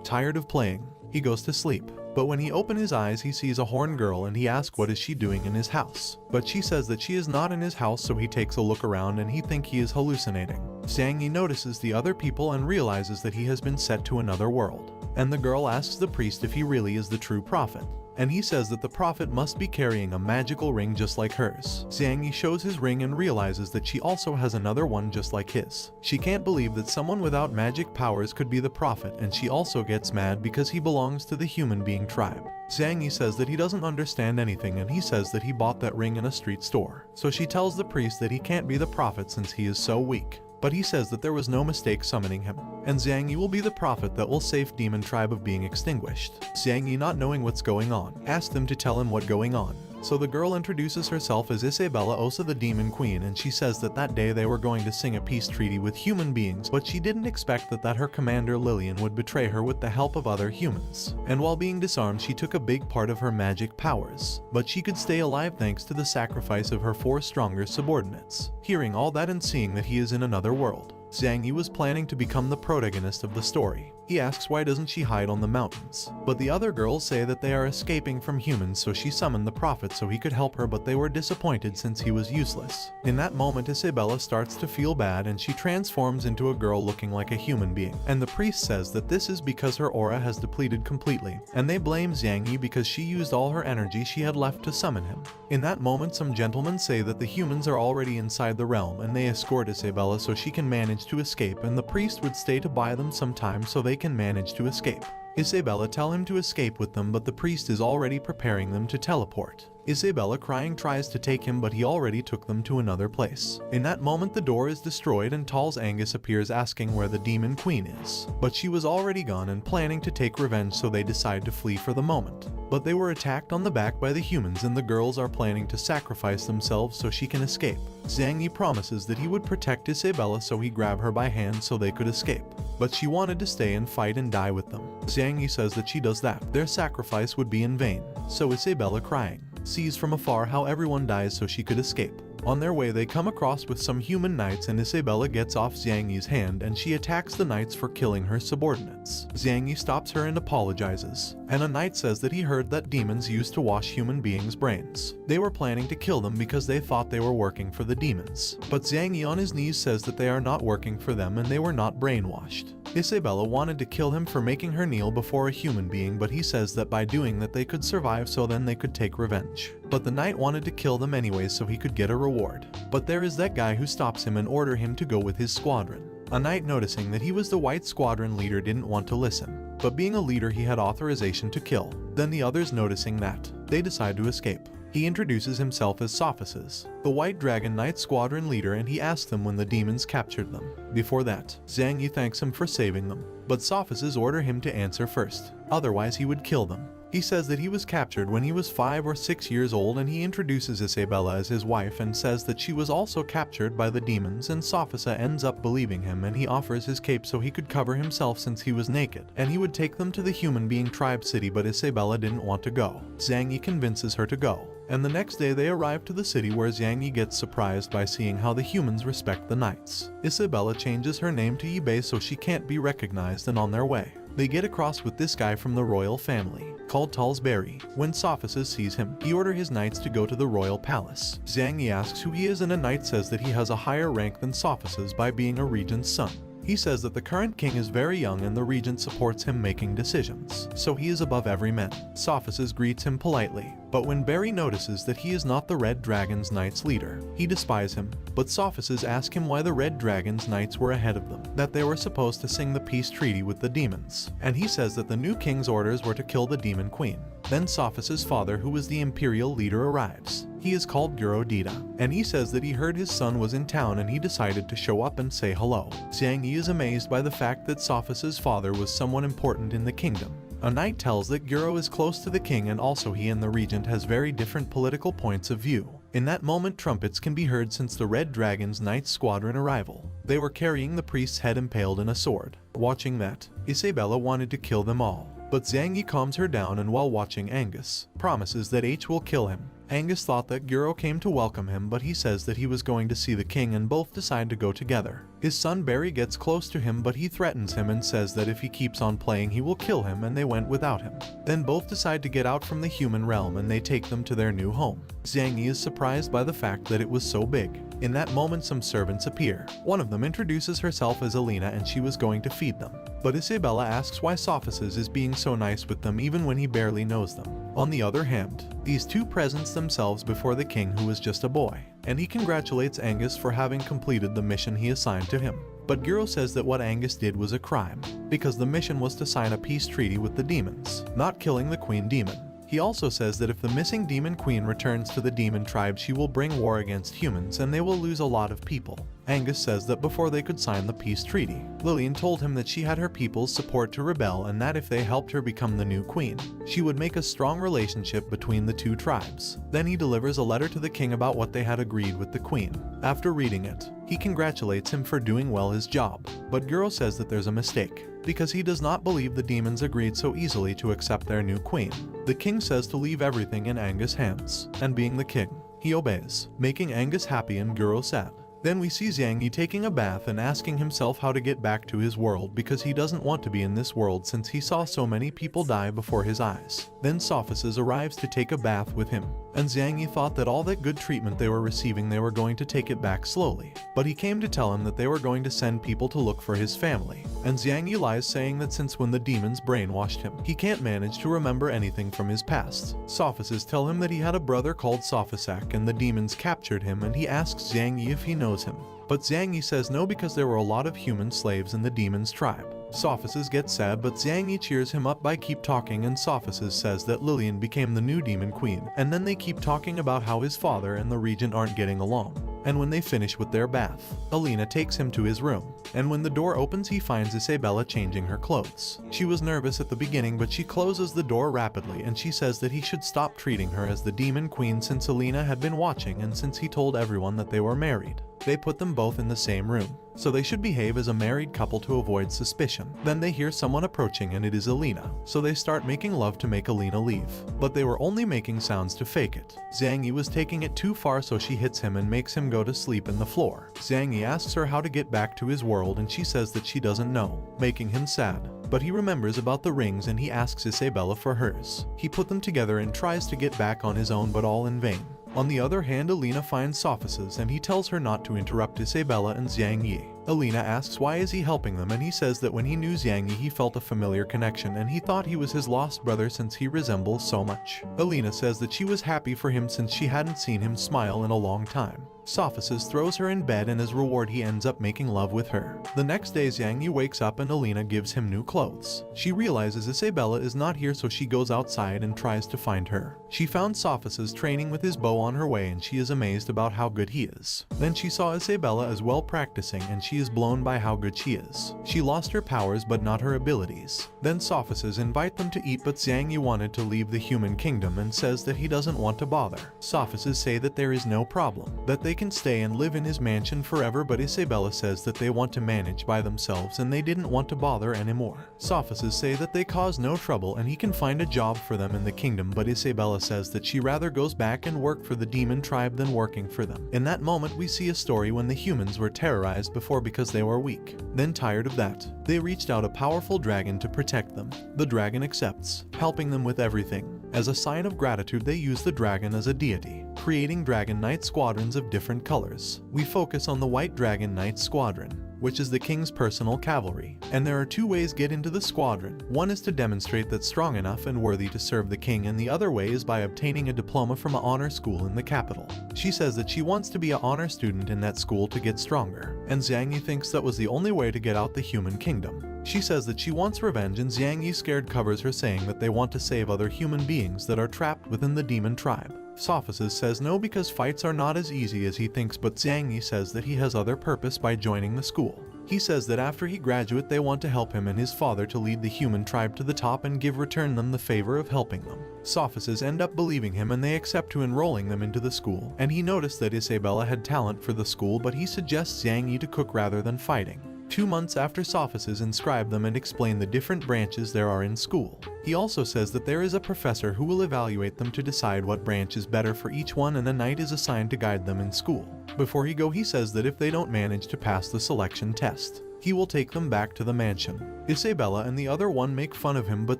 Tired of playing, he goes to sleep. But when he opens his eyes, he sees a horn girl and he asks what is she doing in his house. But she says that she is not in his house, so he takes a look around and he thinks he is hallucinating. Zhang notices the other people and realizes that he has been sent to another world. And the girl asks the priest if he really is the true prophet. And he says that the prophet must be carrying a magical ring just like hers. Zhang shows his ring and realizes that she also has another one just like his. She can't believe that someone without magic powers could be the prophet, and she also gets mad because he belongs to the human being tribe. Zhang says that he doesn't understand anything, and he says that he bought that ring in a street store. So she tells the priest that he can't be the prophet since he is so weak. But he says that there was no mistake summoning him, and Zhang will be the prophet that will save demon tribe of being extinguished. Zhang, not knowing what's going on, asked them to tell him what going on. So the girl introduces herself as Isabella Osa, the demon queen, and she says that day they were going to sing a peace treaty with human beings, but she didn't expect that her commander Lillian would betray her with the help of other humans. And while being disarmed, she took a big part of her magic powers, but she could stay alive thanks to the sacrifice of her 4 stronger subordinates. Hearing all that and seeing that he is in another world, Zhang was planning to become the protagonist of the story. He asks why doesn't she hide on the mountains, but the other girls say that they are escaping from humans, so she summoned the prophet so he could help her, but they were disappointed since he was useless. In that moment, Isabella starts to feel bad and she transforms into a girl looking like a human being, and the priest says that this is because her aura has depleted completely, and they blame Zhang because she used all her energy she had left to summon him. In that moment, some gentlemen say that the humans are already inside the realm and they escort Isabella so she can manage to escape, and the priest would stay to buy them some time so they can manage to escape. Isabella tell him to escape with them, but the priest is already preparing them to teleport. Isabella, crying, tries to take him, but he already took them to another place. In that moment, the door is destroyed and Tal's Angus appears asking where the demon queen is. But she was already gone and planning to take revenge, so they decide to flee for the moment. But they were attacked on the back by the humans, and the girls are planning to sacrifice themselves so she can escape. Zhang promises that he would protect Isabella, so he grabbed her by hand so they could escape. But she wanted to stay and fight and die with them. Zhang says that she does that, their sacrifice would be in vain. So Isabella, crying, sees from afar how everyone dies so she could escape. On their way, they come across with some human knights, and Isabella gets off Zhang hand and she attacks the knights for killing her subordinates. Zhang stops her and apologizes, and a knight says that he heard that demons used to wash human beings' brains. They were planning to kill them because they thought they were working for the demons. But Zhang on his knees says that they are not working for them and they were not brainwashed. Isabella wanted to kill him for making her kneel before a human being, but he says that by doing that they could survive, so then they could take revenge. But the knight wanted to kill them anyways so he could get a reward. But there is that guy who stops him and orders him to go with his squadron. A knight, noticing that he was the white squadron leader, didn't want to listen, but being a leader he had authorization to kill. Then the others, noticing that, they decide to escape. He introduces himself as Sophus, the White Dragon Knight squadron leader, and he asks them when the demons captured them. Before that, Zhang thanks him for saving them, but Sophus orders him to answer first, otherwise he would kill them. He says that he was captured when he was 5 or 6 years old, and he introduces Isabella as his wife and says that she was also captured by the demons, and Sophus ends up believing him, and he offers his cape so he could cover himself since he was naked, and he would take them to the human being tribe city, but Isabella didn't want to go. Zhang convinces her to go, and the next day they arrive to the city, where Zhang gets surprised by seeing how the humans respect the knights. Isabella changes her name to Yibei so she can't be recognized, and on their way, they get across with this guy from the royal family, called Talsbury. When Sophus sees him, he orders his knights to go to the royal palace. Zhang asks who he is, and a knight says that he has a higher rank than Sophus by being a regent's son. He says that the current king is very young and the regent supports him making decisions, so he is above every man. Sophus greets him politely, but when Barry notices that he is not the Red Dragon's Knights leader, he despises him. But Sophus asks him why the Red Dragon's Knights were ahead of them, that they were supposed to sing the peace treaty with the demons, and he says that the new king's orders were to kill the demon queen. Then Sophus' father, who was the imperial leader, arrives. He is called Guro Dita, and he says that he heard his son was in town and he decided to show up and say hello. Zhang is amazed by the fact that Sophus' father was someone important in the kingdom. A knight tells that Guro is close to the king, and also he and the regent has very different political points of view. In that moment, trumpets can be heard since the Red Dragon's Knight squadron arrival. They were carrying the priest's head impaled in a sword. Watching that, Isabella wanted to kill them all, But Zhang Yi calms her down and while watching Angus, promises that H will kill him. Angus thought that Guro came to welcome him, but he says that he was going to see the king and both decide to go together. His son Barry gets close to him but he threatens him and says that if he keeps on playing he will kill him, and they went without him. Then both decide to get out from the human realm and they take them to their new home. Zhang Yi is surprised by the fact that it was so big. In that moment some servants appear. One of them introduces herself as Alina and she was going to feed them. But Isabella asks why Sophices is being so nice with them even when he barely knows them. On the other hand, these two presents themselves before the king, who is just a boy, and he congratulates Angus for having completed the mission he assigned to him. But Guro says that what Angus did was a crime, because the mission was to sign a peace treaty with the demons, not killing the queen demon. He also says that if the missing demon queen returns to the demon tribe, she will bring war against humans and they will lose a lot of people. Angus says that before they could sign the peace treaty, Lillian told him that she had her people's support to rebel and that if they helped her become the new queen, she would make a strong relationship between the two tribes. Then he delivers a letter to the king about what they had agreed with the queen. After reading it, he congratulates him for doing well his job, but Guro says that there's a mistake, because he does not believe the demons agreed so easily to accept their new queen. The king says to leave everything in Angus' hands, and being the king, he obeys, making Angus happy and Guro sad. Then we see Zhang Yi taking a bath and asking himself how to get back to his world because he doesn't want to be in this world since he saw so many people die before his eyes. Then Sophices arrives to take a bath with him, and Zhang Yi thought that all that good treatment they were receiving they were going to take it back slowly. But he came to tell him that they were going to send people to look for his family, and Zhang Yi lies saying that since when the demons brainwashed him, he can't manage to remember anything from his past. Sophices tell him that he had a brother called Sophisac and the demons captured him, and he asks Zhang Yi if he knows him. But Zhang Yi says no because there were a lot of human slaves in the demon's tribe. Sophices gets sad but Zhang Yi cheers him up by keep talking, and Sophices says that Lillian became the new demon queen, and then they keep talking about how his father and the regent aren't getting along. And when they finish with their bath, Alina takes him to his room, and when the door opens he finds Isabella changing her clothes. She was nervous at the beginning but she closes the door rapidly and she says that he should stop treating her as the demon queen since Alina had been watching and since he told everyone that they were married. They put them both in the same room, so they should behave as a married couple to avoid suspicion. Then they hear someone approaching and it is Alina, so they start making love to make Alina leave. But they were only making sounds to fake it. Zhang Yi was taking it too far, so she hits him and makes him go to sleep in the floor. Zhang Yi asks her how to get back to his world and she says that she doesn't know, making him sad. But he remembers about the rings and he asks Isabella for hers. He put them together and tries to get back on his own, but all in vain. On the other hand, Alina finds Sophices and he tells her not to interrupt Isabella and Zhang Yi. Alina asks why is he helping them, and he says that when he knew Zhang Yi he felt a familiar connection and he thought he was his lost brother since he resembles so much. Alina says that she was happy for him since she hadn't seen him smile in a long time. Sophices throws her in bed and as reward he ends up making love with her. The next day Zhang Yi wakes up and Alina gives him new clothes. She realizes Isabella is not here, so she goes outside and tries to find her. She found Sophices training with his bow on her way and she is amazed about how good he is. Then she saw Isabella as well practicing and she is blown by how good she is. She lost her powers but not her abilities. Then Sophices invite them to eat, but Zhang Yi wanted to leave the human kingdom and says that he doesn't want to bother. Sophices say that there is no problem, that they can stay and live in his mansion forever, but Isabella says that they want to manage by themselves and they didn't want to bother anymore. Sophices say that they cause no trouble and he can find a job for them in the kingdom, but Isabella says that she rather goes back and work for the demon tribe than working for them. In that moment we see a story when the humans were terrorized before because they were weak. Then tired of that, they reached out a powerful dragon to protect them. The dragon accepts, helping them with everything. As a sign of gratitude they use the dragon as a deity, creating Dragon Knight squadrons of different colors. We focus on the White Dragon Knight Squadron, which is the king's personal cavalry, and there are two ways get into the squadron. One is to demonstrate that's strong enough and worthy to serve the king, and the other way is by obtaining a diploma from an honor school in the capital. She says that she wants to be an honor student in that school to get stronger, and Zhang Yi thinks that was the only way to get out the human kingdom. She says that she wants revenge, and Zhang Yi scared covers her, saying that they want to save other human beings that are trapped within the demon tribe. Sophices says no because fights are not as easy as he thinks, but Zhang Yi says that he has other purpose by joining the school. He says that after he graduates they want to help him and his father to lead the human tribe to the top and return them the favor of helping them. Sophices end up believing him and they accept to enrolling them into the school, and he noticed that Isabella had talent for the school, but he suggests Zhang Yi to cook rather than fighting. 2 months after Sophists inscribe them and explain the different branches there are in school. He also says that there is a professor who will evaluate them to decide what branch is better for each one, and a knight is assigned to guide them in school. Before he go, he says that if they don't manage to pass the selection test, he will take them back to the mansion. Isabella and the other one make fun of him, but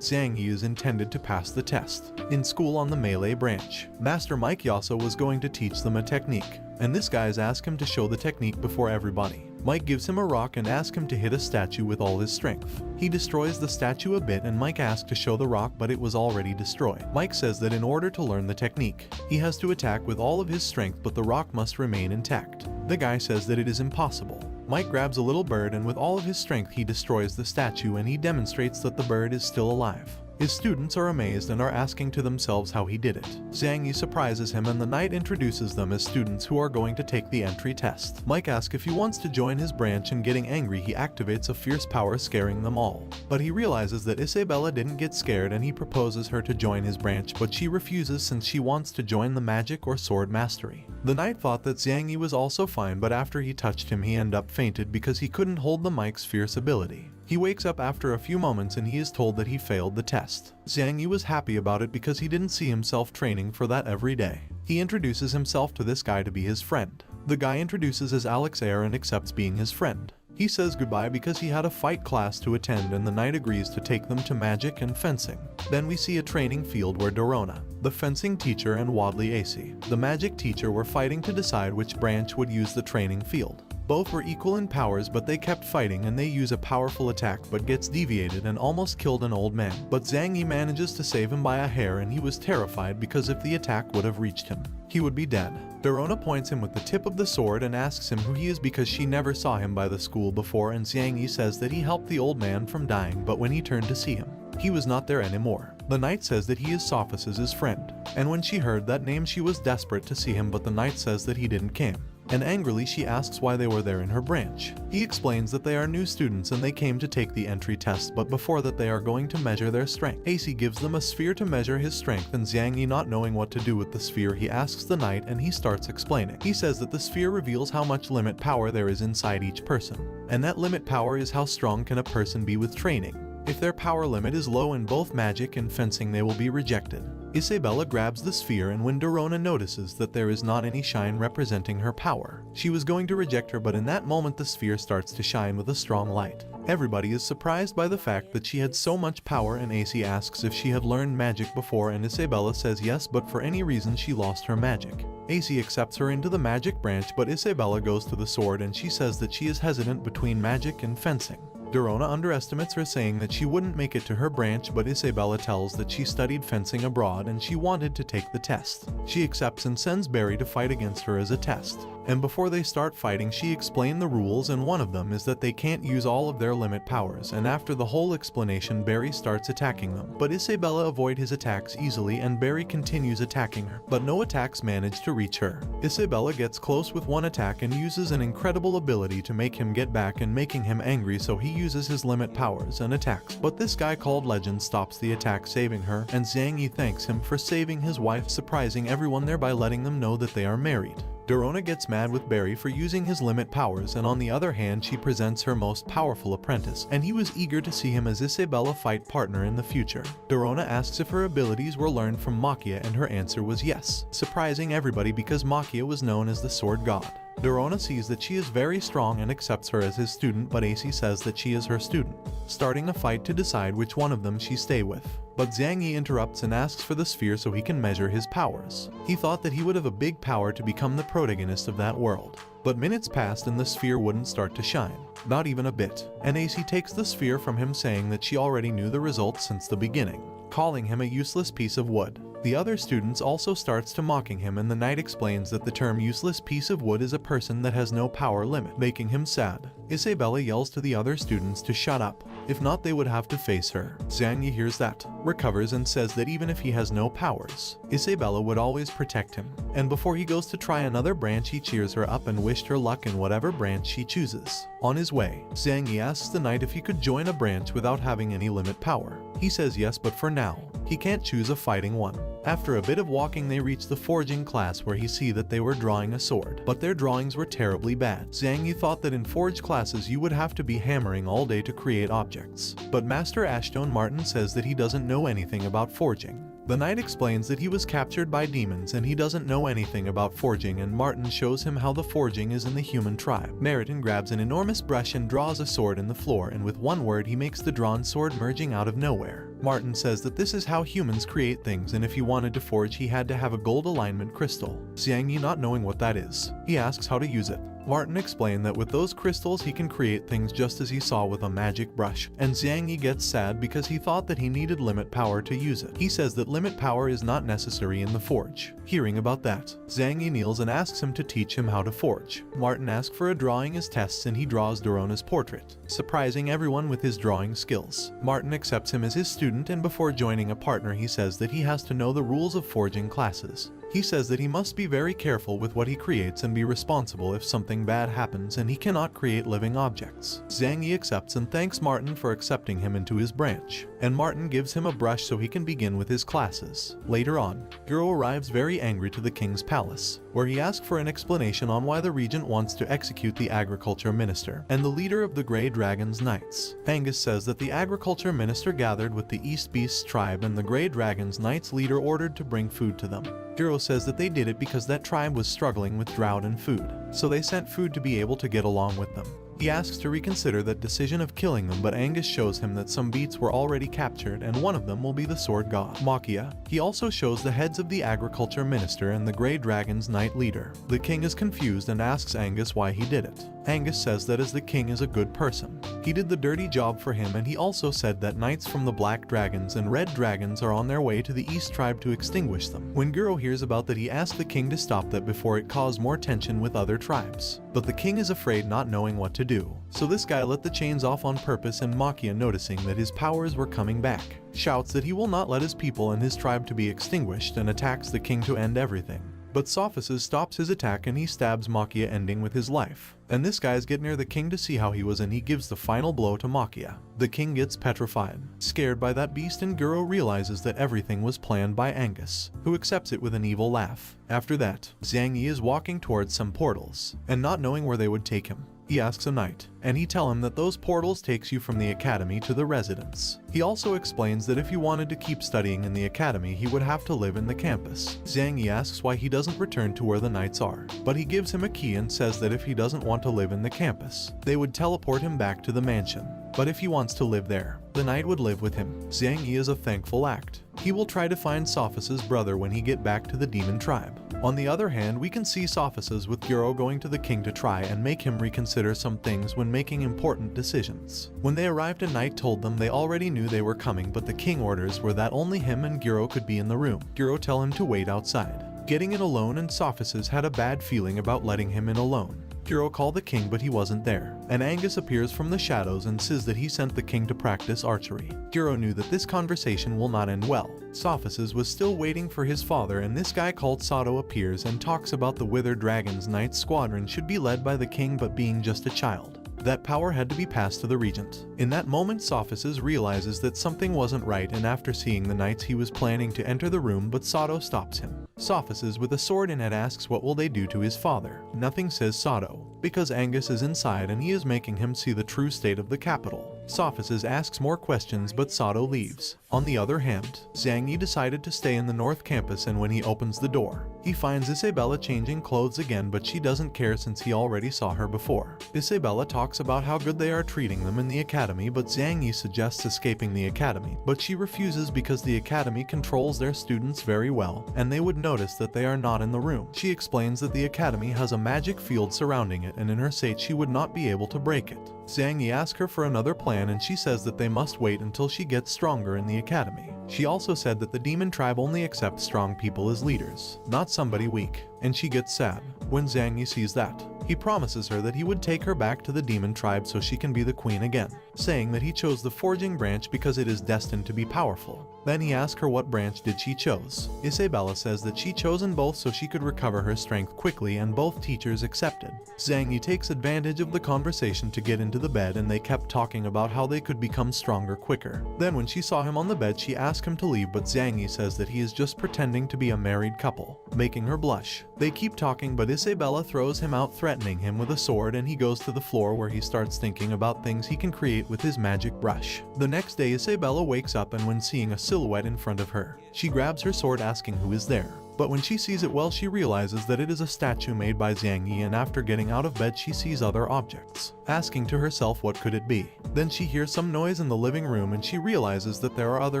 Zhang Yi is intended to pass the test. In school on the melee branch, Master Mike Yasso was going to teach them a technique, and this guys ask him to show the technique before everybody. Mike gives him a rock and asks him to hit a statue with all his strength. He destroys the statue a bit and Mike asks to show the rock, but it was already destroyed. Mike says that in order to learn the technique, he has to attack with all of his strength, but the rock must remain intact. The guy says that it is impossible. Mike grabs a little bird and with all of his strength he destroys the statue, and he demonstrates that the bird is still alive. His students are amazed and are asking to themselves how he did it. Zhang Yi surprises him and the knight introduces them as students who are going to take the entry test. Mike asks if he wants to join his branch, and getting angry he activates a fierce power, scaring them all. But he realizes that Isabella didn't get scared and he proposes her to join his branch, but she refuses since she wants to join the magic or sword mastery. The knight thought that Zhang Yi was also fine, but after he touched him he ended up fainted because he couldn't hold the Mike's fierce ability. He wakes up after a few moments and he is told that he failed the test. Zhang Yi was happy about it because he didn't see himself training for that every day. He introduces himself to this guy to be his friend. The guy introduces as Alex Air and accepts being his friend. He says goodbye because he had a fight class to attend, and the knight agrees to take them to magic and fencing. Then we see a training field where Dorona, the fencing teacher, and Wadley AC, the magic teacher, were fighting to decide which branch would use the training field. Both were equal in powers, but they kept fighting and they use a powerful attack but gets deviated and almost killed an old man. But Zhang Yi manages to save him by a hair, and he was terrified because if the attack would have reached him, he would be dead. Dorona points him with the tip of the sword and asks him who he is because she never saw him by the school before, and Zhang Yi says that he helped the old man from dying, but when he turned to see him, he was not there anymore. The knight says that he is Sophists' friend, and when she heard that name she was desperate to see him, but the knight says that he didn't come. And angrily she asks why they were there in her branch. He explains that they are new students and they came to take the entry test, but before that they are going to measure their strength. AC gives them a sphere to measure his strength, and Zhang Yi, not knowing what to do with the sphere, he asks the knight and he starts explaining. He says that the sphere reveals how much limit power there is inside each person, and that limit power is how strong can a person be with training. If their power limit is low in both magic and fencing, they will be rejected. Isabella grabs the sphere, and when Dorona notices that there is not any shine representing her power, she was going to reject her, but in that moment the sphere starts to shine with a strong light. Everybody is surprised by the fact that she had so much power, and AC asks if she had learned magic before, and Isabella says yes, but for any reason she lost her magic. AC accepts her into the magic branch, but Isabella goes to the sword and she says that she is hesitant between magic and fencing. Dorona underestimates her, saying that she wouldn't make it to her branch, but Isabella tells that she studied fencing abroad and she wanted to take the test. She accepts and sends Barry to fight against her as a test. And before they start fighting, she explained the rules, and one of them is that they can't use all of their limit powers, and after the whole explanation Barry starts attacking them. But Isabella avoids his attacks easily and Barry continues attacking her, but no attacks manage to reach her. Isabella gets close with one attack and uses an incredible ability to make him get back and making him angry, so he uses his limit powers and attacks. But this guy called Legend stops the attack, saving her, and Zhang Yi thanks him for saving his wife, surprising everyone there by letting them know that they are married. Dorona gets mad with Barry for using his limit powers, and on the other hand she presents her most powerful apprentice, and he was eager to see him as Isabella fight partner in the future. Dorona asks if her abilities were learned from Makia, and her answer was yes, surprising everybody because Makia was known as the sword god. Dorona sees that she is very strong and accepts her as his student, but AC says that she is her student, starting a fight to decide which one of them she stay with. But Zhang Yi interrupts and asks for the sphere so he can measure his powers. He thought that he would have a big power to become the protagonist of that world. But minutes passed and the sphere wouldn't start to shine, not even a bit. And AC takes the sphere from him, saying that she already knew the results since the beginning, calling him a useless piece of wood. The other students also starts to mocking him, and the knight explains that the term useless piece of wood is a person that has no power limit, making him sad. Isabella yells to the other students to shut up, if not they would have to face her. Zhang Yi hears that, recovers and says that even if he has no powers, Isabella would always protect him. And before he goes to try another branch he cheers her up and wished her luck in whatever branch she chooses. On his way, Zhang Yi asks the knight if he could join a branch without having any limit power. He says yes, but for now, he can't choose a fighting one. After a bit of walking they reach the forging class where he see that they were drawing a sword, but their drawings were terribly bad. Zhang Yi thought that in forge classes you would have to be hammering all day to create objects, but Master Ashstone Martin says that he doesn't know anything about forging. The knight explains that he was captured by demons and he doesn't know anything about forging, and Martin shows him how the forging is in the human tribe. Meriton grabs an enormous brush and draws a sword in the floor, and with one word he makes the drawn sword merging out of nowhere. Martin says that this is how humans create things, and if he wanted to forge he had to have a gold alignment crystal. Zhang Yi, not knowing what that is, he asks how to use it. Martin explained that with those crystals he can create things just as he saw with a magic brush, and Zhang Yi gets sad because he thought that he needed limit power to use it. He says that limit power is not necessary in the forge. Hearing about that, Zhang Yi kneels and asks him to teach him how to forge. Martin asks for a drawing as tests and he draws Dorona's portrait, surprising everyone with his drawing skills. Martin accepts him as his student, and before joining a partner he says that he has to know the rules of forging classes. He says that he must be very careful with what he creates and be responsible if something bad happens, and he cannot create living objects. Zhang Yi accepts and thanks Martin for accepting him into his branch, and Martin gives him a brush so he can begin with his classes. Later on, Guro arrives very angry to the king's palace, where he asks for an explanation on why the regent wants to execute the agriculture minister and the leader of the Grey Dragon's Knights. Angus says that the agriculture minister gathered with the East Beast's tribe and the Grey Dragon's Knights leader ordered to bring food to them. Guro says that they did it because that tribe was struggling with drought and food, so they sent food to be able to get along with them. He asks to reconsider that decision of killing them, but Angus shows him that some beasts were already captured and one of them will be the sword god, Makia. He also shows the heads of the agriculture minister and the Grey Dragon's Knight leader. The king is confused and asks Angus why he did it. Angus says that as the king is a good person, he did the dirty job for him, and he also said that knights from the Black Dragons and Red Dragons are on their way to the East tribe to extinguish them. When Guro hears about that he asks the king to stop that before it caused more tension with other tribes. But the king is afraid, not knowing what to do. So this guy let the chains off on purpose, and Makia, noticing that his powers were coming back, shouts that he will not let his people and his tribe to be extinguished and attacks the king to end everything. But Sophices stops his attack and he stabs Makia, ending with his life. And this guys get near the king to see how he was, and he gives the final blow to Makia. The king gets petrified, scared by that beast, and Guro realizes that everything was planned by Angus, who accepts it with an evil laugh. After that, Zhang Yi is walking towards some portals, and not knowing where they would take him, he asks a knight, and he tells him that those portals takes you from the academy to the residence. He also explains that if he wanted to keep studying in the academy he would have to live in the campus. Zhang Yi asks why he doesn't return to where the knights are, but he gives him a key and says that if he doesn't want to live in the campus, they would teleport him back to the mansion. But if he wants to live there, the knight would live with him. Zhang Yi is a thankful act. He will try to find Sophices' brother when he get back to the demon tribe. On the other hand, we can see Sophices with Guro going to the king to try and make him reconsider some things when making important decisions. When they arrived, a knight told them they already knew they were coming, but the king orders were that only him and Guro could be in the room. Guro tell him to wait outside, getting in alone, and Sophices had a bad feeling about letting him in alone. Guro called the king, but he wasn't there, and Angus appears from the shadows and says that he sent the king to practice archery. Guro knew that this conversation will not end well. Sophices was still waiting for his father, and this guy called Sato appears and talks about the Withered Dragon's Knight squadron should be led by the king, but being just a child, that power had to be passed to the regent. In that moment, Sophices realizes that something wasn't right, and after seeing the knights he was planning to enter the room, but Sato stops him. Sophices with a sword in it asks what will they do to his father. Nothing, says Sato, because Angus is inside and he is making him see the true state of the capital. Sophices asks more questions, but Sato leaves. On the other hand, Zhang Yi decided to stay in the North Campus, and when he opens the door, he finds Isabella changing clothes again, but she doesn't care since he already saw her before. Isabella talks about how good they are treating them in the academy, but Zhang Yi suggests escaping the academy, but she refuses because the academy controls their students very well, and they would notice that they are not in the room. She explains that the academy has a magic field surrounding it, and in her state she would not be able to break it. Zhang Yi asks her for another plan, and she says that they must wait until she gets stronger in the academy. She also said that the demon tribe only accepts strong people as leaders, not somebody weak, and she gets sad when Zhang Yi sees that. He promises her that he would take her back to the demon tribe so she can be the queen again, saying that he chose the forging branch because it is destined to be powerful. Then he asks her what branch did she chose. Isabella says that she chosen both so she could recover her strength quickly, and both teachers accepted. Zhang Yi takes advantage of the conversation to get into the bed, and they kept talking about how they could become stronger quicker. Then when she saw him on the bed, she asked him to leave, but Zhang Yi says that he is just pretending to be a married couple, making her blush. They keep talking, but Isabella throws him out, threatening him with a sword, and he goes to the floor where he starts thinking about things he can create with his magic brush. The next day, Isabella wakes up, and when seeing a silhouette in front of her, she grabs her sword asking who is there. But when she sees it well, she realizes that it is a statue made by Zhang Yi, and after getting out of bed she sees other objects, asking to herself what could it be. Then she hears some noise in the living room, and she realizes that there are other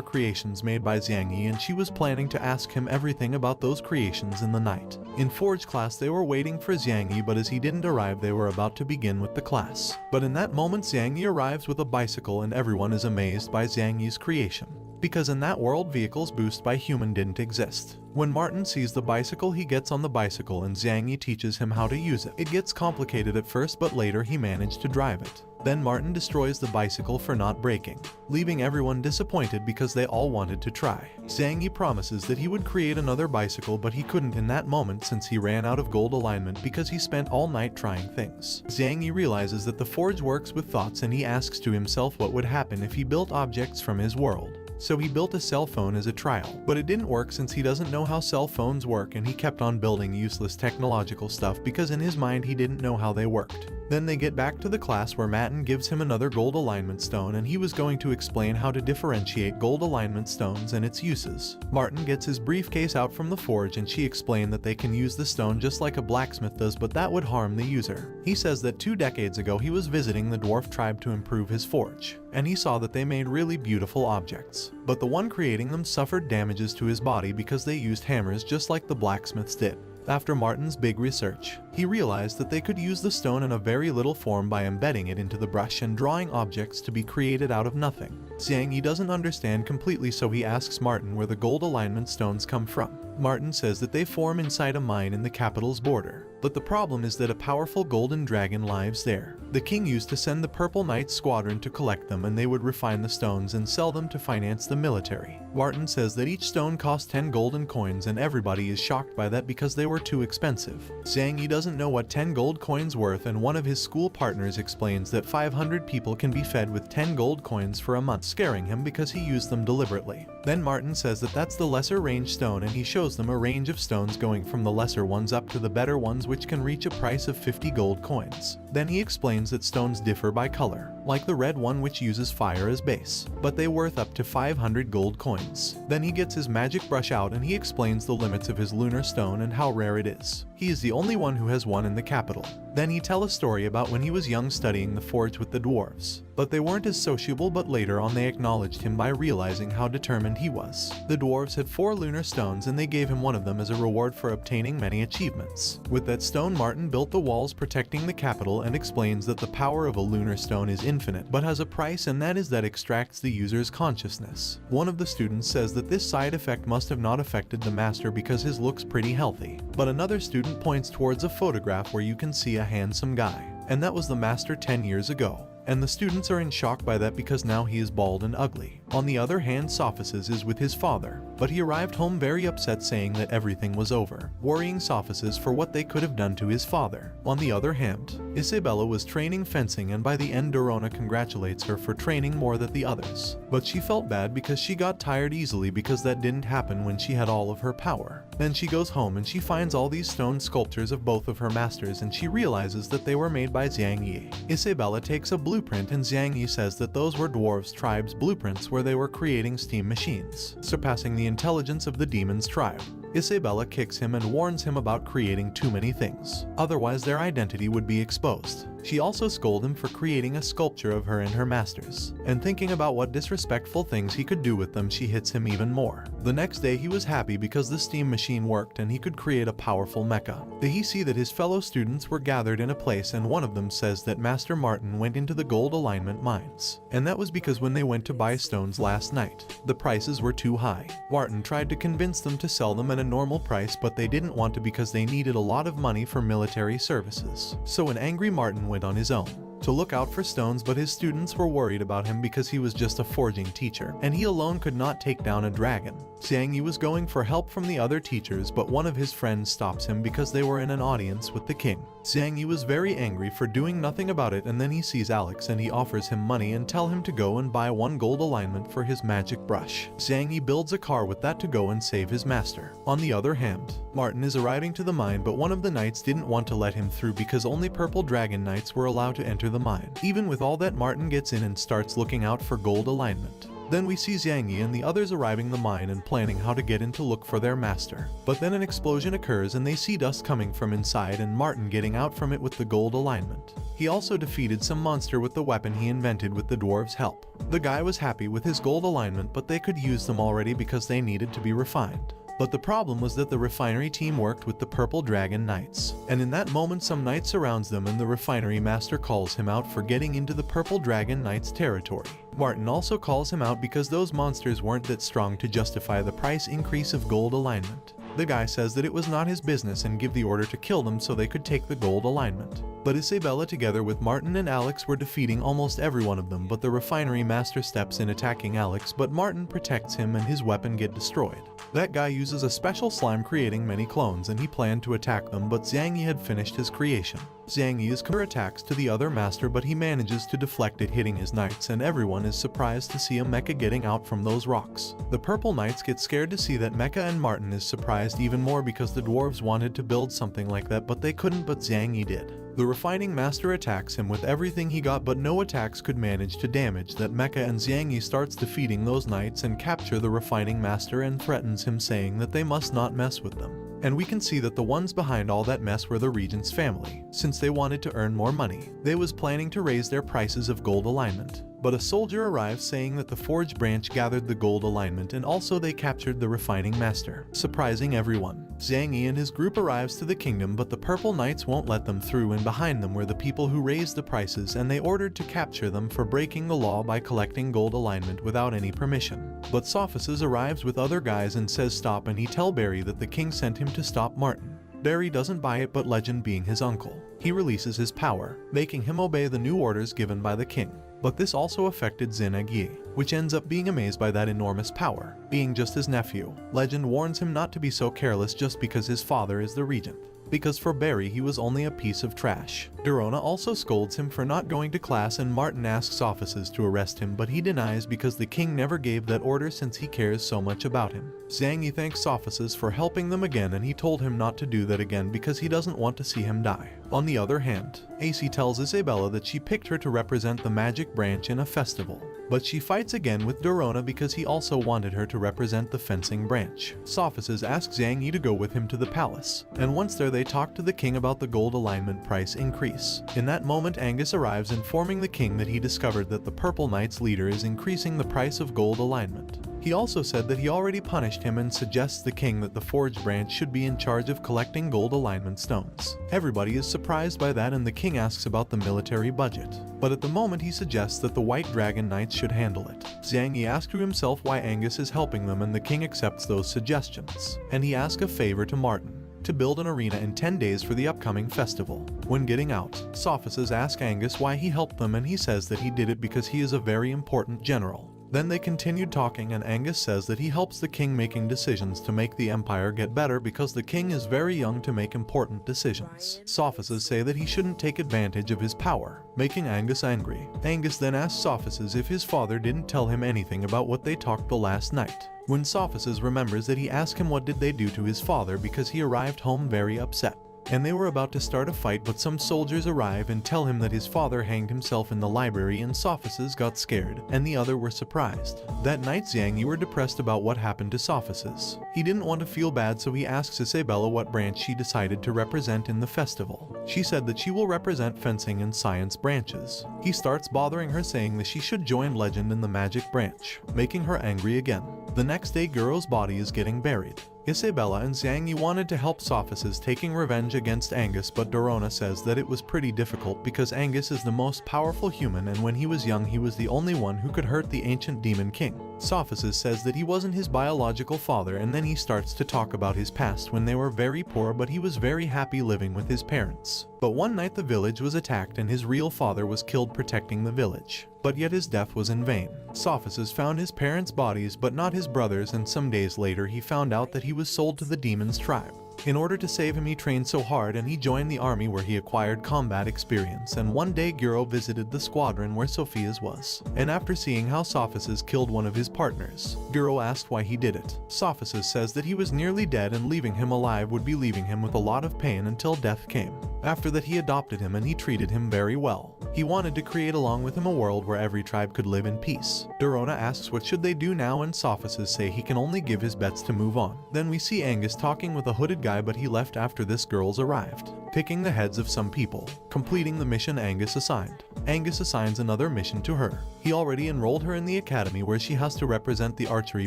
creations made by Zhang Yi, and she was planning to ask him everything about those creations in the night. In Forge class they were waiting for Zhang Yi, but as he didn't arrive they were about to begin with the class. But in that moment Zhang Yi arrives with a bicycle, and everyone is amazed by Zhang Yi's creation, because in that world vehicles boosted by human didn't exist. When Martin sees the bicycle, he gets on the bicycle and Zhang Yi teaches him how to use it. It gets complicated at first, but later he managed to drive it. Then Martin destroys the bicycle for not breaking, leaving everyone disappointed because they all wanted to try. Zhang Yi promises that he would create another bicycle, but he couldn't in that moment since he ran out of gold alignment because he spent all night trying things. Zhang Yi realizes that the forge works with thoughts, and he asks to himself what would happen if he built objects from his world. So he built a cell phone as a trial, but it didn't work since he doesn't know how cell phones work, and he kept on building useless technological stuff because in his mind he didn't know how they worked. Then they get back to the class where Martin gives him another gold alignment stone, and he was going to explain how to differentiate gold alignment stones and its uses. Martin gets his briefcase out from the forge, and she explained that they can use the stone just like a blacksmith does, but that would harm the user. He says that 2 decades ago he was visiting the dwarf tribe to improve his forge, and he saw that they made really beautiful objects, but the one creating them suffered damages to his body because they used hammers just like the blacksmiths did. After Martin's big research, he realized that they could use the stone in a very little form by embedding it into the brush and drawing objects to be created out of nothing. Zhang Yi doesn't understand completely, so he asks Martin where the gold alignment stones come from. Martin says that they form inside a mine in the capital's border, but the problem is that a powerful golden dragon lives there. The king used to send the Purple Knight Squadron to collect them, and they would refine the stones and sell them to finance the military. Martin says that each stone cost 10 golden coins, and everybody is shocked by that because they were too expensive. Zhang Yi doesn't know what 10 gold coins worth, and one of his school partners explains that 500 people can be fed with 10 gold coins for a month, scaring him because he used them deliberately. Then Martin says that that's the lesser range stone, and he shows them a range of stones going from the lesser ones up to the better ones, which can reach a price of 50 gold coins. Then he explains that stones differ by color, like the red one which uses fire as base, but they worth up to 500 gold coins. Then he gets his magic brush out and he explains the limits of his lunar stone and how rare it is. He is the only one who has one in the capital. Then he tells a story about when he was young studying the forge with the dwarves, but they weren't as sociable, but later on they acknowledged him by realizing how determined he was. The dwarves had 4 lunar stones, and they gave him one of them as a reward for obtaining many achievements. With that stone, Martin built the walls protecting the capital and explains that the power of a lunar stone is infinite but has a price, and that is that extracts the user's consciousness. One of the students says that this side effect must have not affected the master because his looks pretty healthy, but another student points towards a photograph where you can see a handsome guy, and that was the master 10 years ago. And the students are in shock by that because now he is bald and ugly. On the other hand, Sophices is with his father, but he arrived home very upset, saying that everything was over, worrying Sophices for what they could have done to his father. On the other hand, Isabella was training fencing, and by the end Dorona congratulates her for training more than the others. But she felt bad because she got tired easily because that didn't happen when she had all of her power. Then she goes home and she finds all these stone sculptures of both of her masters, and she realizes that they were made by Zhang Yi. Isabella takes a blueprint, and Zhang Yi says that those were dwarves tribe's blueprints where they were creating steam machines, surpassing the intelligence of the demon's tribe. Isabella kicks him and warns him about creating too many things, otherwise their identity would be exposed. She also scolded him for creating a sculpture of her and her masters, and thinking about what disrespectful things he could do with them, she hits him even more. The next day he was happy because the steam machine worked and he could create a powerful mecha. Then he see that his fellow students were gathered in a place, and one of them says that Master Martin went into the gold alignment mines, and that was because when they went to buy stones last night, the prices were too high. Martin tried to convince them to sell them at a normal price, but they didn't want to because they needed a lot of money for military services. So an angry Martin went on his own to look out for stones, but his students were worried about him because he was just a forging teacher, and he alone could not take down a dragon. Xiang Yi was going for help from the other teachers, but one of his friends stops him because they were in an audience with the king. Xiang Yi was very angry for doing nothing about it, and then he sees Alex and he offers him money and tell him to go and buy 1 gold alignment for his magic brush. Xiang Yi builds a car with that to go and save his master. On the other hand, Martin is arriving to the mine, but one of the knights didn't want to let him through because only purple dragon knights were allowed to enter the mine. Even with all that, Martin gets in and starts looking out for gold alignment. Then we see Xiang Yi and the others arriving the mine and planning how to get in to look for their master. But then an explosion occurs and they see dust coming from inside and Martin getting out from it with the gold alignment. He also defeated some monster with the weapon he invented with the dwarves' help. The guy was happy with his gold alignment, but they could use them already because they needed to be refined. But the problem was that the refinery team worked with the Purple Dragon Knights, and in that moment some knight surrounds them and the refinery master calls him out for getting into the Purple Dragon Knights' territory. Martin also calls him out because those monsters weren't that strong to justify the price increase of gold alignment. The guy says that it was not his business and give the order to kill them so they could take the gold alignment. But Isabella together with Martin and Alex were defeating almost every one of them, but the refinery master steps in attacking Alex, but Martin protects him and his weapon get destroyed. That guy uses a special slime creating many clones and he planned to attack them, but Xiang Yi had finished his creation. Xiang Yi is counterattacks to the other master, but he manages to deflect it, hitting his knights, and everyone is surprised to see a mecha getting out from those rocks. The purple knights get scared to see that mecha, and Martin is surprised even more because the dwarves wanted to build something like that but they couldn't, but Xiang Yi did. The refining master attacks him with everything he got, but no attacks could manage to damage that mecha, and Xiang Yi starts defeating those knights and capture the refining master and threatens him, saying that they must not mess with them. And we can see that the ones behind all that mess were the regent's family. Since they wanted to earn more money, they was planning to raise their prices of gold alignment. But a soldier arrives saying that the Forge branch gathered the gold alignment and also they captured the refining master, surprising everyone. Xiang Yi and his group arrives to the kingdom, but the purple knights won't let them through, and behind them were the people who raised the prices, and they ordered to capture them for breaking the law by collecting gold alignment without any permission. But Sophices arrives with other guys and says stop, and he tell Barry that the king sent him to stop Martin. Barry doesn't buy it, but Legend, being his uncle, he releases his power, making him obey the new orders given by the king. But this also affected Zineg Yi, which ends up being amazed by that enormous power, being just his nephew. Legend warns him not to be so careless just because his father is the regent, because for Barry he was only a piece of trash. Dorona also scolds him for not going to class, and Martin asks officers to arrest him, but he denies because the king never gave that order since he cares so much about him. Xiang Yi thanks officers for helping them again, and he told him not to do that again because he doesn't want to see him die. On the other hand, AC tells Isabella that she picked her to represent the magic branch in a festival, but she fights again with Dorona because he also wanted her to represent the fencing branch. Sophices asks Xiang Yi to go with him to the palace, and once there they talk to the king about the gold alignment price increase. In that moment Angus arrives, informing the king that he discovered that the Purple Knight's leader is increasing the price of gold alignment. He also said that he already punished him and suggests the king that the Forge branch should be in charge of collecting gold alignment stones. Everybody is surprised by that, and the king asks about the military budget, but at the moment he suggests that the White Dragon Knights should handle it. Xiang Yi asks to himself why Angus is helping them, and the king accepts those suggestions, and he asks a favor to Martin to build an arena in 10 days for the upcoming festival. When getting out, Sophices ask Angus why he helped them, and he says that he did it because he is a very important general. Then they continued talking, and Angus says that he helps the king making decisions to make the empire get better because the king is very young to make important decisions. Sophices say that he shouldn't take advantage of his power, making Angus angry. Angus then asks Sophices if his father didn't tell him anything about what they talked the last night. When Sophices remembers that, he asks him what did they do to his father because he arrived home very upset. and they were about to start a fight, but some soldiers arrive and tell him that his father hanged himself in the library, and Sophices got scared, and the other were surprised. That night Xiang Yi were depressed about what happened to Sophices. He didn't want to feel bad, so he asks Isabella what branch she decided to represent in the festival. She said that she will represent fencing and science branches. He starts bothering her, saying that she should join legend in the magic branch, making her angry again. The next day Guro's body is getting buried. Isabella and Xiang Yi wanted to help Sophices taking revenge against Angus, but Dorona says that it was pretty difficult because Angus is the most powerful human, and when he was young he was the only one who could hurt the ancient demon king. Sophices says that he wasn't his biological father, and then he starts to talk about his past when they were very poor, but he was very happy living with his parents. But one night the village was attacked and his real father was killed protecting the village. But yet his death was in vain. Sophices found his parents' bodies but not his brothers, and some days later he found out that he was sold to the demon's tribe. In order to save him he trained so hard and he joined the army where he acquired combat experience, and one day Guro visited the squadron where Sophia's was. And after seeing how Sophices killed one of his partners, Guro asked why he did it. Sophices says that he was nearly dead and leaving him alive would be leaving him with a lot of pain until death came. After that he adopted him and he treated him very well. He wanted to create along with him a world where every tribe could live in peace. Dorona asks what should they do now, and Sophices say he can only give his bets to move on. Then we see Angus talking with a hooded guy, but he left after this girls arrived, picking the heads of some people, completing the mission Angus assigned. Angus assigns another mission to her. He already enrolled her in the academy where she has to represent the archery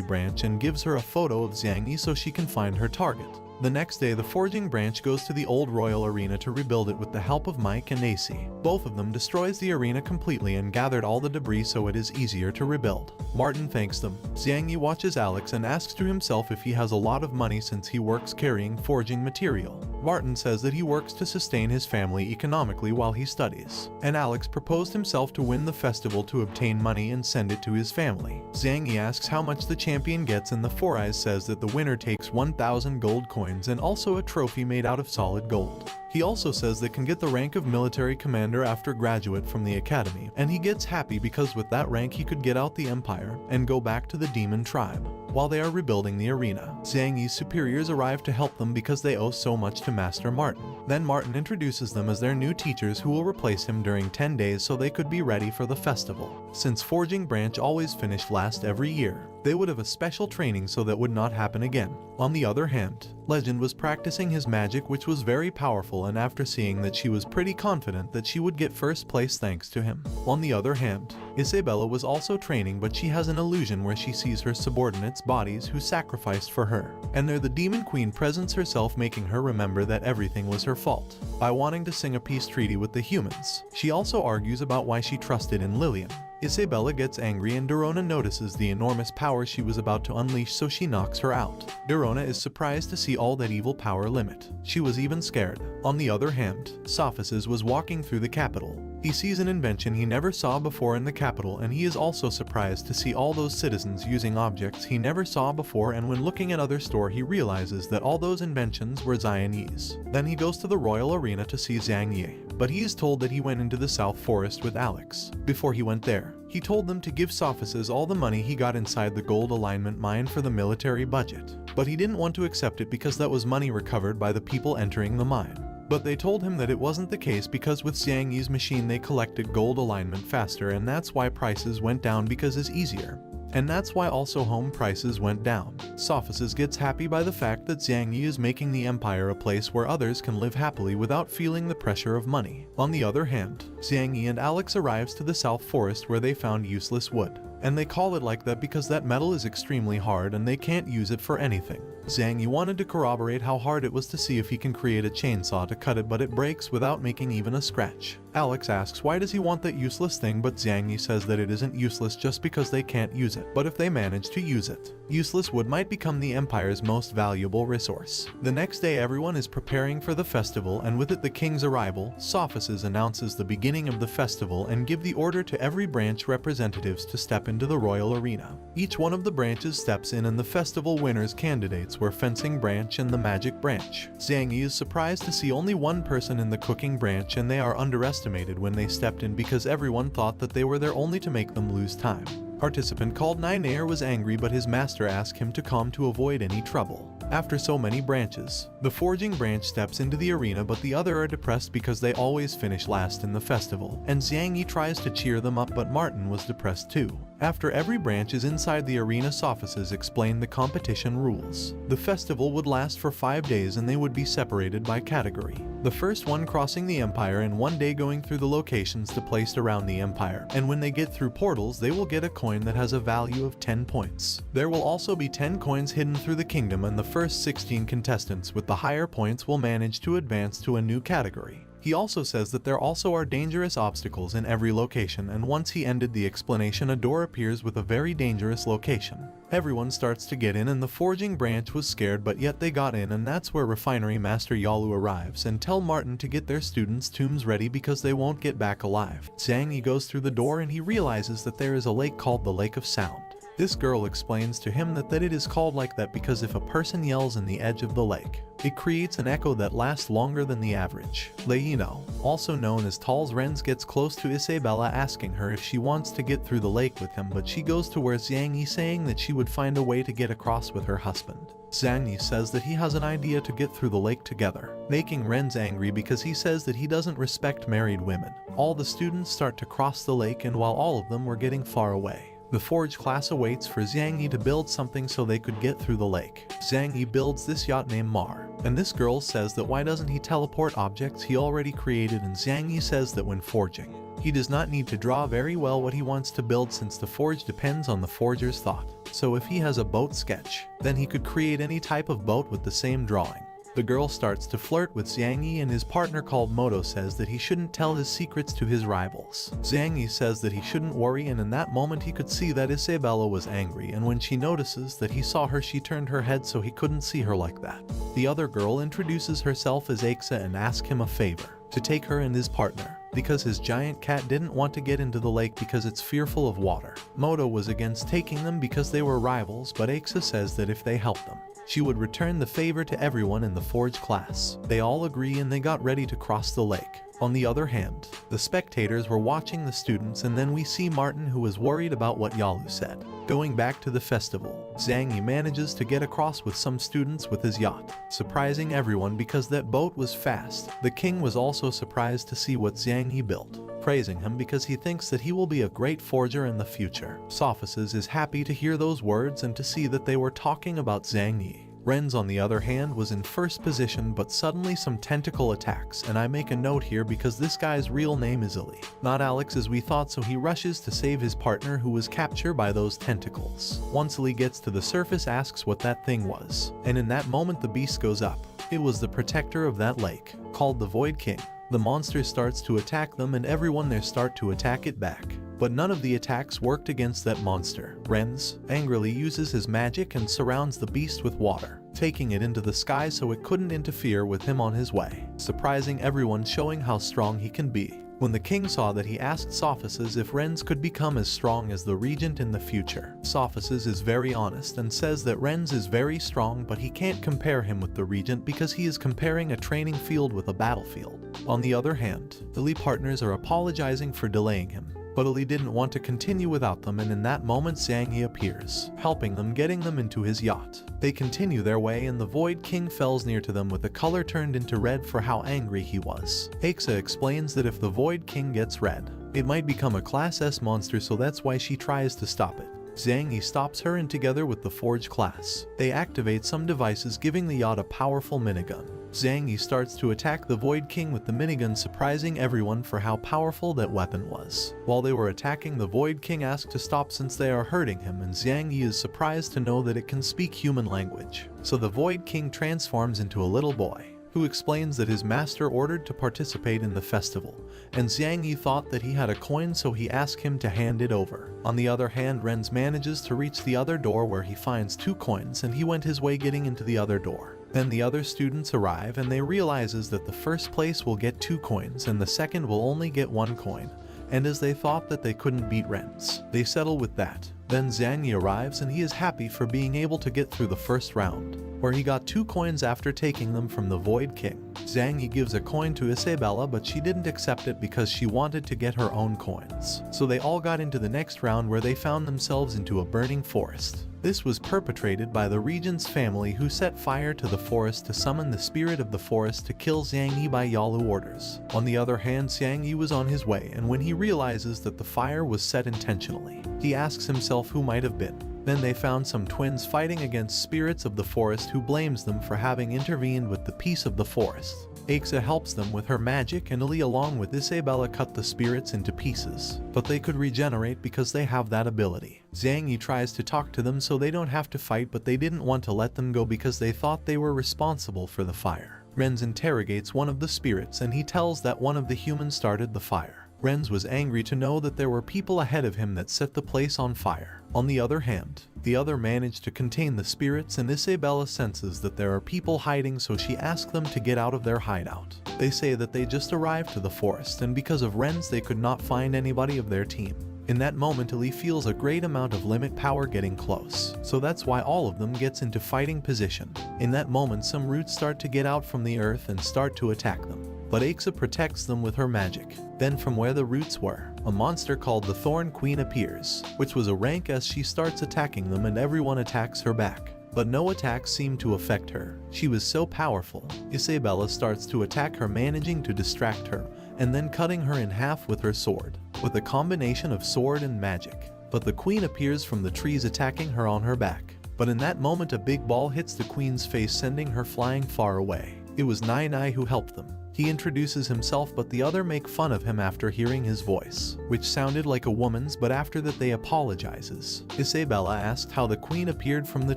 branch, and gives her a photo of Xiang Yi so she can find her target. The next day the forging branch goes to the old royal arena to rebuild it with the help of Mike and AC. Both of them destroys the arena completely and gathered all the debris so it is easier to rebuild. Martin thanks them. Xiang Yi watches Alex and asks to himself if he has a lot of money since he works carrying forging material. Martin says that he works to sustain his family economically while he studies. And Alex proposed himself to win the festival to obtain money and send it to his family. Xiang Yi asks how much the champion gets, and the Four Eyes says that the winner takes 1,000 gold coins and also a trophy made out of solid gold. He also says they can get the rank of military commander after graduate from the academy, and he gets happy because with that rank he could get out the empire and go back to the demon tribe. While they are rebuilding the arena, Xiang Yi's superiors arrive to help them because they owe so much to Master Martin. Then Martin introduces them as their new teachers who will replace him during 10 days so they could be ready for the festival. Since forging branch always finished last every year, they would have a special training so that would not happen again. On the other hand, Legend was practicing his magic, which was very powerful, and after seeing that she was pretty confident that she would get first place thanks to him. On the other hand, Isabella was also training, but she has an illusion where she sees her subordinates' bodies who sacrificed for her, and there the demon queen presents herself, making her remember that everything was her fault by wanting to sing a peace treaty with the humans. She also argues about why she trusted in Lillian. Isabella gets angry and Dorona notices the enormous power she was about to unleash, so she knocks her out. Dorona is surprised to see all that evil power limit. She was even scared. On the other hand, Sophices was walking through the capital. He sees an invention he never saw before in the capital, and he is also surprised to see all those citizens using objects he never saw before, and when looking at other store he realizes that all those inventions were Xiangyi's. Then he goes to the royal arena to see Xiang Yi, but he is told that he went into the South Forest with Alex. Before he went there, he told them to give Sophices all the money he got inside the gold alignment mine for the military budget, but he didn't want to accept it because that was money recovered by the people entering the mine. But they told him that it wasn't the case because with Xiang Yi's machine they collected gold alignment faster, and that's why prices went down because it's easier. And that's why also home prices went down. Sophices gets happy by the fact that Xiang Yi is making the empire a place where others can live happily without feeling the pressure of money. On the other hand, Xiang Yi and Alex arrives to the South Forest where they found useless wood. And they call it like that because that metal is extremely hard and they can't use it for anything. Xiang Yi wanted to corroborate how hard it was to see if he can create a chainsaw to cut it, but it breaks without making even a scratch. Alex asks why does he want that useless thing, but Xiang Yi says that it isn't useless just because they can't use it, but if they manage to use it, useless wood might become the empire's most valuable resource. The next day everyone is preparing for the festival, and with it the king's arrival, Sophices announces the beginning of the festival and give the order to every branch representatives to step into the royal arena. Each one of the branches steps in, and the festival winners candidates were fencing branch and the magic branch. Xiang Yi is surprised to see only one person in the cooking branch, and they are underestimated when they stepped in because everyone thought that they were there only to make them lose time. Participant called Ninair was angry, but his master asked him to calm to avoid any trouble. After so many branches, the forging branch steps into the arena, but the other are depressed because they always finish last in the festival, and Xiang Yi tries to cheer them up, but Martin was depressed too. After every branch is inside the arena, Sophists explained the competition rules. The festival would last for 5 days and they would be separated by category. The first one crossing the empire in 1 day, going through the locations placed around the empire, and when they get through portals they will get a coin that has a value of 10 points. There will also be 10 coins hidden through the kingdom, and the first 16 contestants with the higher points will manage to advance to a new category. He also says that there also are dangerous obstacles in every location, and once he ended the explanation, a door appears with a very dangerous location. Everyone starts to get in, and the forging branch was scared, but yet they got in, and that's where Refinery Master Yalu arrives and tell Martin to get their students' tombs ready because they won't get back alive. Xiang Yi goes through the door and he realizes that there is a lake called the Lake of Sound. This girl explains to him that it is called like that because if a person yells in the edge of the lake, it creates an echo that lasts longer than the average. Leino, also known as Tall's Renz, gets close to Isabella asking her if she wants to get through the lake with him, but she goes towards Xiang Yi saying that she would find a way to get across with her husband. Xiang Yi says that he has an idea to get through the lake together, making Renz angry because he says that he doesn't respect married women. All the students start to cross the lake, and while all of them were getting far away, the Forge class awaits for Xiang Yi to build something so they could get through the lake. Xiang Yi builds this yacht named Mar, and this girl says that why doesn't he teleport objects he already created, and Xiang Yi says that when forging, he does not need to draw very well what he wants to build since the forge depends on the forger's thought. So if he has a boat sketch, then he could create any type of boat with the same drawing. The girl starts to flirt with Xiang Yi, and his partner called Moto says that he shouldn't tell his secrets to his rivals. Xiang Yi says that he shouldn't worry, and in that moment he could see that Isabella was angry, and when she notices that he saw her, she turned her head so he couldn't see her like that. The other girl introduces herself as Aixa and asks him a favor, to take her and his partner, because his giant cat didn't want to get into the lake because it's fearful of water. Moto was against taking them because they were rivals, but Aixa says that if they help them, she would return the favor to everyone in the Forge class. They all agree and they got ready to cross the lake. On the other hand, the spectators were watching the students, and then we see Martin, who was worried about what Yalu said. Going back to the festival, Xiang Yi manages to get across with some students with his yacht, surprising everyone because that boat was fast. The king was also surprised to see what Xiang Yi built, praising him because he thinks that he will be a great forger in the future. Sophists is happy to hear those words and to see that they were talking about Xiang Yi. Renz, on the other hand, was in first position, but suddenly some tentacle attacks, and I make a note here because this guy's real name is Illy, not Alex as we thought, so he rushes to save his partner who was captured by those tentacles. Once Illy gets to the surface, asks what that thing was, and in that moment the beast goes up. It was the protector of that lake, called the Void King. The monster starts to attack them, and everyone there start to attack it back. But none of the attacks worked against that monster. Renz angrily uses his magic and surrounds the beast with water, taking it into the sky so it couldn't interfere with him on his way, surprising everyone, showing how strong he can be. When the king saw that, he asked Sophists if Renz could become as strong as the regent in the future. Sophists is very honest and says that Renz is very strong, but he can't compare him with the regent because he is comparing a training field with a battlefield. On the other hand, the Lee partners are apologizing for delaying him, but Illy didn't want to continue without them, and in that moment Xiang Yi appears, helping them, getting them into his yacht. They continue their way, and the Void King fells near to them with the color turned into red for how angry he was. Aixa explains that if the Void King gets red, it might become a Class S monster, so that's why she tries to stop it. Xiang Yi stops her, and together with the Forge class, they activate some devices, giving the yacht a powerful minigun. Xiang Yi starts to attack the Void King with the minigun, surprising everyone for how powerful that weapon was. While they were attacking, the Void King asks to stop since they are hurting him, and Xiang Yi is surprised to know that it can speak human language. So the Void King transforms into a little boy, who explains that his master ordered to participate in the festival, and Xiang Yi thought that he had a coin, so he asked him to hand it over. On the other hand, Renz manages to reach the other door where he finds 2 coins, and he went his way getting into the other door. Then the other students arrive, and they realizes that the first place will get 2 coins and the second will only get 1 coin, and as they thought that they couldn't beat Renz, they settle with that. Then Xiang Yi arrives, and he is happy for being able to get through the first round, where he got 2 coins after taking them from the Void King. Xiang Yi gives a coin to Isabella, but she didn't accept it because she wanted to get her own coins. So they all got into the next round, where they found themselves into a burning forest. This was perpetrated by the regent's family, who set fire to the forest to summon the spirit of the forest to kill Zhang Yi by Yalu orders. On the other hand, Zhang Yi was on his way, and when he realizes that the fire was set intentionally, he asks himself who might have been. Then they found some twins fighting against spirits of the forest, who blames them for having intervened with the peace of the forest. Aixa helps them with her magic, and Ali along with Isabella cut the spirits into pieces, but they could regenerate because they have that ability. Zhang Yi tries to talk to them so they don't have to fight, but they didn't want to let them go because they thought they were responsible for the fire. Renz interrogates one of the spirits, and he tells that one of the humans started the fire. Renz was angry to know that there were people ahead of him that set the place on fire. On the other hand, the other managed to contain the spirits, and Isabella senses that there are people hiding, so she asks them to get out of their hideout. They say that they just arrived to the forest, and because of Renz they could not find anybody of their team. In that moment, Ali feels a great amount of limit power getting close, so that's why all of them gets into fighting position. In that moment, some roots start to get out from the earth and start to attack them, but Aixa protects them with her magic. Then from where the roots were, a monster called the Thorn Queen appears, which was a rank, as she starts attacking them and everyone attacks her back. But no attacks seem to affect her. She was so powerful. Isabella starts to attack her, managing to distract her, and then cutting her in half with her sword, with a combination of sword and magic. But the queen appears from the trees, attacking her on her back. But in that moment, a big ball hits the queen's face, sending her flying far away. It was Nai Nai who helped them. He introduces himself, but the other make fun of him after hearing his voice, which sounded like a woman's, but after that they apologizes. Isabella asked how the queen appeared from the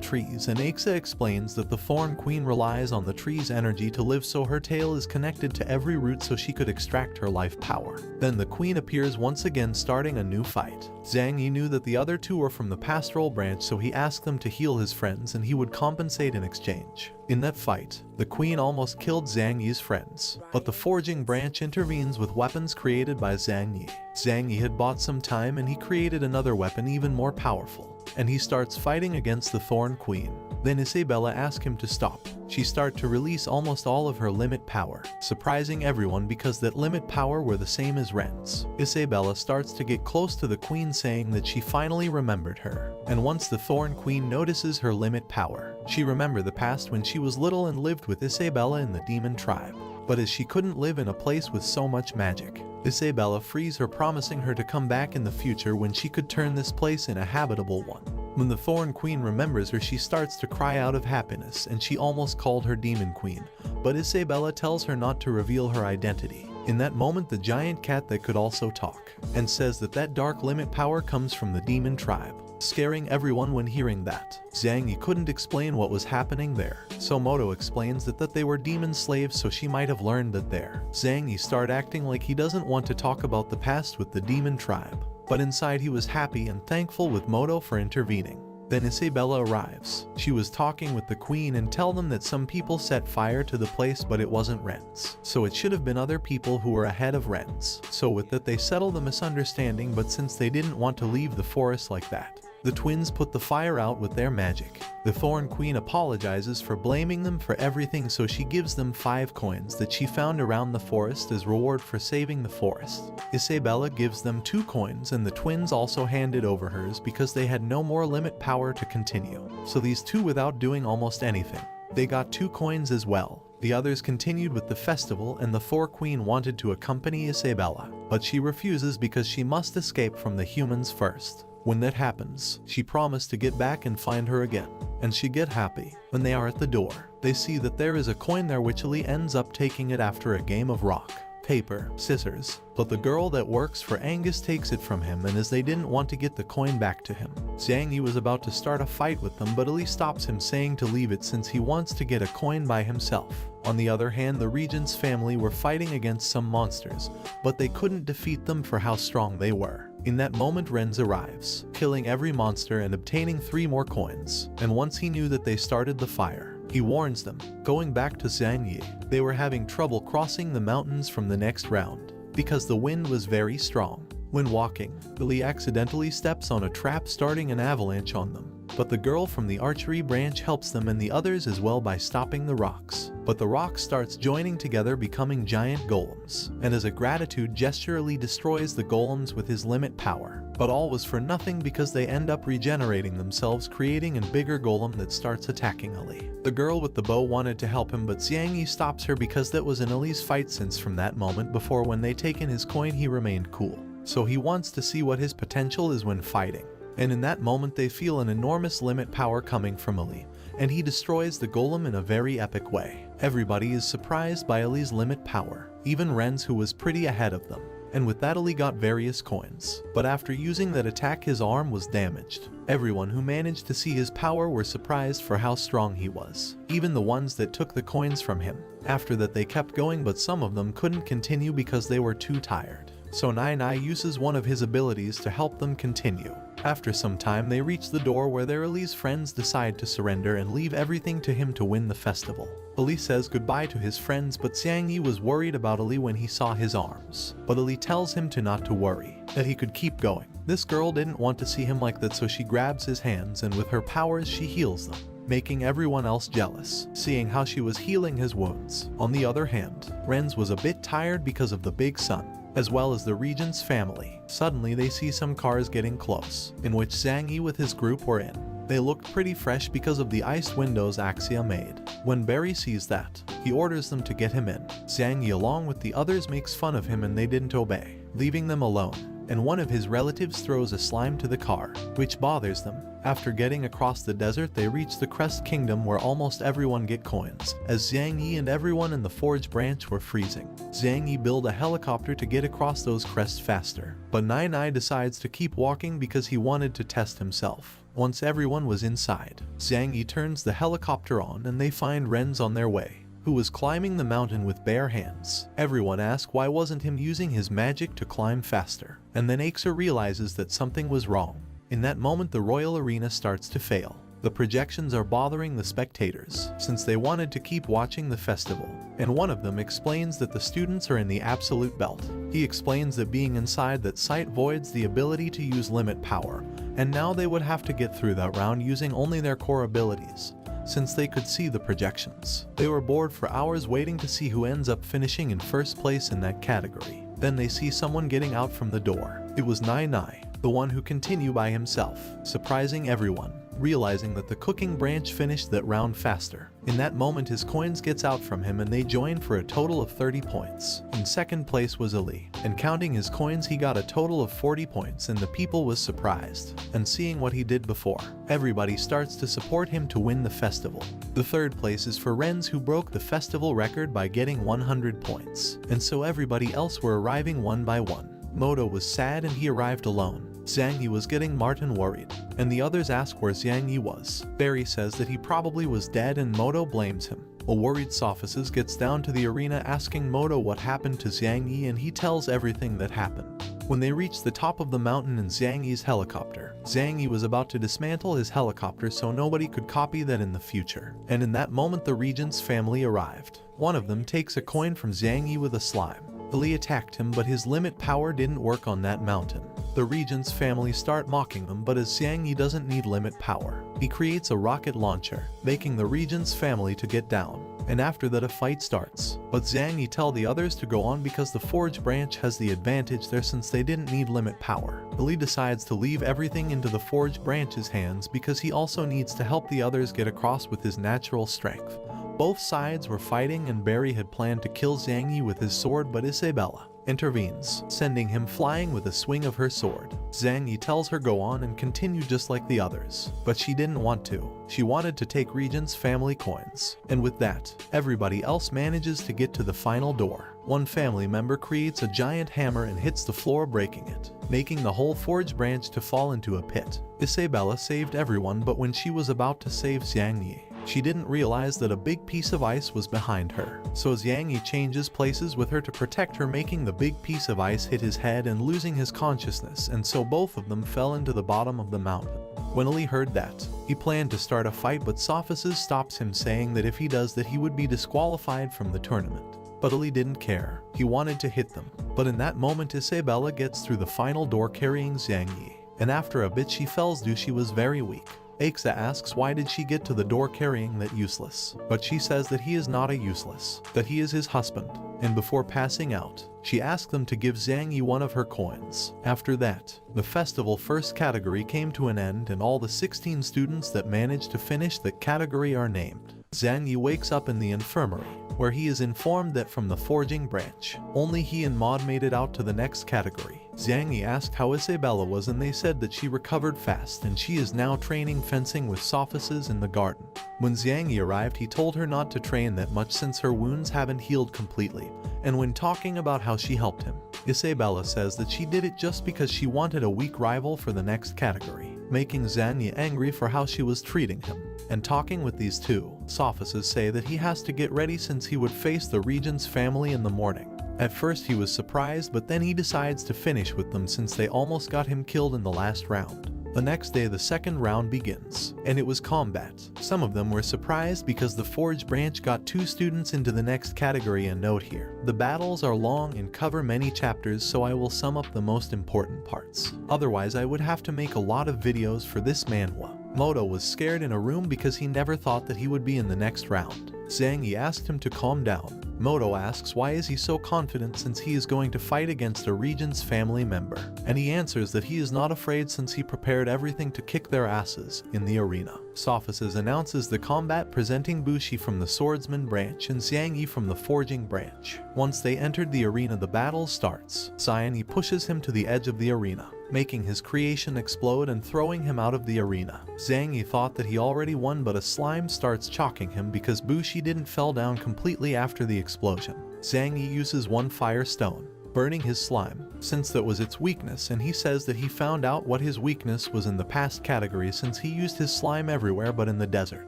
trees, and Aixa explains that the Thorn Queen relies on the tree's energy to live, so her tail is connected to every root so she could extract her life power. Then the queen appears once again, starting a new fight. Zhang Yi knew that the other two were from the pastoral branch, so he asked them to heal his friends and he would compensate in exchange. In that fight, the queen almost killed Zhang Yi's friends, but the forging branch intervenes with weapons created by Zhang Yi. Zhang Yi had bought some time, and he created another weapon even more powerful, and he starts fighting against the Thorn Queen. Then Isabella asks him to stop. She starts to release almost all of her limit power, surprising everyone because that limit power were the same as Ren's. Isabella starts to get close to the queen, saying that she finally remembered her. And once the Thorn Queen notices her limit power, she remembers the past when she was little and lived with Isabella in the demon tribe. But as she couldn't live in a place with so much magic, Isabella frees her, promising her to come back in the future when she could turn this place in a habitable one. When the Thorn Queen remembers her, she starts to cry out of happiness, and she almost called her Demon Queen, but Isabella tells her not to reveal her identity. In that moment, the giant cat that could also talk, and says that that dark limit power comes from the demon tribe, scaring everyone when hearing that. Zhang Yi couldn't explain what was happening there, so Moto explains that they were demon slaves, so she might have learned that there. Zhang Yi start acting like he doesn't want to talk about the past with the demon tribe, but inside he was happy and thankful with Moto for intervening. Then Isabella arrives. She was talking with the queen and tell them that some people set fire to the place, but it wasn't Ren's, so it should have been other people who were ahead of Ren's. So with that they settle the misunderstanding, but since they didn't want to leave the forest like that, the twins put the fire out with their magic. The Thorn Queen apologizes for blaming them for everything, so she gives them 5 coins that she found around the forest as reward for saving the forest. Isabella gives them 2 coins, and the twins also handed over hers because they had no more limit power to continue. So these two, without doing almost anything, they got 2 coins as well. The others continued with the festival, and the Thorn Queen wanted to accompany Isabella, but she refuses because she must escape from the humans first. When that happens, she promised to get back and find her again, and she get happy. When they are at the door, they see that there is a coin there, which Ali ends up taking it after a game of rock, paper, scissors, but the girl that works for Angus takes it from him, and as they didn't want to get the coin back to him, Zhang Yi was about to start a fight with them, but Ali stops him, saying to leave it since he wants to get a coin by himself. On the other hand, the regent's family were fighting against some monsters, but they couldn't defeat them for how strong they were. In that moment, Renz arrives, killing every monster and obtaining 3 more coins, and once he knew that they started the fire, he warns them. Going back to Zhang Yi, they were having trouble crossing the mountains from the next round, because the wind was very strong. When walking, Billy accidentally steps on a trap, starting an avalanche on them. But the girl from the archery branch helps them and the others as well by stopping the rocks. But the rock starts joining together, becoming giant golems, and as a gratitude gesture, Ali destroys the golems with his limit power. But all was for nothing because they end up regenerating themselves, creating a bigger golem that starts attacking Ali. The girl with the bow wanted to help him, but Xiang Yi stops her because that was in Ali's fight, since from that moment before when they taken his coin he remained cool. So he wants to see what his potential is when fighting. And in that moment they feel an enormous limit power coming from Ali, and he destroys the golem in a very epic way. Everybody is surprised by Ali's limit power, even Renz, who was pretty ahead of them. And with that Ali got various coins, but after using that attack his arm was damaged. Everyone who managed to see his power were surprised for how strong he was, even the ones that took the coins from him. After that they kept going, but some of them couldn't continue because they were too tired. So Nai uses one of his abilities to help them continue. After some time they reach the door where their Ali's friends decide to surrender and leave everything to him to win the festival. Ali says goodbye to his friends, but Xiang Yi was worried about Ali when he saw his arms. But Ali tells him to not to worry, that he could keep going. This girl didn't want to see him like that, so she grabs his hands and with her powers she heals them, making everyone else jealous, seeing how she was healing his wounds. On the other hand, Renz was a bit tired because of the big sun, as well as the regent's family. Suddenly they see some cars getting close, in which Xiang Yi with his group were in. They looked pretty fresh because of the iced windows Axia made. When Barry sees that, he orders them to get him in. Xiang Yi along with the others makes fun of him and they didn't obey, leaving them alone. And one of his relatives throws a slime to the car, which bothers them. After getting across the desert they reach the Crest Kingdom where almost everyone get coins, as Xiang Yi and everyone in the Forge branch were freezing. Xiang Yi built a helicopter to get across those crests faster, but Nai decides to keep walking because he wanted to test himself. Once everyone was inside, Xiang Yi turns the helicopter on and they find Renz on their way, who was climbing the mountain with bare hands. Everyone asks why wasn't him using his magic to climb faster, and then Axia realizes that something was wrong. In that moment the royal arena starts to fail. The projections are bothering the spectators, since they wanted to keep watching the festival, and one of them explains that the students are in the absolute belt. He explains that being inside that site voids the ability to use limit power, and now they would have to get through that round using only their core abilities, since they could see the projections. They were bored for hours waiting to see who ends up finishing in first place in that category. Then they see someone getting out from the door. It was Nai, the one who continued by himself, surprising everyone, realizing that the cooking branch finished that round faster. In that moment his coins gets out from him and they join for a total of 30 points. In second place was Ali, and counting his coins he got a total of 40 points, and the people was surprised. And seeing what he did before, everybody starts to support him to win the festival. The third place is for Renz, who broke the festival record by getting 100 points, and so everybody else were arriving one by one. Moto was sad and he arrived alone. Xiang Yi was getting Martin worried, and the others ask where Xiang Yi was. Barry says that he probably was dead and Moto blames him. A worried Sophists gets down to the arena asking Moto what happened to Xiang Yi, and he tells everything that happened. When they reach the top of the mountain in Xiang Yi's helicopter, Xiang Yi was about to dismantle his helicopter so nobody could copy that in the future. And in that moment the regent's family arrived. One of them takes a coin from Xiang Yi with a slime. Ali attacked him, but his limit power didn't work on that mountain. The regent's family start mocking them, but as Xiang Yi doesn't need limit power, he creates a rocket launcher, making the regent's family to get down. And after that a fight starts, but Xiang Yi tell the others to go on because the Forge branch has the advantage there since they didn't need limit power. Ali decides to leave everything into the Forge branch's hands because he also needs to help the others get across with his natural strength. Both sides were fighting and Barry had planned to kill Xiang Yi with his sword, but Isabella intervenes, sending him flying with a swing of her sword. Xiang Yi tells her go on and continue just like the others, but she didn't want to. She wanted to take Regent's family coins, and with that, everybody else manages to get to the final door. One family member creates a giant hammer and hits the floor, breaking it, making the whole Forge branch to fall into a pit. Isabella saved everyone, but when she was about to save Xiang Yi, she didn't realize that a big piece of ice was behind her. So Xiang Yi changes places with her to protect her, making the big piece of ice hit his head and losing his consciousness, and so both of them fell into the bottom of the mountain. When Ali heard that, he planned to start a fight, but Sophists stops him, saying that if he does that he would be disqualified from the tournament. But Ali didn't care. He wanted to hit them. But in that moment Isabella gets through the final door carrying Xiang Yi, and after a bit she falls due she was very weak. Axia asks why did she get to the door carrying that useless, but she says that he is not a useless, that he is his husband. and before passing out, she asked them to give Zhang Yi one of her coins. After that, the festival first category came to an end and all the 16 students that managed to finish that category are named. Zhang Yi wakes up in the infirmary, where he is informed that from the forging branch, only he and Maud made it out to the next category. Zhang Yi asked how Isabella was and they said that she recovered fast and she is now training fencing with sophists in the garden. When Zhang Yi arrived, he told her not to train that much since her wounds haven't healed completely, and when talking about how she helped him, Isabella says that she did it just because she wanted a weak rival for the next category, making Zhang Yi angry for how she was treating him. And talking with these two, sophists say that he has to get ready since he would face the regent's family in the morning. At first he was surprised, but then he decides to finish with them since they almost got him killed in the last round. The next day the second round begins, and it was combat. Some of them were surprised because the Forge branch got 2 students into the next category. And note here, the battles are long and cover many chapters, so I will sum up the most important parts. Otherwise I would have to make a lot of videos for this manhwa. Moto was scared in a room because he never thought that he would be in the next round. Zhang Yi asked him to calm down. Moto asks why is he so confident since he is going to fight against a regent's family member, and he answers that he is not afraid since he prepared everything to kick their asses in the arena. Sophists announces the combat, presenting Bushi from the swordsman branch and Zhang Yi from the forging branch. Once they entered the arena, the battle starts. Zhang Yi pushes him to the edge of the arena, making his creation explode and throwing him out of the arena. Zhang Yi thought that he already won, but a slime starts choking him because Bushi didn't fell down completely after the explosion. Zhang Yi uses one fire stone, burning his slime, since that was its weakness, and he says that he found out what his weakness was in the past category since he used his slime everywhere but in the desert.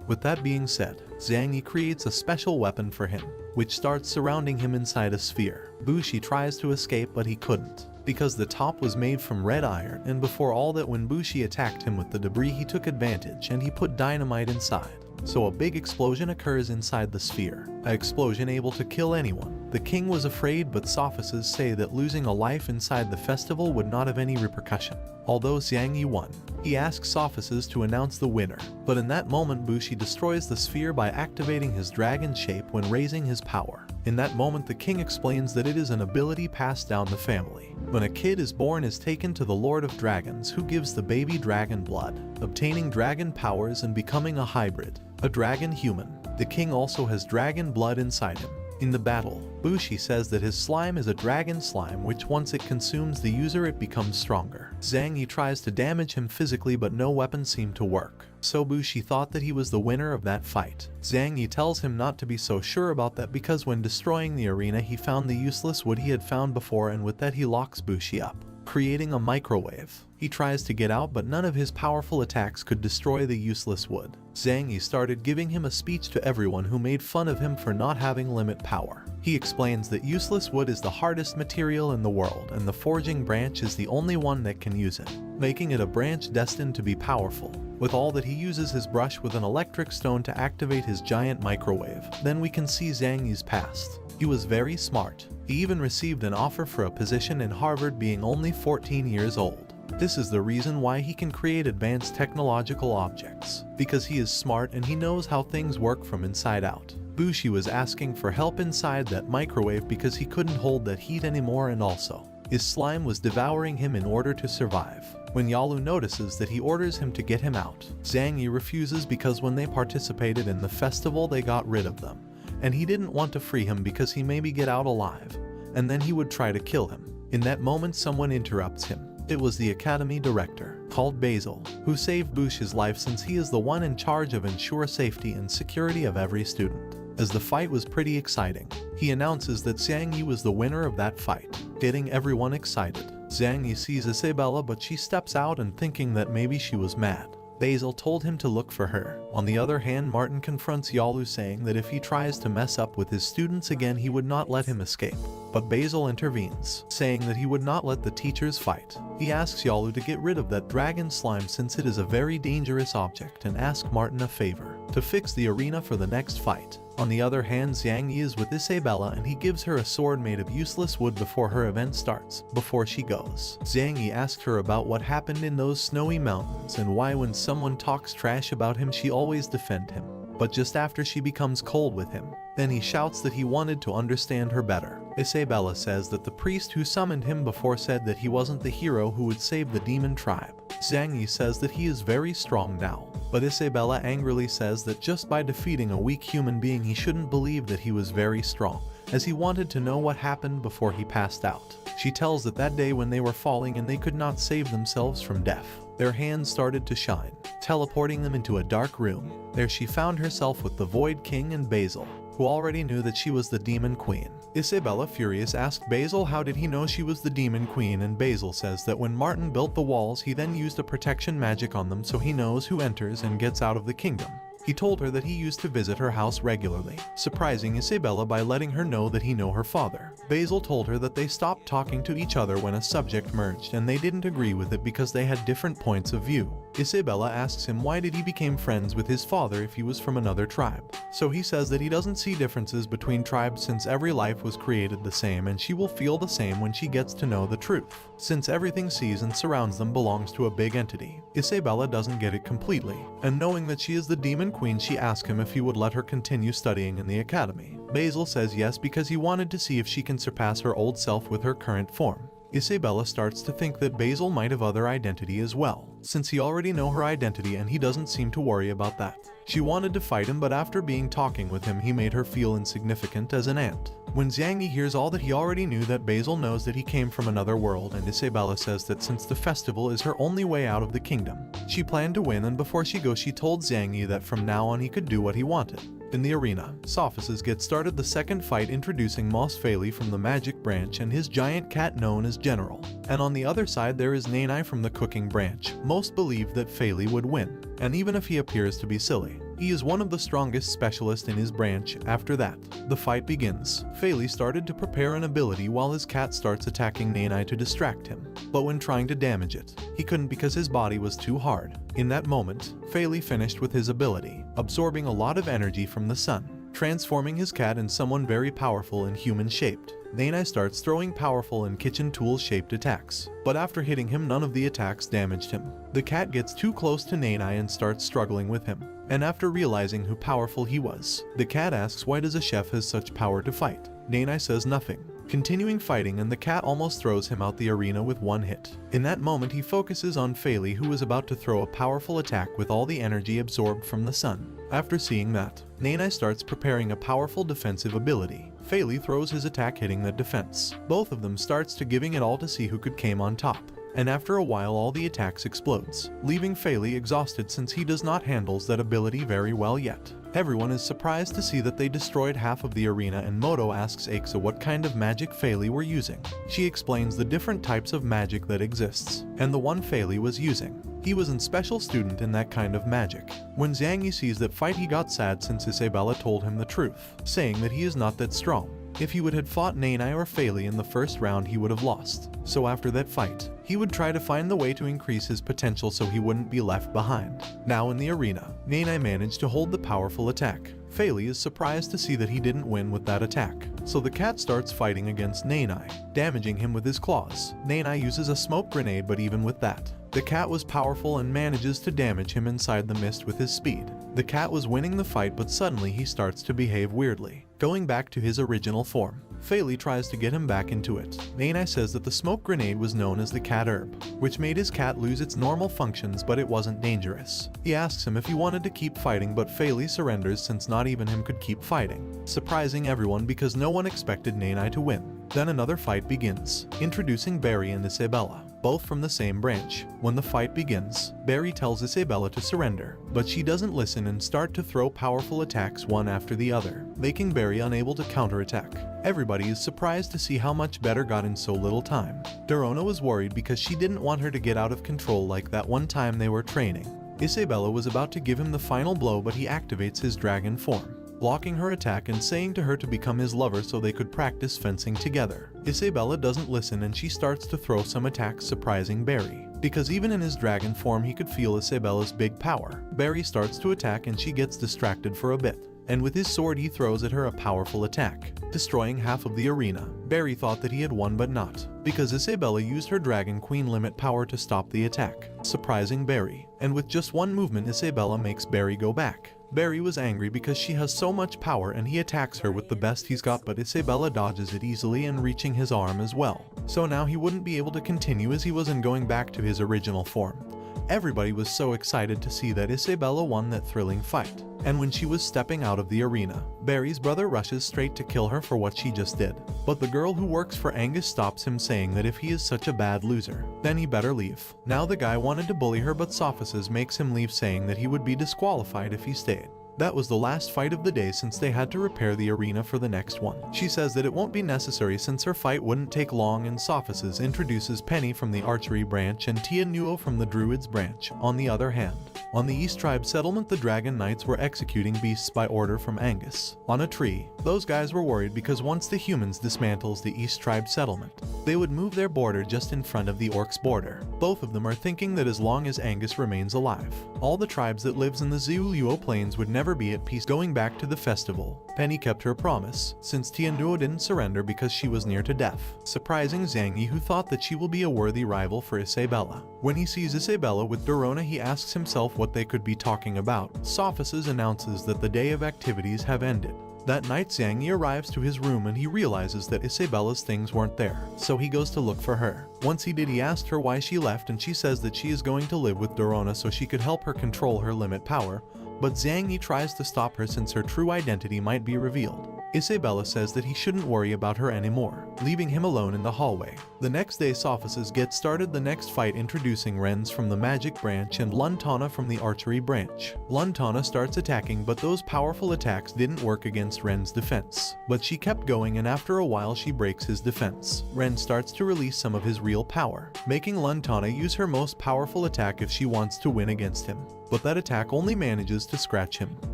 With that being said, Zhang Yi creates a special weapon for him, which starts surrounding him inside a sphere. Bushi tries to escape but he couldn't, because the top was made from red iron, and before all that, when Bushi attacked him with the debris, he took advantage and he put dynamite inside. So a big explosion occurs inside the sphere, an explosion able to kill anyone. The king was afraid, but sophists say that losing a life inside the festival would not have any repercussion. Although Zhang Yi won, he asks sophists to announce the winner, but in that moment Bushi destroys the sphere by activating his dragon shape when raising his power. In that moment the king explains that it is an ability passed down the family. When a kid is born, is taken to the Lord of Dragons, who gives the baby dragon blood, obtaining dragon powers and becoming a hybrid, a dragon human. The king also has dragon blood inside him. In the battle, Bushi says that his slime is a dragon slime, which once it consumes the user it becomes stronger. Zhang Yi tries to damage him physically, but no weapon seemed to work, so Bushi thought that he was the winner of that fight. Zhang Yi tells him not to be so sure about that because when destroying the arena he found the useless wood he had found before, and with that he locks Bushi up, creating a microwave. He tries to get out, but none of his powerful attacks could destroy the useless wood. Zhang Yi started giving him a speech to everyone who made fun of him for not having limit power. He explains that useless wood is the hardest material in the world and the forging branch is the only one that can use it, making it a branch destined to be powerful. With all that, he uses his brush with an electric stone to activate his giant microwave. Then we can see Zhang Yi's past. He was very smart. He even received an offer for a position in Harvard being only 14 years old. This is the reason why he can create advanced technological objects, because he is smart and he knows how things work from inside out. Bushi was asking for help inside that microwave because he couldn't hold that heat anymore, and also, his slime was devouring him in order to survive. When Yalu notices that, he orders him to get him out. Zhang Yi refuses because when they participated in the festival they got rid of them, and he didn't want to free him because he maybe get out alive, and then he would try to kill him. In that moment someone interrupts him. It was the academy director, called Basil, who saved Bushi's life since he is the one in charge of ensure safety and security of every student. As the fight was pretty exciting, he announces that Zhang Yi was the winner of that fight, getting everyone excited. Zhang Yi sees Isabella, but she steps out and thinking that maybe she was mad. Basil told him to look for her. On the other hand, Martin confronts Yalu, saying that if he tries to mess up with his students again he would not let him escape. But Basil intervenes, saying that he would not let the teachers fight. He asks Yalu to get rid of that dragon slime since it is a very dangerous object, and asks Martin a favor to fix the arena for the next fight. On the other hand, Zhang Yi is with Isabella and he gives her a sword made of useless wood before her event starts. Before she goes, Zhang Yi asks her about what happened in those snowy mountains and why when someone talks trash about him she always defend him. but just after she becomes cold with him. Then he shouts that he wanted to understand her better. Isabella says that the priest who summoned him before said that he wasn't the hero who would save the demon tribe. Zhang Yi says that he is very strong now, but Isabella angrily says that just by defeating a weak human being he shouldn't believe that he was very strong, as he wanted to know what happened before he passed out. She tells that day when they were falling and they could not save themselves from death, their hands started to shine, teleporting them into a dark room. There she found herself with the Void King and Basil, who already knew that she was the Demon Queen. Isabella, furious, asked Basil how did he know she was the Demon Queen, and Basil says that when Martin built the walls he then used a protection magic on them so he knows who enters and gets out of the kingdom. He told her that he used to visit her house regularly, surprising Isabella by letting her know that he knew her father. Basil told her that they stopped talking to each other when a subject merged and they didn't agree with it because they had different points of view. Isabella asks him why did he become friends with his father if he was from another tribe. So he says that he doesn't see differences between tribes since every life was created the same, and she will feel the same when she gets to know the truth, since everything sees and surrounds them belongs to a big entity. Isabella doesn't get it completely, and knowing that she is the Demon Queen, she asks him if he would let her continue studying in the academy. Basil says yes because he wanted to see if she can surpass her old self with her current form. Isabella starts to think that Basil might have other identity as well, since he already know her identity and he doesn't seem to worry about that. She wanted to fight him, but after talking with him he made her feel insignificant as an ant. When Zhang Yi hears all that, he already knew that Basil knows that he came from another world, and Isabella says that since the festival is her only way out of the kingdom, she planned to win, and before she goes she told Zhang Yi that from now on he could do what he wanted. In the arena, Sophists get started the second fight, introducing Moss Faley from the magic branch and his giant cat known as General. And on the other side there is Nanai from the cooking branch. Most believe that Faley would win, and even if he appears to be silly, he is one of the strongest specialists in his branch. After that, the fight begins. Faley started to prepare an ability while his cat starts attacking Nanai to distract him, but when trying to damage it, he couldn't because his body was too hard. In that moment, Faley finished with his ability, absorbing a lot of energy from the sun, transforming his cat in someone very powerful and human-shaped. Nanai starts throwing powerful and kitchen tool-shaped attacks, but after hitting him none of the attacks damaged him. The cat gets too close to Nanai and starts struggling with him, and after realizing how powerful he was, the cat asks why does a chef has such power to fight. Nanai says nothing, continuing fighting, and the cat almost throws him out the arena with one hit. In that moment he focuses on Faley, who is about to throw a powerful attack with all the energy absorbed from the sun. After seeing that, Nanai starts preparing a powerful defensive ability. Faley throws his attack hitting the defense. Both of them starts to giving it all to see who could came on top. And after a while all the attacks explodes, leaving Faley exhausted since he does not handles that ability very well yet. Everyone is surprised to see that they destroyed half of the arena, and Moto asks Aixa what kind of magic Faley were using. She explains the different types of magic that exists, and the one Faley was using, he was a special student in that kind of magic. When Zhang Yi sees that fight he got sad since Isabella told him the truth, saying that he is not that strong. If he would have fought Nanai or Faley in the first round he would have lost. So after that fight, he would try to find the way to increase his potential so he wouldn't be left behind. Now in the arena, Nanai managed to hold the powerful attack. Faley is surprised to see that he didn't win with that attack, so the cat starts fighting against Nanai, damaging him with his claws. Nanai uses a smoke grenade, but even with that, the cat was powerful and manages to damage him inside the mist with his speed. The cat was winning the fight, but suddenly he starts to behave weirdly, going back to his original form. Faley tries to get him back into it. Nanai says that the smoke grenade was known as the cat herb, which made his cat lose its normal functions, but it wasn't dangerous. He asks him if he wanted to keep fighting, but Faley surrenders since not even him could keep fighting, surprising everyone because no one expected Nanai to win. Then another fight begins, introducing Barry and Isabella, both from the same branch. When the fight begins, Barry tells Isabella to surrender, but she doesn't listen and start to throw powerful attacks one after the other, making Barry unable to counterattack. Everybody is surprised to see how much better got in so little time. Dorona was worried because she didn't want her to get out of control like that one time they were training. Isabella was about to give him the final blow, but he activates his dragon form, blocking her attack and saying to her to become his lover so they could practice fencing together. Isabella doesn't listen and she starts to throw some attacks, surprising Barry, because even in his dragon form he could feel Isabella's big power. Barry starts to attack and she gets distracted for a bit. and with his sword he throws at her a powerful attack, destroying half of the arena. Barry thought that he had won but not, because Isabella used her Dragon Queen limit power to stop the attack, surprising Barry, and with just one movement Isabella makes Barry go back. Barry was angry because she has so much power and he attacks her with the best he's got, but Isabella dodges it easily and reaching his arm as well. So now he wouldn't be able to continue as he was in going back to his original form. Everybody was so excited to see that Isabella won that thrilling fight. And when she was stepping out of the arena, Barry's brother rushes straight to kill her for what she just did. But the girl who works for Angus stops him, saying that if he is such a bad loser, then he better leave. Now the guy wanted to bully her, but Sophocles makes him leave, saying that he would be disqualified if he stayed. That was the last fight of the day since they had to repair the arena for the next one. She says that it won't be necessary since her fight wouldn't take long, and Sophocles introduces Penny from the archery branch and Tianuo from the druids branch. On the other hand, on the East Tribe settlement, the Dragon Knights were executing beasts by order from Angus. On a tree, those guys were worried because once the humans dismantles the East Tribe settlement, they would move their border just in front of the Orcs' border. Both of them are thinking that as long as Angus remains alive, all the tribes that lives in the Zuluo plains would never be at peace. Going back to the festival, Penny kept her promise, since Tianuo didn't surrender because she was near to death, surprising Zhang Yi, who thought that she will be a worthy rival for Isabella. When he sees Isabella with Dorona, he asks himself what they could be talking about. Sophocles announces that the day of activities have ended. That night Zhang Yi arrives to his room and he realizes that Isabella's things weren't there, so he goes to look for her. Once he did, he asked her why she left, and she says that she is going to live with Dorona so she could help her control her limit power, but Zhang Yi tries to stop her since her true identity might be revealed. Isabella says that he shouldn't worry about her anymore, leaving him alone in the hallway. The next day Sophocles gets started the next fight, introducing Renz from the magic branch and Luntana from the archery branch. Luntana starts attacking, but those powerful attacks didn't work against Ren's defense. But she kept going, and after a while she breaks his defense. Ren starts to release some of his real power, making Luntana use her most powerful attack if she wants to win against him. But that attack only manages to scratch him.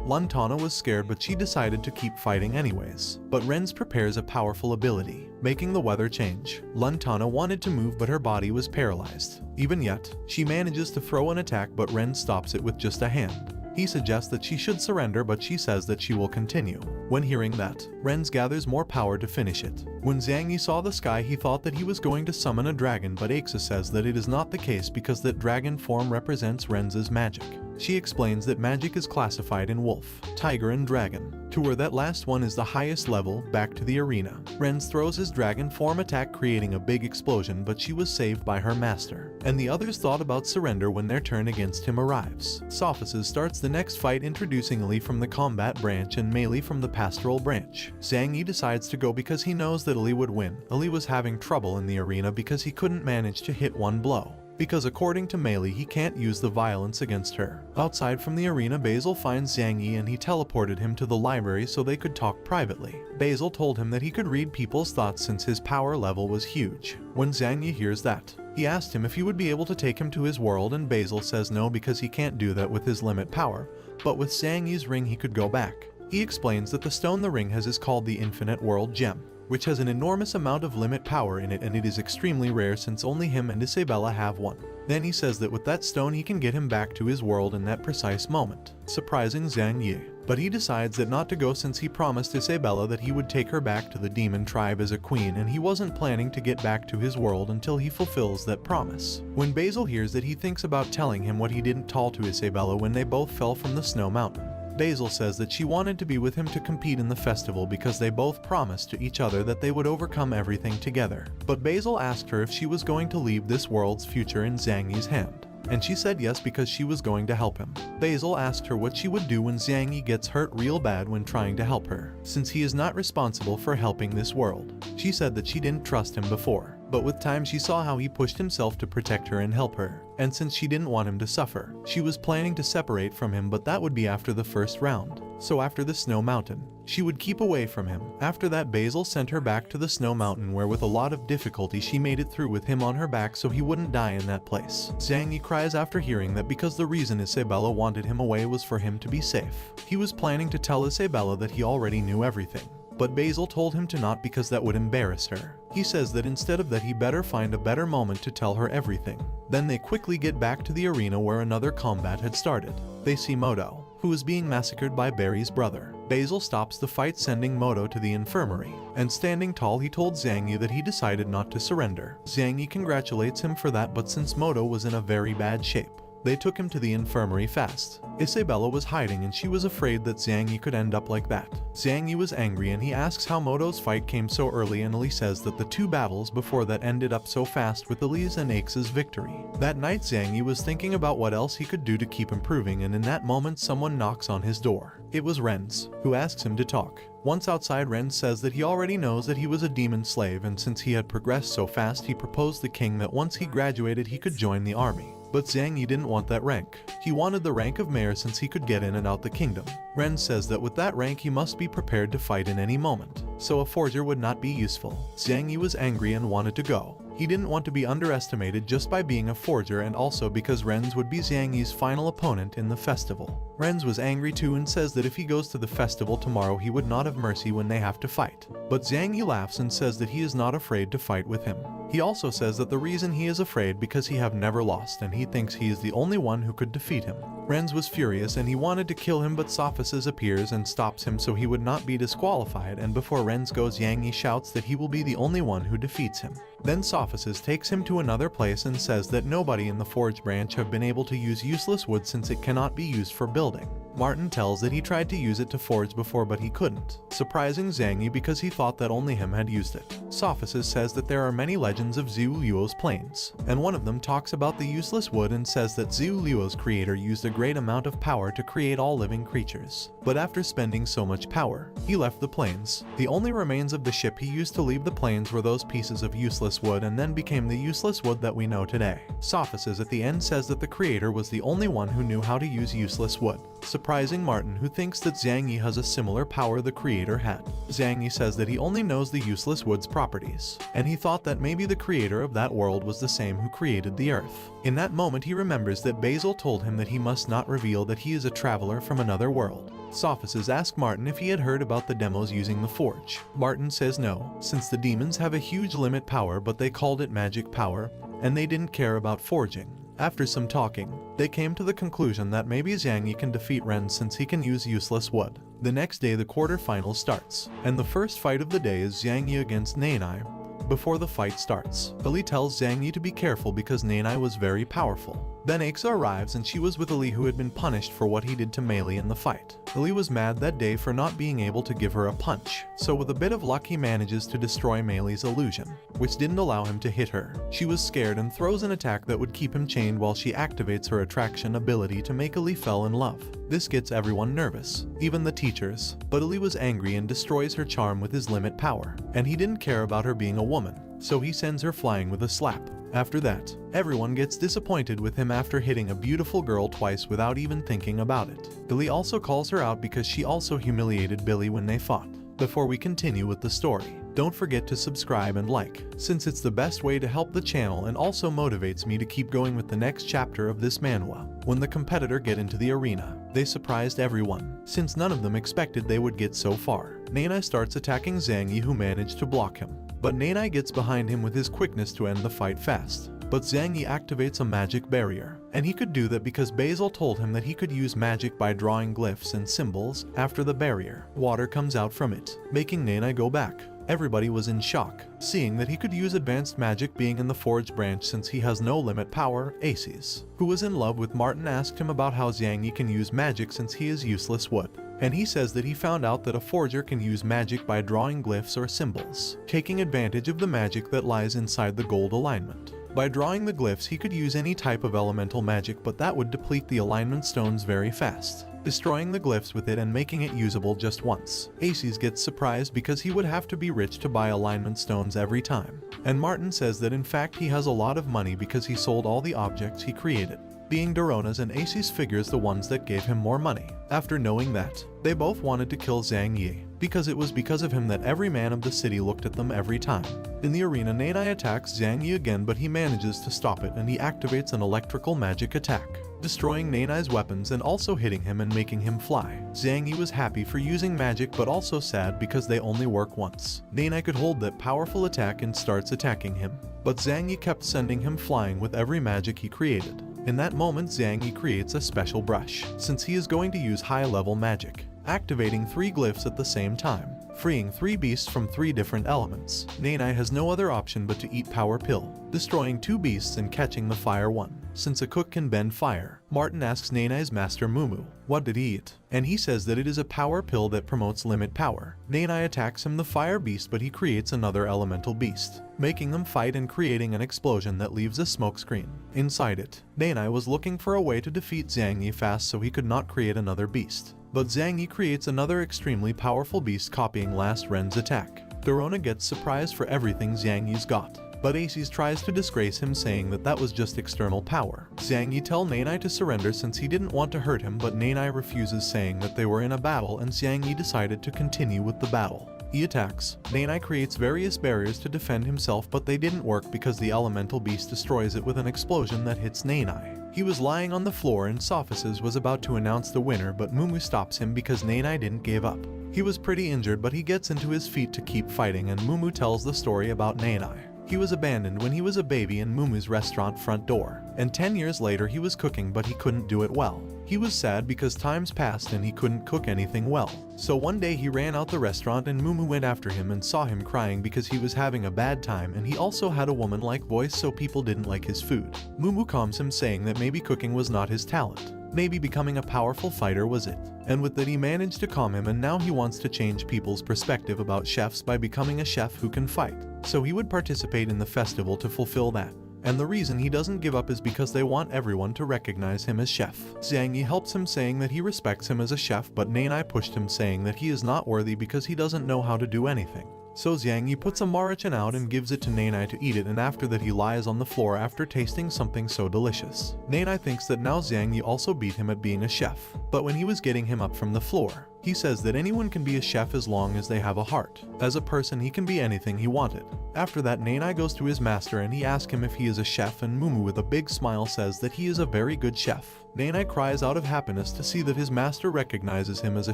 Luntana was scared, but she decided to keep fighting anyways. But Renz prepares a powerful ability, making the weather change. Luntana wanted to move, but her body was paralyzed. Even yet, she manages to throw an attack, but Renz stops it with just a hand. He suggests that she should surrender, but she says that she will continue. When hearing that, Renz gathers more power to finish it. When Zhang Yi saw the sky, he thought that he was going to summon a dragon, but Aixa says that it is not the case because that dragon form represents Renz's magic. She explains that magic is classified in wolf, tiger and dragon, to where that last one is the highest level. Back to the arena, Renz throws his dragon form attack, creating a big explosion, but she was saved by her master, and the others thought about surrender when their turn against him arrives. Sophocles starts the next fight, introducing Li from the combat branch and Mei Li from the pastoral branch. Zhang Yi decides to go because he knows that Li would win. Li was having trouble in the arena because he couldn't manage to hit one blow, because according to Mei Li, he can't use the violence against her. Outside from the arena, Basil finds Zhang Yi and he teleported him to the library so they could talk privately. Basil told him that he could read people's thoughts since his power level was huge. When Zhang Yi hears that, he asked him if he would be able to take him to his world, and Basil says no because he can't do that with his limit power, but with Zhang Yi's ring he could go back. He explains that the stone the ring has is called the Infinite World Gem, which has an enormous amount of limit power in it, and it is extremely rare since only him and Isabella have one. Then he says that with that stone he can get him back to his world in that precise moment, surprising Zhang Yi. But he decides that not to go since he promised Isabella that he would take her back to the demon tribe as a queen, and he wasn't planning to get back to his world until he fulfills that promise. When Basil hears that, he thinks about telling him what he didn't tell to Isabella when they both fell from the snow mountain. Basil says that she wanted to be with him to compete in the festival because they both promised to each other that they would overcome everything together. But Basil asked her if she was going to leave this world's future in Zhang Yi's hand, and she said yes because she was going to help him. Basil asked her what she would do when Zhang Yi gets hurt real bad when trying to help her, since he is not responsible for helping this world. She said that she didn't trust him before, but with time she saw how he pushed himself to protect her and help her, and since she didn't want him to suffer, she was planning to separate from him, but that would be after the first round. So after the snow mountain, she would keep away from him. After that, Basil sent her back to the snow mountain, where with a lot of difficulty she made it through with him on her back so he wouldn't die in that place. Zhang Yi cries after hearing that because the reason Isabella wanted him away was for him to be safe. He was planning to tell Isabella that he already knew everything, but Basil told him to not because that would embarrass her. He says that instead of that he better find a better moment to tell her everything. Then they quickly get back to the arena where another combat had started. They see Moto, who is being massacred by Barry's brother. Basil stops the fight, sending Moto to the infirmary, and standing tall he told Zhang Yi that he decided not to surrender. Zhang Yi congratulates him for that, but since Moto was in a very bad shape, they took him to the infirmary fast. Isabella was hiding and she was afraid that Zhang Yi could end up like that. Zhang Yi was angry and he asks how Moto's fight came so early, and Li says that the 2 battles before that ended up so fast with Li's and Aix's victory. That night Zhang Yi was thinking about what else he could do to keep improving, and in that moment someone knocks on his door. It was Renz, who asks him to talk. Once outside, Renz says that he already knows that he was a demon slave, and since he had progressed so fast he proposed the king that once he graduated he could join the army. But Zhang Yi didn't want that rank. He wanted the rank of mayor since he could get in and out the kingdom. Renz says that with that rank he must be prepared to fight in any moment, so a forger would not be useful. Zhang Yi was angry and wanted to go. He didn't want to be underestimated just by being a forger, and also because Renz would be Zhang Yi's final opponent in the festival. Renz was angry too and says that if he goes to the festival tomorrow he would not have mercy when they have to fight. But Zhang Yi laughs and says that he is not afraid to fight with him. He also says that the reason he is afraid because he have never lost and he thinks he is the only one who could defeat him. Renz was furious and he wanted to kill him, but Sophisis appears and stops him so he would not be disqualified, and before Renz goes Zhang Yi shouts that he will be the only one who defeats him. Then Sophisis takes him to another place and says that nobody in the Forge branch have been able to use useless wood since it cannot be used for building. Martin tells that he tried to use it to forge before but he couldn't, surprising Zhang Yi because he thought that only him had used it. Sophisis says that there are many legends of Zhu Luo's plains, and one of them talks about the useless wood and says that Zhu Luo's creator used a great amount of power to create all living creatures. But after spending so much power, he left the plains. The only remains of the ship he used to leave the plains were those pieces of useless wood, and then became the useless wood that we know today. Sophisis at the end says that the creator was the only one who knew how to use useless wood, surprising Martin, who thinks that Zhang Yi has a similar power the creator had. Zhang Yi says that he only knows the useless wood's properties, and he thought that maybe the creator of that world was the same who created the earth. In that moment he remembers that Basil told him that he must not reveal that he is a traveler from another world. Sophisis asked Martin if he had heard about the demos using the forge. Martin says no, since the demons have a huge limit power, but they called it magic power, and they didn't care about forging. After some talking, they came to the conclusion that maybe Zhang Yi can defeat Renz since he can use useless wood. The next day the quarterfinal starts, and the first fight of the day is Zhang Yi against Nanai. Before the fight starts, Ali tells Zhang Yi to be careful because Nanai was very powerful. Then Aixa arrives and she was with Ali, who had been punished for what he did to Mei Li in the fight. Ali was mad that day for not being able to give her a punch, so with a bit of luck he manages to destroy Mei Li's illusion, which didn't allow him to hit her. She was scared and throws an attack that would keep him chained while she activates her attraction ability to make Ali fall in love. This gets everyone nervous, even the teachers, but Ali was angry and destroys her charm with his limit power, and he didn't care about her being a woman, so he sends her flying with a slap. After that, everyone gets disappointed with him after hitting a beautiful girl twice without even thinking about it. Billy also calls her out because she also humiliated Billy when they fought. Before we continue with the story, don't forget to subscribe and like, since it's the best way to help the channel and also motivates me to keep going with the next chapter of this manhwa. When the competitor get into the arena, they surprised everyone, since none of them expected they would get so far. Nanai starts attacking Zhang Yi, who managed to block him, but Nanai gets behind him with his quickness to end the fight fast. But Zhang Yi activates a magic barrier, and he could do that because Basil told him that he could use magic by drawing glyphs and symbols. After the barrier, water comes out from it, making Nanai go back. Everybody was in shock, seeing that he could use advanced magic being in the Forge branch since he has no limit power. Aces, who was in love with Martin, asked him about how Zhang Yi can use magic since he is useless wood. And he says that he found out that a forger can use magic by drawing glyphs or symbols, taking advantage of the magic that lies inside the gold alignment. By drawing the glyphs he could use any type of elemental magic, but that would deplete the alignment stones very fast, destroying the glyphs with it and making it usable just once. Aces gets surprised because he would have to be rich to buy alignment stones every time. And Martin says that in fact he has a lot of money because he sold all the objects he created, being Dorona's and Aces figures the ones that gave him more money. After knowing that, they both wanted to kill Zhang Yi, because it was because of him that every man of the city looked at them every time. In the arena, Nanai attacks Zhang Yi again, but he manages to stop it and he activates an electrical magic attack, destroying Nanai's weapons and also hitting him and making him fly. Zhang Yi was happy for using magic but also sad because they only work once. Nanai could hold that powerful attack and starts attacking him, but Zhang Yi kept sending him flying with every magic he created. In that moment Zhang Yi creates a special brush, since he is going to use high-level magic. activating 3 glyphs at the same time, freeing 3 beasts from 3 different elements. Nanai has no other option but to eat Power Pill, destroying 2 beasts and catching the fire one. Since a cook can bend fire, Martin asks Nanai's master Mumu, what did he eat? And he says that it is a power pill that promotes limit power. Nanai attacks him the fire beast, but he creates another elemental beast, making them fight and creating an explosion that leaves a smoke screen. Inside it, Nanai was looking for a way to defeat Zhang Yi fast so he could not create another beast. But Zhang Yi creates another extremely powerful beast copying Last Ren's attack. Dorona gets surprised for everything Zhang Yi's got, but Aces tries to disgrace him, saying that that was just external power. Zhang Yi tells Nanai to surrender since he didn't want to hurt him, but Nanai refuses, saying that they were in a battle and Zhang Yi decided to continue with the battle. He attacks. Nanai creates various barriers to defend himself, but they didn't work because the elemental beast destroys it with an explosion that hits Nanai. He was lying on the floor and Sophices was about to announce the winner, but Mumu stops him because Nanai didn't give up. He was pretty injured, but he gets into his feet to keep fighting, and Mumu tells the story about Nanai. He was abandoned when he was a baby in Mumu's restaurant front door, and 10 years later he was cooking but he couldn't do it well. He was sad because times passed and he couldn't cook anything well. So one day he ran out the restaurant and Mumu went after him and saw him crying because he was having a bad time, and he also had a woman-like voice so people didn't like his food. Mumu calms him, saying that maybe cooking was not his talent. Maybe becoming a powerful fighter was it. And with that he managed to calm him, and now he wants to change people's perspective about chefs by becoming a chef who can fight. So he would participate in the festival to fulfill that. And the reason he doesn't give up is because they want everyone to recognize him as chef. Zhang Yi helps him, saying that he respects him as a chef, but Nanai pushed him, saying that he is not worthy because he doesn't know how to do anything. So Zhang Yi puts a Marachan out and gives it to Nanai to eat it, and after that he lies on the floor after tasting something so delicious. Nanai thinks that now Zhang Yi also beat him at being a chef, but when he was getting him up from the floor, he says that anyone can be a chef as long as they have a heart. As a person he can be anything he wanted. After that Nanai goes to his master and he asks him if he is a chef, and Mumu with a big smile says that he is a very good chef. Nanai cries out of happiness to see that his master recognizes him as a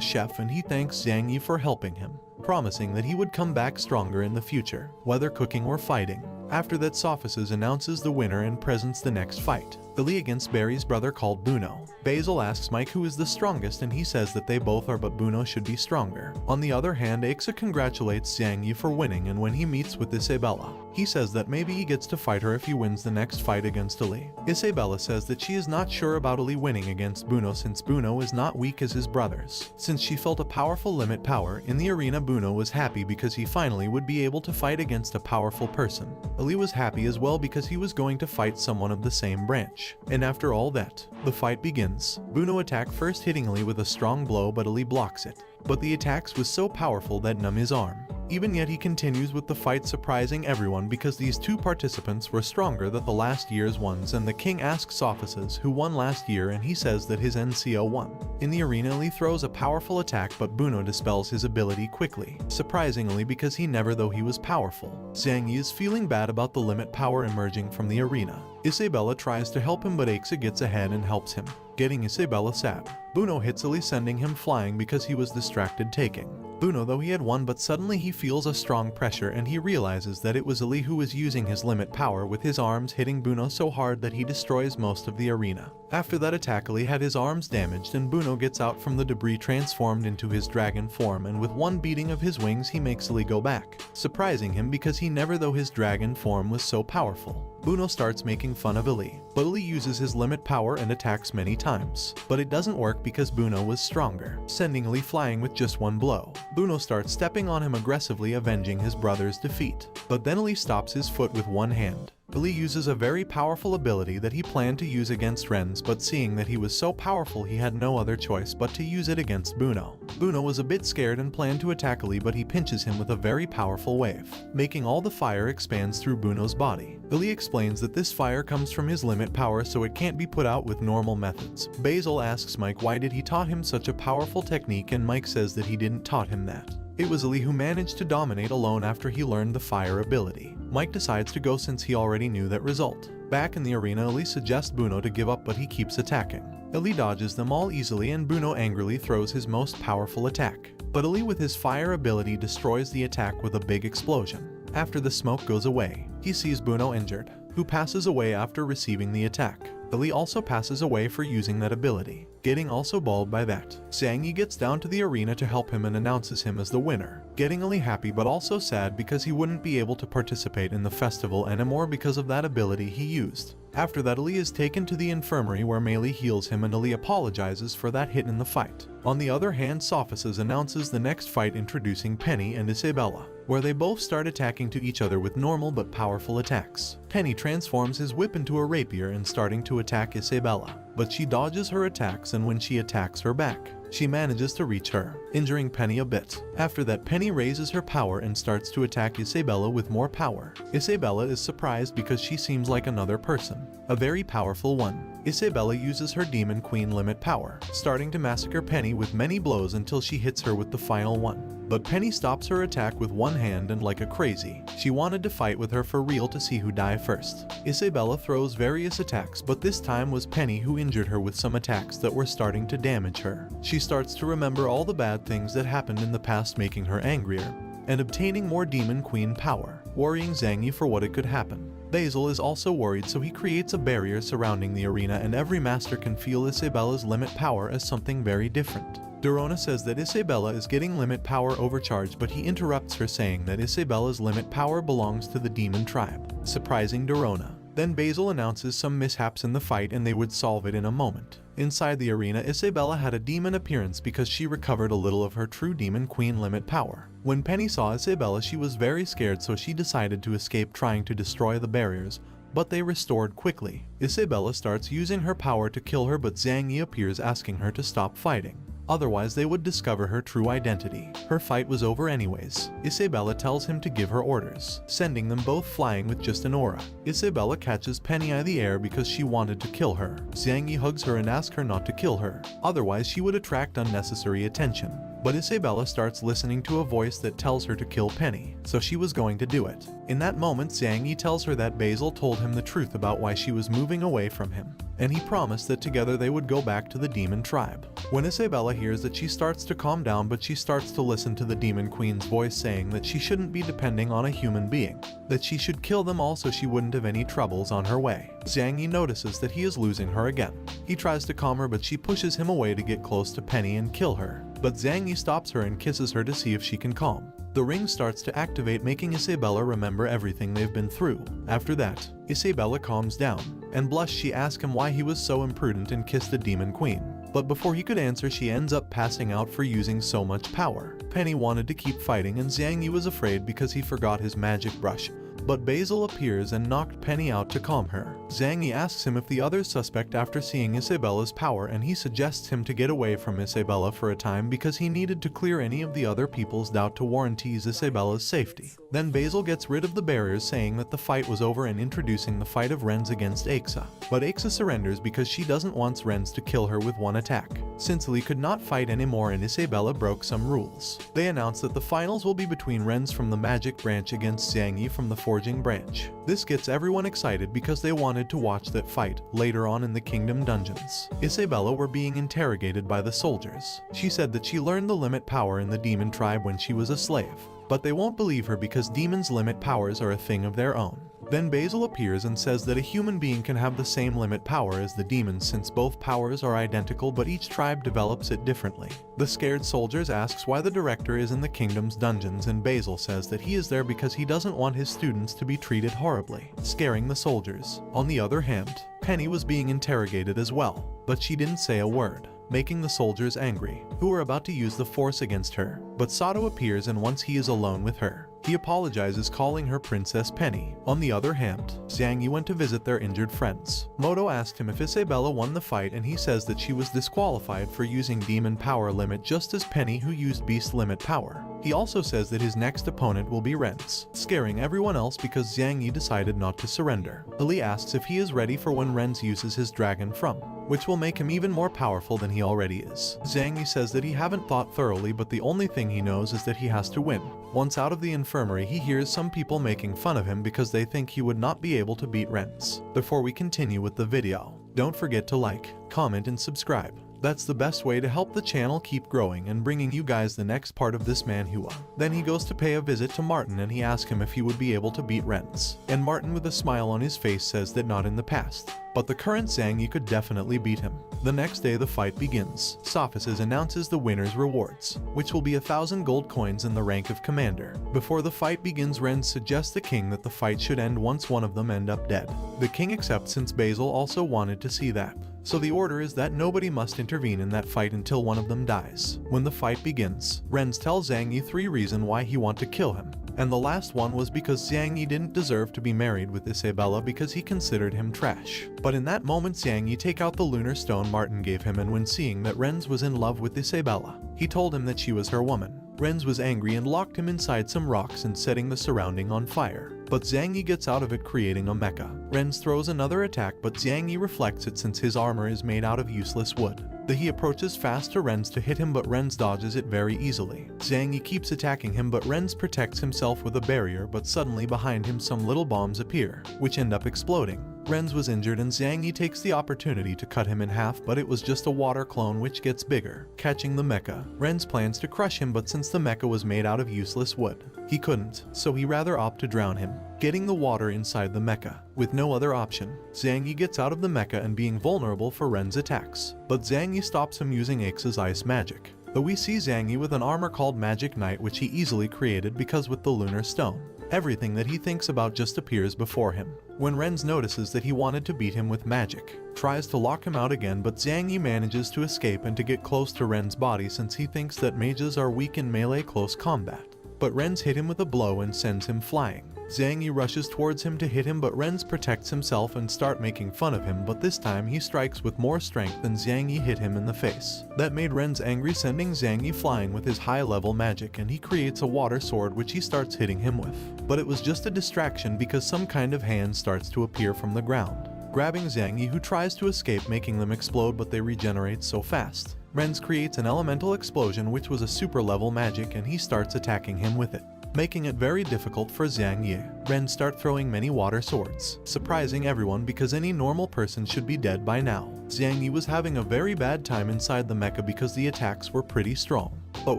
chef, and he thanks Zhang Yi for helping him, promising that he would come back stronger in the future, whether cooking or fighting. After that Sophices announces the winner and presents the next fight, Billy against Barry's brother called Buno. Basil asks Mike who is the strongest, and he says that they both are, but Buno should be stronger. On the other hand, Aixa congratulates Zhang Yi for winning, and when he meets with Isabella, he says that maybe he gets to fight her if he wins the next fight against Ali. Isabella says that she is not sure about Ali winning against Buno since Buno is not weak as his brothers. Since she felt a powerful limit power in the arena, Buno was happy because he finally would be able to fight against a powerful person. Ali was happy as well because he was going to fight someone of the same branch. And after all that, the fight begins. Buno attacks first, hitting Ali with a strong blow, but Ali blocks it. But the attacks was so powerful that numb his arm. Even yet he continues with the fight, surprising everyone because these two participants were stronger than the last year's ones, and the king asks Sophices who won last year, and he says that his NCO won. In the arena Ali throws a powerful attack, but Buno dispels his ability quickly, surprisingly because he never though he was powerful. Zhang Yi is feeling bad about the limit power emerging from the arena. Isabella tries to help him, but Aixa gets ahead and helps him, getting Isabella sad. Buno hits Ali, sending him flying because he was distracted taking. Buno though he had won, but suddenly he feels a strong pressure and he realizes that it was Ali who was using his limit power with his arms, hitting Buno so hard that he destroys most of the arena. After that attack Ali had his arms damaged, and Buno gets out from the debris transformed into his dragon form, and with one beating of his wings he makes Ali go back, surprising him because he never though his dragon form was so powerful. Buno starts making fun of Ali, but Ali uses his limit power and attacks many times, but it doesn't work because Buno was stronger, sending Ali flying with just one blow. Buno starts stepping on him aggressively, avenging his brother's defeat, but then Ali stops his foot with one hand. Ali uses a very powerful ability that he planned to use against Ren's, but seeing that he was so powerful he had no other choice but to use it against Buno. Buno was a bit scared and planned to attack Ali, but he pinches him with a very powerful wave, making all the fire expands through Buno's body. Ali explains that this fire comes from his limit power, so it can't be put out with normal methods. Basil asks Mike why did he taught him such a powerful technique, and Mike says that he didn't taught him that. It was Ali who managed to dominate alone after he learned the fire ability. Mike decides to go since he already knew that result. Back in the arena, Ali suggests Buno to give up, but he keeps attacking. Ali dodges them all easily, and Buno angrily throws his most powerful attack. But Ali with his fire ability destroys the attack with a big explosion. After the smoke goes away, he sees Buno injured, who passes away after receiving the attack. Ali also passes away for using that ability. getting also bawled by that. Zhang Yi gets down to the arena to help him and announces him as the winner, getting really happy but also sad because he wouldn't be able to participate in the festival anymore because of that ability he used. After that, Ali is taken to the infirmary where Mei Li heals him and Ali apologizes for that hit in the fight. On the other hand, Sophices announces the next fight introducing Penny and Isabella, where they both start attacking to each other with normal but powerful attacks. Penny transforms his whip into a rapier and starting to attack Isabella, but she dodges her attacks, and when she attacks her back, she manages to reach her, injuring Penny a bit. After that, Penny raises her power and starts to attack Isabella with more power. Isabella is surprised because she seems like another person, a very powerful one. Isabella uses her Demon Queen limit power, starting to massacre Penny with many blows until she hits her with the final one. But Penny stops her attack with one hand and like a crazy, she wanted to fight with her for real to see who die first. Isabella throws various attacks, but this time was Penny who injured her with some attacks that were starting to damage her. She starts to remember all the bad things that happened in the past, making her angrier and obtaining more Demon Queen power, worrying Zhang Yi for what it could happen. Basil is also worried, so he creates a barrier surrounding the arena, and every master can feel Isabella's limit power as something very different. Dorona says that Isabella is getting limit power overcharged, but he interrupts her saying that Isabella's limit power belongs to the demon tribe, surprising Dorona. Then Basil announces some mishaps in the fight and they would solve it in a moment. Inside the arena, Isabella had a demon appearance because she recovered a little of her true Demon Queen limit power. When Penny saw Isabella, she was very scared, so she decided to escape trying to destroy the barriers, but they restored quickly. Isabella starts using her power to kill her, but Zhang Yi appears asking her to stop fighting. Otherwise they would discover her true identity. Her fight was over anyways. Isabella tells him to give her orders, sending them both flying with just an aura. Isabella catches Penny out of the air because she wanted to kill her. Zhang Yi hugs her and asks her not to kill her, otherwise she would attract unnecessary attention. But Isabella starts listening to a voice that tells her to kill Penny, so she was going to do it. In that moment, Zhang Yi tells her that Basil told him the truth about why she was moving away from him, and he promised that together they would go back to the demon tribe. When Isabella hears that, she starts to calm down, but she starts to listen to the Demon Queen's voice saying that she shouldn't be depending on a human being, that she should kill them all so she wouldn't have any troubles on her way. Zhang Yi notices that he is losing her again. He tries to calm her, but she pushes him away to get close to Penny and kill her. But Zhang Yi stops her and kisses her to see if she can calm. The ring starts to activate, making Isabella remember everything they've been through. After that, Isabella calms down and blushed. She asks him why he was so imprudent and kissed the Demon Queen. But before he could answer, she ends up passing out for using so much power. Penny wanted to keep fighting and Zhang Yi was afraid because he forgot his magic brush. But Basil appears and knocked Penny out to calm her. Zhang Yi asks him if the others suspect after seeing Isabella's power, and he suggests him to get away from Isabella for a time because he needed to clear any of the other people's doubt to warranty Isabella's safety. Then Basil gets rid of the barriers, saying that the fight was over and introducing the fight of Renz against Aixa. But Aixa surrenders because she doesn't want Renz to kill her with one attack, since Lee could not fight anymore and Isabella broke some rules. They announce that the finals will be between Renz from the Magic Branch against Zhang Yi from the Forging Branch. This gets everyone excited because they wanted to watch that fight later on in the Kingdom dungeons. Isabella were being interrogated by the soldiers. She said that she learned the limit power in the demon tribe when she was a slave, but they won't believe her because demons' limit powers are a thing of their own. Then Basil appears and says that a human being can have the same limit power as the demons since both powers are identical, but each tribe develops it differently. The scared soldiers asks why the director is in the kingdom's dungeons, and Basil says that he is there because he doesn't want his students to be treated horribly, scaring the soldiers. On the other hand, Penny was being interrogated as well, but she didn't say a word, making the soldiers angry, who were about to use the force against her. But Sato appears, and once he is alone with her, he apologizes, calling her Princess Penny. On the other hand, Zhang Yi went to visit their injured friends. Moto asked him if Isabella won the fight, and he says that she was disqualified for using demon power limit just as Penny, who used beast limit power. He also says that his next opponent will be Renz, scaring everyone else because Zhang Yi decided not to surrender. Ali asks if he is ready for when Renz uses his dragon from, which will make him even more powerful than he already is. Zhang Yi says that he haven't thought thoroughly, but the only thing he knows is that he has to win. Once out of the infirmary, he hears some people making fun of him because they think he would not be able to beat Renz. Before we continue with the video, don't forget to like, comment and subscribe. That's the best way to help the channel keep growing and bringing you guys the next part of this Manhua. Then he goes to pay a visit to Martin and he asks him if he would be able to beat Renz. And Martin with a smile on his face says that not in the past, but the current Zhang Yi could definitely beat him. The next day the fight begins. Sophices announces the winner's rewards, which will be 1,000 gold coins in the rank of commander. Before the fight begins, Renz suggests the king that the fight should end once one of them end up dead. The king accepts since Basil also wanted to see that. So the order is that nobody must intervene in that fight until one of them dies. When the fight begins, Renz tells Zhang Yi 3 reasons why he want to kill him. And the last one was because Zhang Yi didn't deserve to be married with Isabella because he considered him trash. But in that moment Zhang Yi take out the lunar stone Martin gave him, and when seeing that Renz was in love with Isabella, he told him that she was her woman. Renz was angry and locked him inside some rocks and setting the surrounding on fire. But Zhang Yi gets out of it creating a mecha. Renz throws another attack but Zhang Yi reflects it since his armor is made out of useless wood. He approaches fast to Renz to hit him but Renz dodges it very easily. Zhang Yi keeps attacking him but Renz protects himself with a barrier, but suddenly behind him some little bombs appear, which end up exploding. Renz was injured and Zhang Yi takes the opportunity to cut him in half, but it was just a water clone which gets bigger. Catching the mecha, Renz plans to crush him but since the mecha was made out of useless wood, he couldn't, so he rather opt to drown him, getting the water inside the mecha. With no other option, Zhang Yi gets out of the mecha and being vulnerable for Ren's attacks, but Zhang Yi stops him using X's ice magic. Though we see Zhang Yi with an armor called Magic Knight which he easily created because with the lunar stone, everything that he thinks about just appears before him. When Renz notices that he wanted to beat him with magic, tries to lock him out again but Zhang Yi manages to escape and to get close to Ren's body since he thinks that mages are weak in melee close combat. But Renz hit him with a blow and sends him flying. Zhang Yi rushes towards him to hit him but Renz protects himself and start making fun of him, but this time he strikes with more strength than Zhang Yi hit him in the face. That made Renz angry, sending Zhang Yi flying with his high level magic, and he creates a water sword which he starts hitting him with. But it was just a distraction because some kind of hand starts to appear from the ground, grabbing Zhang Yi, who tries to escape, making them explode but they regenerate so fast. Renz creates an elemental explosion which was a super level magic and he starts attacking him with it, making it very difficult for Zhang Yi. Renz start throwing many water swords, surprising everyone because any normal person should be dead by now. Zhang Yi was having a very bad time inside the mecha because the attacks were pretty strong. But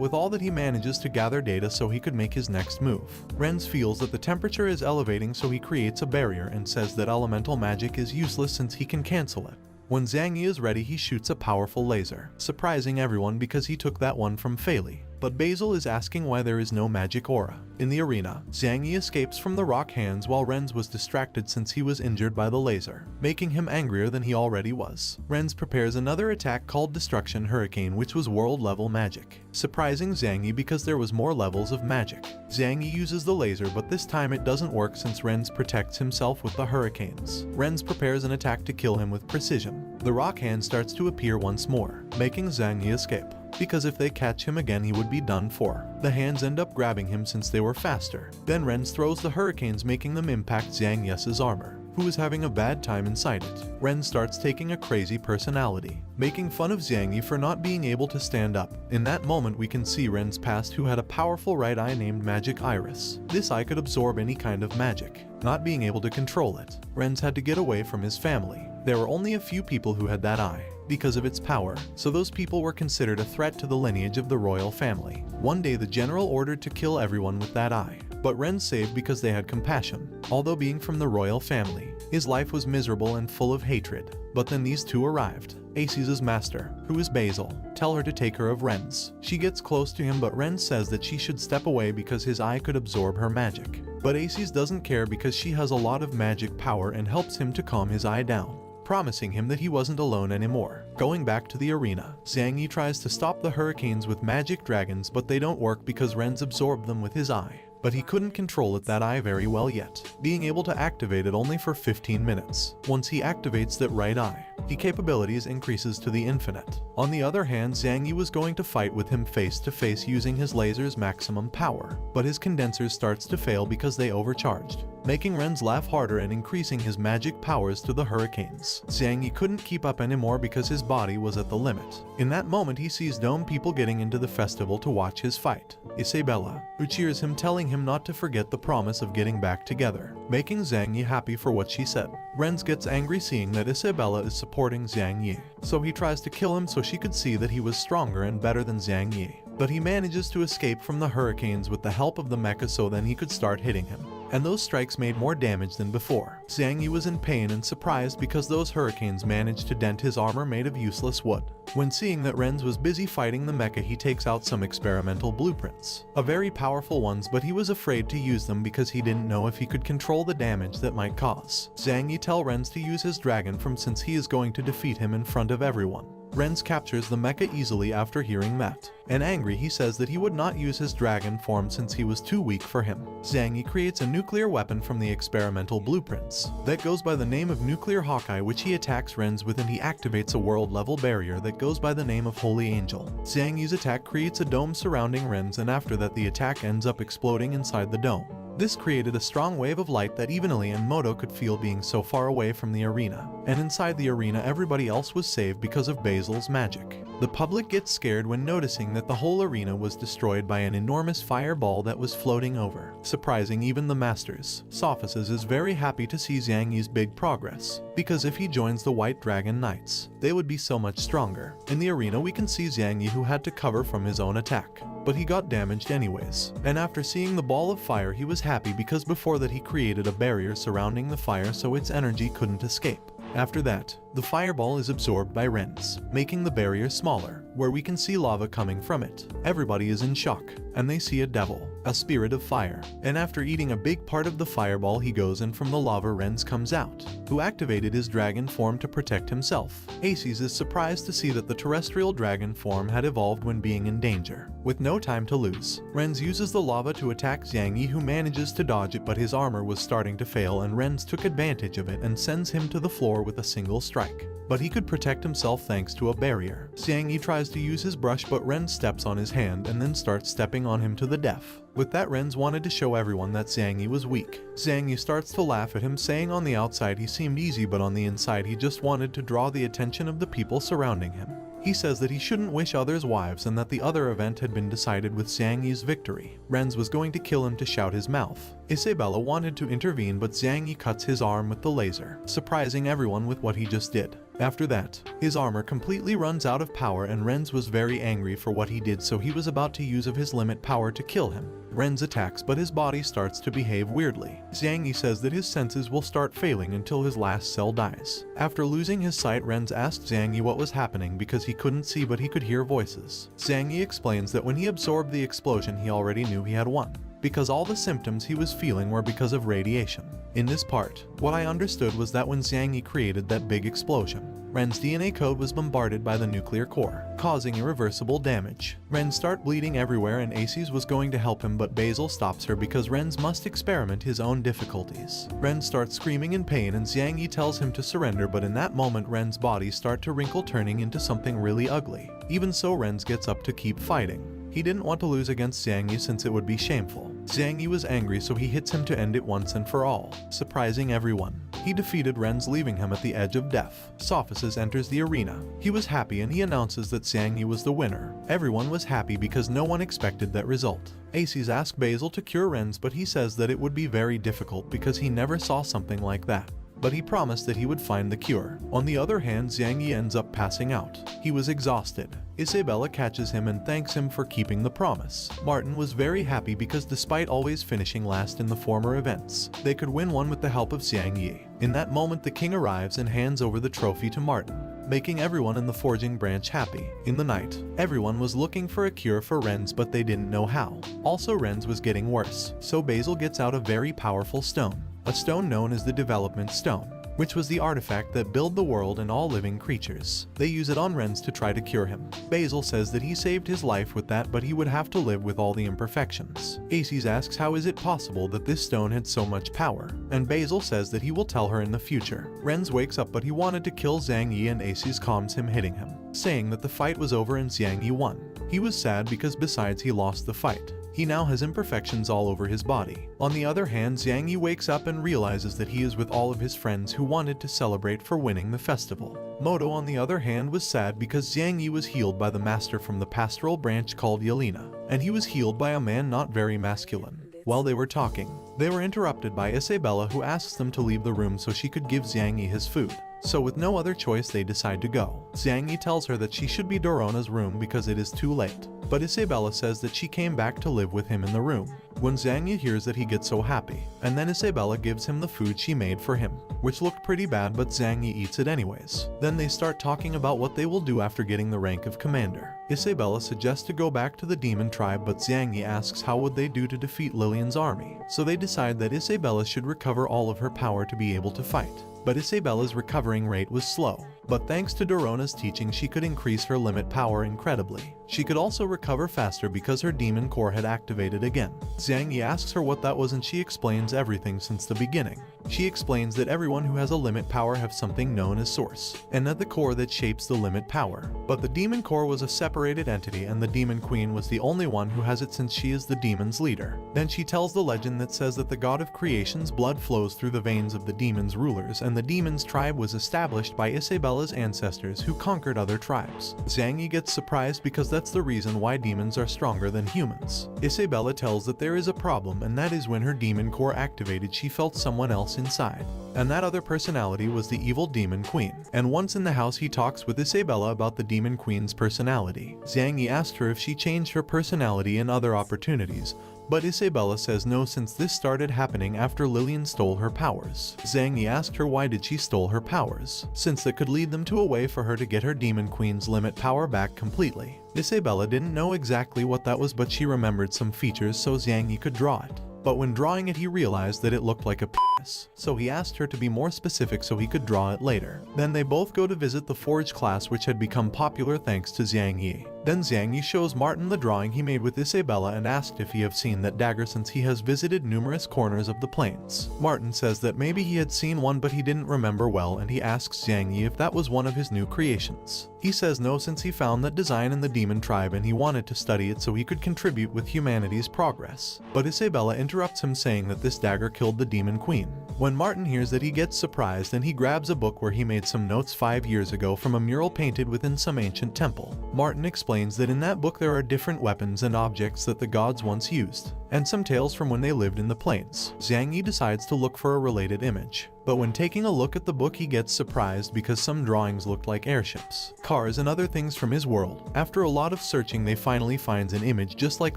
with all that he manages to gather data so he could make his next move. Renz feels that the temperature is elevating so he creates a barrier and says that elemental magic is useless since he can cancel it. When Zhang Yi is ready he shoots a powerful laser, surprising everyone because he took that one from Fei. But Basil is asking why there is no magic aura. In the arena, Zhang Yi escapes from the rock hands while Renz was distracted since he was injured by the laser, making him angrier than he already was. Renz prepares another attack called Destruction Hurricane which was world level magic, surprising Zhang Yi because there was more levels of magic. Zhang Yi uses the laser but this time it doesn't work since Renz protects himself with the hurricanes. Renz prepares an attack to kill him with precision. The rock hand starts to appear once more, making Zhang Yi escape, because if they catch him again he would be done for. The hands end up grabbing him since they were faster. Then Renz throws the hurricanes making them impact Zhang Yi's armor, who is having a bad time inside it. Renz starts taking a crazy personality, making fun of Zhang Yi for not being able to stand up. In that moment we can see Ren's past, who had a powerful right eye named Magic Iris. This eye could absorb any kind of magic, not being able to control it. Renz had to get away from his family. There were only a few people who had that eye because of its power, so those people were considered a threat to the lineage of the royal family. One day the general ordered to kill everyone with that eye, but Renz saved because they had compassion. Although being from the royal family, his life was miserable and full of hatred. But then these two arrived. Aces' master, who is Basil, tell her to take her of Renz. She gets close to him but Renz says that she should step away because his eye could absorb her magic. But Aces doesn't care because she has a lot of magic power and helps him to calm his eye down, promising him that he wasn't alone anymore. Going back to the arena, Zhang Yi tries to stop the hurricanes with magic dragons but they don't work because Renz absorbed them with his eye. But he couldn't control that eye very well yet, being able to activate it only for 15 minutes. Once he activates that right eye, his capabilities increases to the infinite. On the other hand, Zhang Yi was going to fight with him face to face using his laser's maximum power, but his condensers starts to fail because they overcharged, making Renz laugh harder and increasing his magic powers to the hurricanes. Zhang Yi couldn't keep up anymore because his body was at the limit. In that moment he sees Dome people getting into the festival to watch his fight. Isabella, who cheers him, telling him not to forget the promise of getting back together, making Zhang Yi happy for what she said. Renz gets angry seeing that Isabella is supporting Zhang Yi, so he tries to kill him so she could see that he was stronger and better than Zhang Yi. But he manages to escape from the hurricanes with the help of the mecha so then he could start hitting him. And those strikes made more damage than before. Zhang Yi was in pain and surprised because those hurricanes managed to dent his armor made of useless wood. When seeing that Renz was busy fighting the mecha, he takes out some experimental blueprints, a very powerful ones, but he was afraid to use them because he didn't know if he could control the damage that might cause. Zhang Yi tells Renz to use his dragon form since he is going to defeat him in front of everyone. Renz captures the mecha easily after hearing that, and angry he says that he would not use his dragon form since he was too weak for him. Zhang Yi creates a nuclear weapon from the experimental blueprints that goes by the name of Nuclear Hawkeye, which he attacks Renz with, and he activates a world-level barrier that goes by the name of Holy Angel. Zhang Yi's attack creates a dome surrounding Renz, and after that the attack ends up exploding inside the dome. This created a strong wave of light that even Ali and Moto could feel being so far away from the arena. And inside the arena everybody else was saved because of Basil's magic. The public gets scared when noticing that the whole arena was destroyed by an enormous fireball that was floating over, surprising even the masters. Sophices is very happy to see Zhang Yi's big progress, because if he joins the White Dragon Knights, they would be so much stronger. In the arena we can see Zhang Yi, who had to cover from his own attack, but he got damaged anyways. And after seeing the ball of fire he was happy because before that he created a barrier surrounding the fire so its energy couldn't escape. After that, the fireball is absorbed by Renz, making the barrier smaller, where we can see lava coming from it. Everybody is in shock, and they see a devil, a spirit of fire, and after eating a big part of the fireball he goes in from the lava. Renz comes out, who activated his dragon form to protect himself. Aces is surprised to see that the terrestrial dragon form had evolved when being in danger. With no time to lose, Renz uses the lava to attack Zhang Yi, who manages to dodge it, but his armor was starting to fail and Renz took advantage of it and sends him to the floor with a single strike. But he could protect himself thanks to a barrier. Zhang Yi tries to use his brush, but Renz steps on his hand and then starts stepping on him to the death. With that, Renz wanted to show everyone that Zhang Yi was weak. Zhang Yi starts to laugh at him, saying on the outside he seemed easy, but on the inside he just wanted to draw the attention of the people surrounding him. He says that he shouldn't wish others wives and that the other event had been decided with Zhang Yi's victory. Renz was going to kill him to shout his mouth. Isabella wanted to intervene, but Zhang Yi cuts his arm with the laser, surprising everyone with what he just did. After that, his armor completely runs out of power and Renz was very angry for what he did, so he was about to use of his limit power to kill him. Renz attacks, but his body starts to behave weirdly. Zhang Yi says that his senses will start failing until his last cell dies. After losing his sight, Renz asked Zhang Yi what was happening because he couldn't see but he could hear voices. Zhang Yi explains that when he absorbed the explosion he already knew he had won, because all the symptoms he was feeling were because of radiation. In this part, what I understood was that when Zhang Yi created that big explosion, Ren's DNA code was bombarded by the nuclear core, causing irreversible damage. Ren start bleeding everywhere and Aces was going to help him, but Basil stops her because Ren's must experiment his own difficulties. Ren starts screaming in pain and Zhang Yi tells him to surrender, but in that moment Ren's body start to wrinkle, turning into something really ugly. Even so, Ren's gets up to keep fighting. He didn't want to lose against Zhang Yi since it would be shameful. Zhang Yi was angry, so he hits him to end it once and for all, surprising everyone. He defeated Ren's, leaving him at the edge of death. Sophices enters the arena. He was happy and he announces that Zhang Yi was the winner. Everyone was happy because no one expected that result. Aces asks Basil to cure Ren's, but he says that it would be very difficult because he never saw something like that. But he promised that he would find the cure. On the other hand, Zhang Yi ends up passing out. He was exhausted. Isabella catches him and thanks him for keeping the promise. Martin was very happy because despite always finishing last in the former events, they could win one with the help of Zhang Yi. In that moment, the king arrives and hands over the trophy to Martin, making everyone in the forging branch happy. In the night, everyone was looking for a cure for Ren's, but they didn't know how. Also, Ren's was getting worse, so Basil gets out a very powerful stone. A stone known as the Development Stone, which was the artifact that built the world and all living creatures. They use it on Ren's to try to cure him. Basil says that he saved his life with that, but he would have to live with all the imperfections. Aces asks how is it possible that this stone had so much power, and Basil says that he will tell her in the future. Ren's wakes up, but he wanted to kill Zhang Yi and Aces calms him, hitting him, saying that the fight was over and Zhang Yi won. He was sad because besides he lost the fight, he now has imperfections all over his body. On the other hand, Zhang Yi wakes up and realizes that he is with all of his friends who wanted to celebrate for winning the festival. Moto on the other hand was sad because Xiang Yi was healed by the master from the pastoral branch called Yelena, and he was healed by a man not very masculine. While they were talking, they were interrupted by Isabella, who asks them to leave the room so she could give Xiang Yi his food. So with no other choice they decide to go. Xiang Yi tells her that she should be Dorona's room because it is too late, but Isabella says that she came back to live with him in the room. When Xiang Yi hears that, he gets so happy, and then Isabella gives him the food she made for him, which looked pretty bad, but Xiang Yi eats it anyways. Then they start talking about what they will do after getting the rank of commander. Isabella suggests to go back to the demon tribe, but Xiang Yi asks how would they do to defeat Lillian's army. So they decide that Isabella should recover all of her power to be able to fight. But Isabella's recovering rate was slow, but thanks to Dorona's teaching she could increase her limit power incredibly. She could also recover faster because her demon core had activated again. Xiang Yi asks her what that was and she explains everything since the beginning. She explains that everyone who has a limit power have something known as source, and not the core that shapes the limit power. But the demon core was a separated entity and the demon queen was the only one who has it since she is the demon's leader. Then she tells the legend that says that the god of creation's blood flows through the veins of the demon's rulers, and the demon's tribe was established by Isabella's ancestors who conquered other tribes. Xiang Yi gets surprised because that's the reason why demons are stronger than humans. Isabella tells that there is a problem, and that is when her demon core activated she felt someone else inside. And that other personality was the evil demon queen. And once in the house he talks with Isabella about the demon queen's personality. Xiang Yi asked her if she changed her personality in other opportunities, but Isabella says no, since this started happening after Lillian stole her powers. Xiang Yi asked her why did she stole her powers, since that could lead them to a way for her to get her demon queen's limit power back completely. Isabella didn't know exactly what that was, but she remembered some features so Xiang Yi could draw it. But when drawing it he realized that it looked like a penis, so he asked her to be more specific so he could draw it later. Then they both go to visit the forge class, which had become popular thanks to Xiang Yi. Then Xiang Yi shows Martin the drawing he made with Isabella and asked if he have seen that dagger since he has visited numerous corners of the plains. Martin says that maybe he had seen one but he didn't remember well, and he asks Xiang Yi if that was one of his new creations. He says no, since he found that design in the demon tribe and he wanted to study it so he could contribute with humanity's progress. But Isabella interrupts him saying that this dagger killed the demon queen. When Martin hears that, he gets surprised and he grabs a book where he made some notes 5 years ago from a mural painted within some ancient temple. Martin explains that in that book there are different weapons and objects that the gods once used, and some tales from when they lived in the plains. Xiang Yi decides to look for a related image, but when taking a look at the book he gets surprised because some drawings looked like airships, cars and other things from his world. After a lot of searching they finally finds an image just like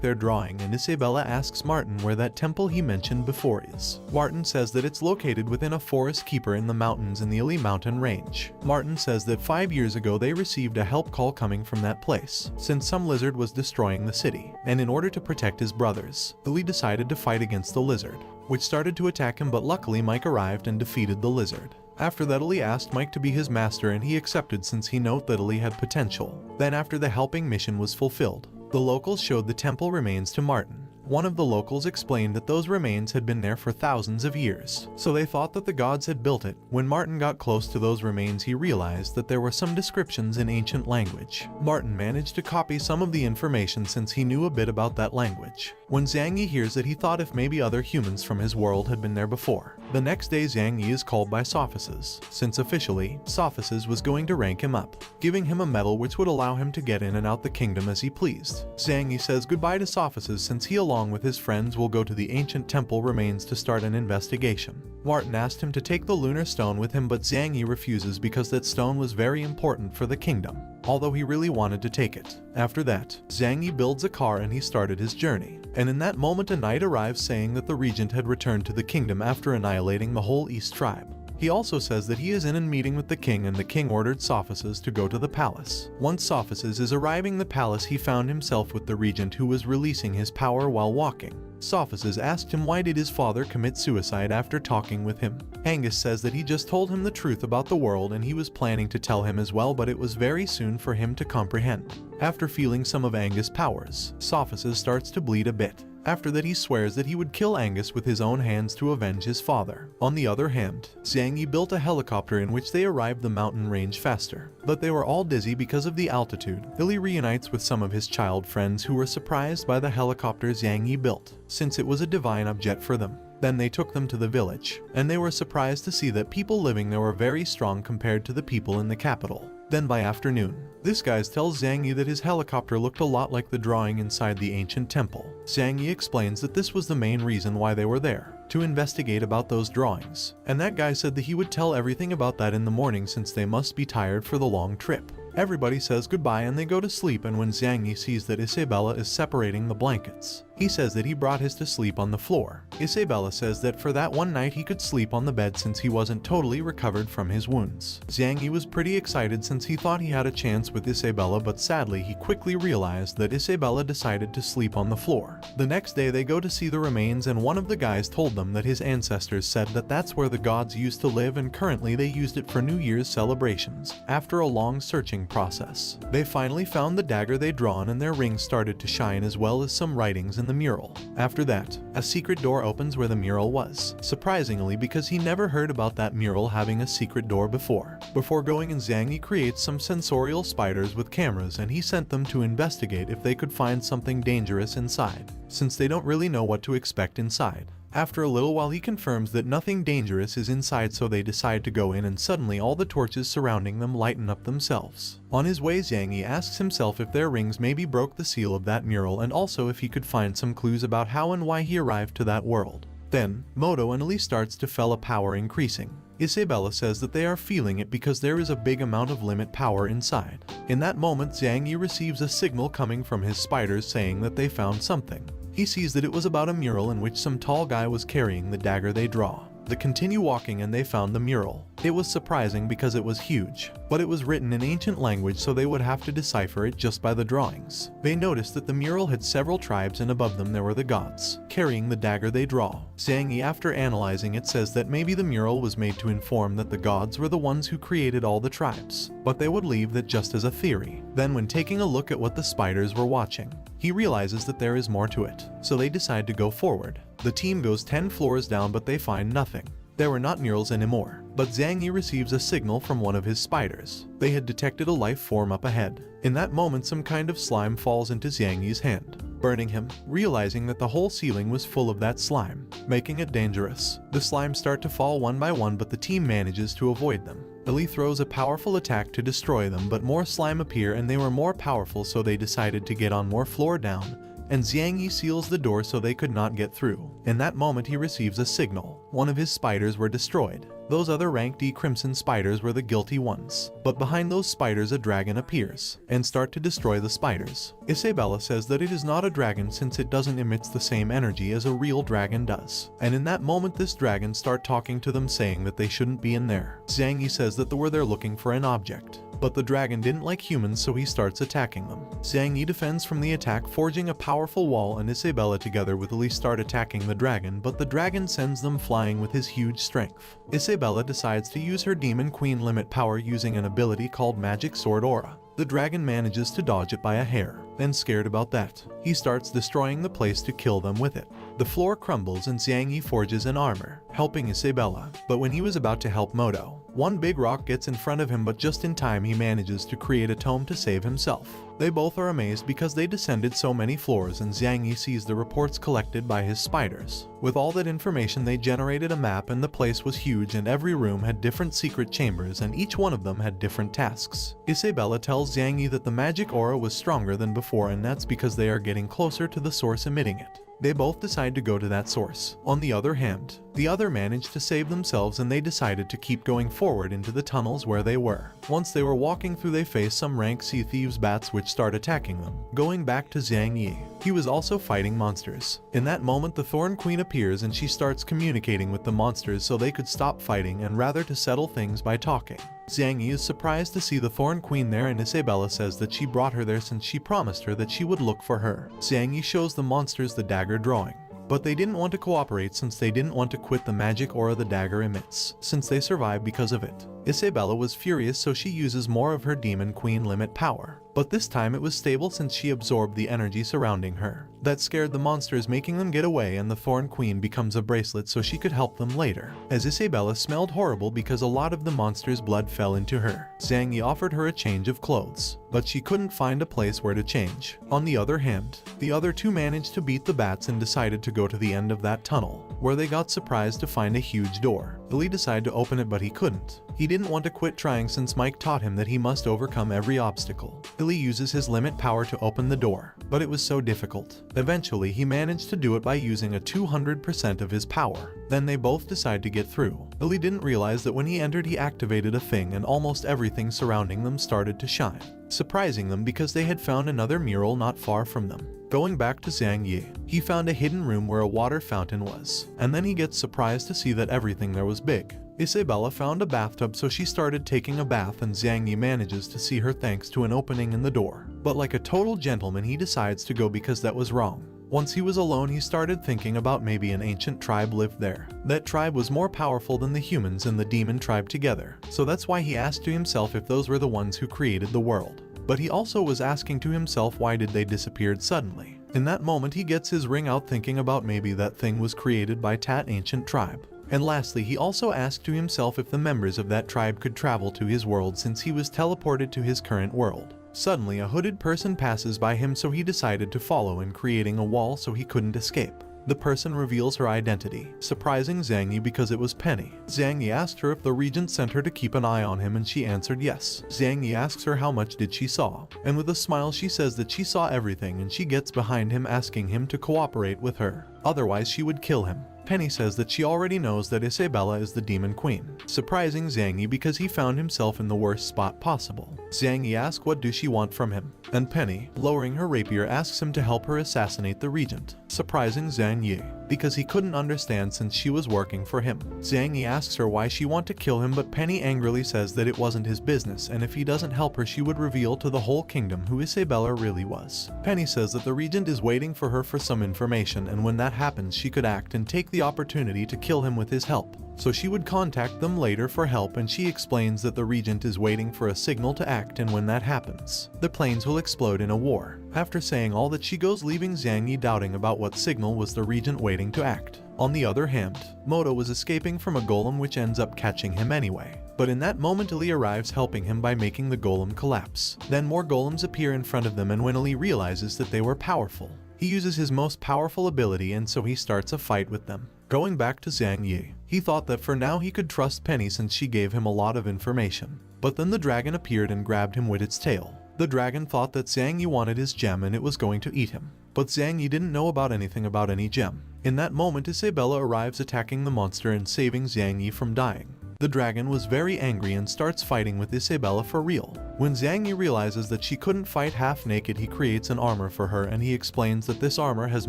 their drawing, and Isabella asks Martin where that temple he mentioned before is. Martin says that it's located within a forest keeper in the mountains in the Ili mountain range. Martin says that 5 years ago they received a help call coming from that place, since some lizard was destroying the city, and in order to protect his brothers, Ili decided to fight against the lizard, which started to attack him, but luckily Mike arrived and defeated the lizard. After that Ili asked Mike to be his master and he accepted since he knew that Ili had potential. Then after the helping mission was fulfilled, the locals showed the temple remains to Martin. One of the locals explained that those remains had been there for thousands of years, so they thought that the gods had built it. When Martin got close to those remains he realized that there were some descriptions in ancient language. Martin managed to copy some of the information since he knew a bit about that language. When Xiang Yi hears it he thought if maybe other humans from his world had been there before. The next day Xiang Yi is called by Sophices, since officially, Sophices was going to rank him up, giving him a medal which would allow him to get in and out the kingdom as he pleased. Xiang Yi says goodbye to Sophices since he along with his friends will go to the ancient temple remains to start an investigation. Martin asked him to take the lunar stone with him, but Xiang Yi refuses because that stone was very important for the kingdom, although he really wanted to take it. After that, Xiang Yi builds a car and he started his journey. And in that moment a knight arrives saying that the regent had returned to the kingdom after annihilating the whole East tribe. He also says that he is in a meeting with the king and the king ordered Sophices to go to the palace. Once Sophices is arriving the palace he found himself with the regent who was releasing his power while walking. Sophices asked him why did his father commit suicide after talking with him. Angus says that he just told him the truth about the world and he was planning to tell him as well, but it was very soon for him to comprehend. After feeling some of Angus' powers, Sophices starts to bleed a bit. After that he swears that he would kill Angus with his own hands to avenge his father. On the other hand, Zhang Yi built a helicopter in which they arrived the mountain range faster. But they were all dizzy because of the altitude. Billy reunites with some of his child friends who were surprised by the helicopter Zhang Yi built, since it was a divine object for them. Then they took them to the village, and they were surprised to see that people living there were very strong compared to the people in the capital. Then by afternoon, this guy tells Zhang Yi that his helicopter looked a lot like the drawing inside the ancient temple. Zhang Yi explains that this was the main reason why they were there, to investigate about those drawings. And that guy said that he would tell everything about that in the morning since they must be tired for the long trip. Everybody says goodbye and they go to sleep, and when Zhang Yi sees that Isabella is separating the blankets, he says that he brought his to sleep on the floor. Isabella says that for that one night he could sleep on the bed since he wasn't totally recovered from his wounds. Zhang Yi was pretty excited since he thought he had a chance with Isabella, but sadly he quickly realized that Isabella decided to sleep on the floor. The next day they go to see the remains, and one of the guys told them that his ancestors said that that's where the gods used to live, and currently they used it for New Year's celebrations. After a long searching process, they finally found the dagger they'd drawn, and their rings started to shine as well as some writings in the mural. After that, a secret door opens where the mural was, surprisingly because he never heard about that mural having a secret door before. Before going in, Zhang Yi creates some sensorial spiders with cameras, and he sent them to investigate if they could find something dangerous inside, since they don't really know what to expect inside. After a little while he confirms that nothing dangerous is inside, so they decide to go in, and suddenly all the torches surrounding them lighten up themselves. On his way, Zhang Yi asks himself if their rings maybe broke the seal of that mural, and also if he could find some clues about how and why he arrived to that world. Then, Moto and Ali starts to feel a power increasing. Isabella says that they are feeling it because there is a big amount of limit power inside. In that moment, Zhang Yi receives a signal coming from his spiders saying that they found something. He sees that it was about a mural in which some tall guy was carrying the dagger they draw. They continue walking and they found the mural. It was surprising because it was huge, but it was written in ancient language, so they would have to decipher it just by the drawings. They noticed that the mural had several tribes, and above them there were the gods, carrying the dagger they draw. Zhang Yi, after analyzing it, says that maybe the mural was made to inform that the gods were the ones who created all the tribes, but they would leave that just as a theory. Then when taking a look at what the spiders were watching, he realizes that there is more to it, so they decide to go forward. The team goes 10 floors down, but they find nothing. There were not murals anymore, but Zhang Yi receives a signal from one of his spiders. They had detected a life form up ahead. In that moment, some kind of slime falls into Zhang Yi's hand, burning him, realizing that the whole ceiling was full of that slime, making it dangerous. The slimes start to fall one by one, but the team manages to avoid them. Ali throws a powerful attack to destroy them, but more slime appear and they were more powerful, so they decided to get on more floor down, and Zhang Yi seals the door so they could not get through. In that moment he receives a signal. One of his spiders were destroyed. Those other rank D crimson spiders were the guilty ones. But behind those spiders a dragon appears, and start to destroy the spiders. Isabella says that it is not a dragon since it doesn't emit the same energy as a real dragon does. And in that moment this dragon start talking to them, saying that they shouldn't be in there. Zhang Yi says that they were there looking for an object, but the dragon didn't like humans, so he starts attacking them. Zhang Yi defends from the attack, forging a powerful wall, and Isabella together with Ali start attacking the dragon, but the dragon sends them flying with his huge strength. Isabella decides to use her Demon Queen limit power using an ability called Magic Sword Aura. The dragon manages to dodge it by a hair. Then, scared about that, he starts destroying the place to kill them with it. The floor crumbles and Zhang Yi forges an armor, helping Isabella. But when he was about to help Moto, one big rock gets in front of him, but just in time he manages to create a tome to save himself. They both are amazed because they descended so many floors, and Zhang Yi sees the reports collected by his spiders. With all that information they generated a map, and the place was huge and every room had different secret chambers and each one of them had different tasks. Isabella tells Zhang Yi that the magic aura was stronger than before, and that's because they are getting closer to the source emitting it. They both decide to go to that source. On the other hand, the other managed to save themselves and they decided to keep going forward into the tunnels where they were. Once they were walking through, they faced some rank sea thieves bats which start attacking them. Going back to Zhang Yi, he was also fighting monsters. In that moment the Thorn Queen appears and she starts communicating with the monsters so they could stop fighting and rather to settle things by talking. Zhang Yi is surprised to see the Thorn Queen there, and Isabella says that she brought her there since she promised her that she would look for her. Zhang Yi shows the monsters the dagger drawing, but they didn't want to cooperate since they didn't want to quit the magic aura the dagger emits, since they survived because of it. Isabella was furious, so she uses more of her Demon Queen limit power. But this time it was stable since she absorbed the energy surrounding her. That scared the monsters, making them get away, and the Thorn Queen becomes a bracelet so she could help them later. As Isabella smelled horrible because a lot of the monster's blood fell into her, Zhang Yi offered her a change of clothes, but she couldn't find a place where to change. On the other hand, the other two managed to beat the bats and decided to go to the end of that tunnel, where they got surprised to find a huge door. Billy decided to open it, but he couldn't. He didn't want to quit trying since Mike taught him that he must overcome every obstacle. Billy uses his limit power to open the door, but it was so difficult. Eventually, he managed to do it by using a 200% of his power. Then they both decide to get through. Billy didn't realize that when he entered, he activated a thing and almost everything surrounding them started to shine, surprising them because they had found another mural not far from them. Going back to Zhang Yi, he found a hidden room where a water fountain was, and then he gets surprised to see that everything there was big. Isabella found a bathtub, so she started taking a bath, and Zhang Yi manages to see her thanks to an opening in the door. But like a total gentleman, he decides to go because that was wrong. Once he was alone, he started thinking about maybe an ancient tribe lived there. That tribe was more powerful than the humans and the demon tribe together, so that's why he asked to himself if those were the ones who created the world. But he also was asking to himself, why did they disappear suddenly? In that moment, he gets his ring out, thinking about maybe that thing was created by that ancient tribe. And lastly, he also asked to himself if the members of that tribe could travel to his world since he was teleported to his current world. Suddenly, a hooded person passes by him, so he decided to follow in, creating a wall so he couldn't escape. The person reveals her identity, surprising Zhang Yi because it was Penny. Zhang Yi asked her if the regent sent her to keep an eye on him, and she answered yes. Zhang Yi asks her how much did she saw, and with a smile she says that she saw everything, and she gets behind him asking him to cooperate with her, otherwise she would kill him. Penny says that she already knows that Isabella is the Demon Queen, surprising Zhang Yi because he found himself in the worst spot possible. Zhang Yi asks what do she want from him, and Penny, lowering her rapier, asks him to help her assassinate the regent, surprising Zhang Yi because he couldn't understand since she was working for him. Zhang Yi asks her why she wants to kill him, but Penny angrily says that it wasn't his business, and if he doesn't help her, she would reveal to the whole kingdom who Isabella really was. Penny says that the regent is waiting for her for some information, and when that happens, she could act and take the opportunity to kill him with his help. So she would contact them later for help, and she explains that the regent is waiting for a signal to act, and when that happens, the planes will explode in a war. After saying all that, she goes, leaving Zhang Yi doubting about what signal was the regent waiting to act. On the other hand, Moto was escaping from a golem, which ends up catching him anyway. But in that moment, Ali arrives, helping him by making the golem collapse. Then more golems appear in front of them, and when Ali realizes that they were powerful, he uses his most powerful ability, and so he starts a fight with them. Going back to Zhang Yi, he thought that for now he could trust Penny since she gave him a lot of information. But then the dragon appeared and grabbed him with its tail. The dragon thought that Zhang Yi wanted his gem and it was going to eat him. But Zhang Yi didn't know about anything about any gem. In that moment, Isabella arrives, attacking the monster and saving Zhang Yi from dying. The dragon was very angry and starts fighting with Isabella for real. When Zhang Yi realizes that she couldn't fight half naked, he creates an armor for her, and he explains that this armor has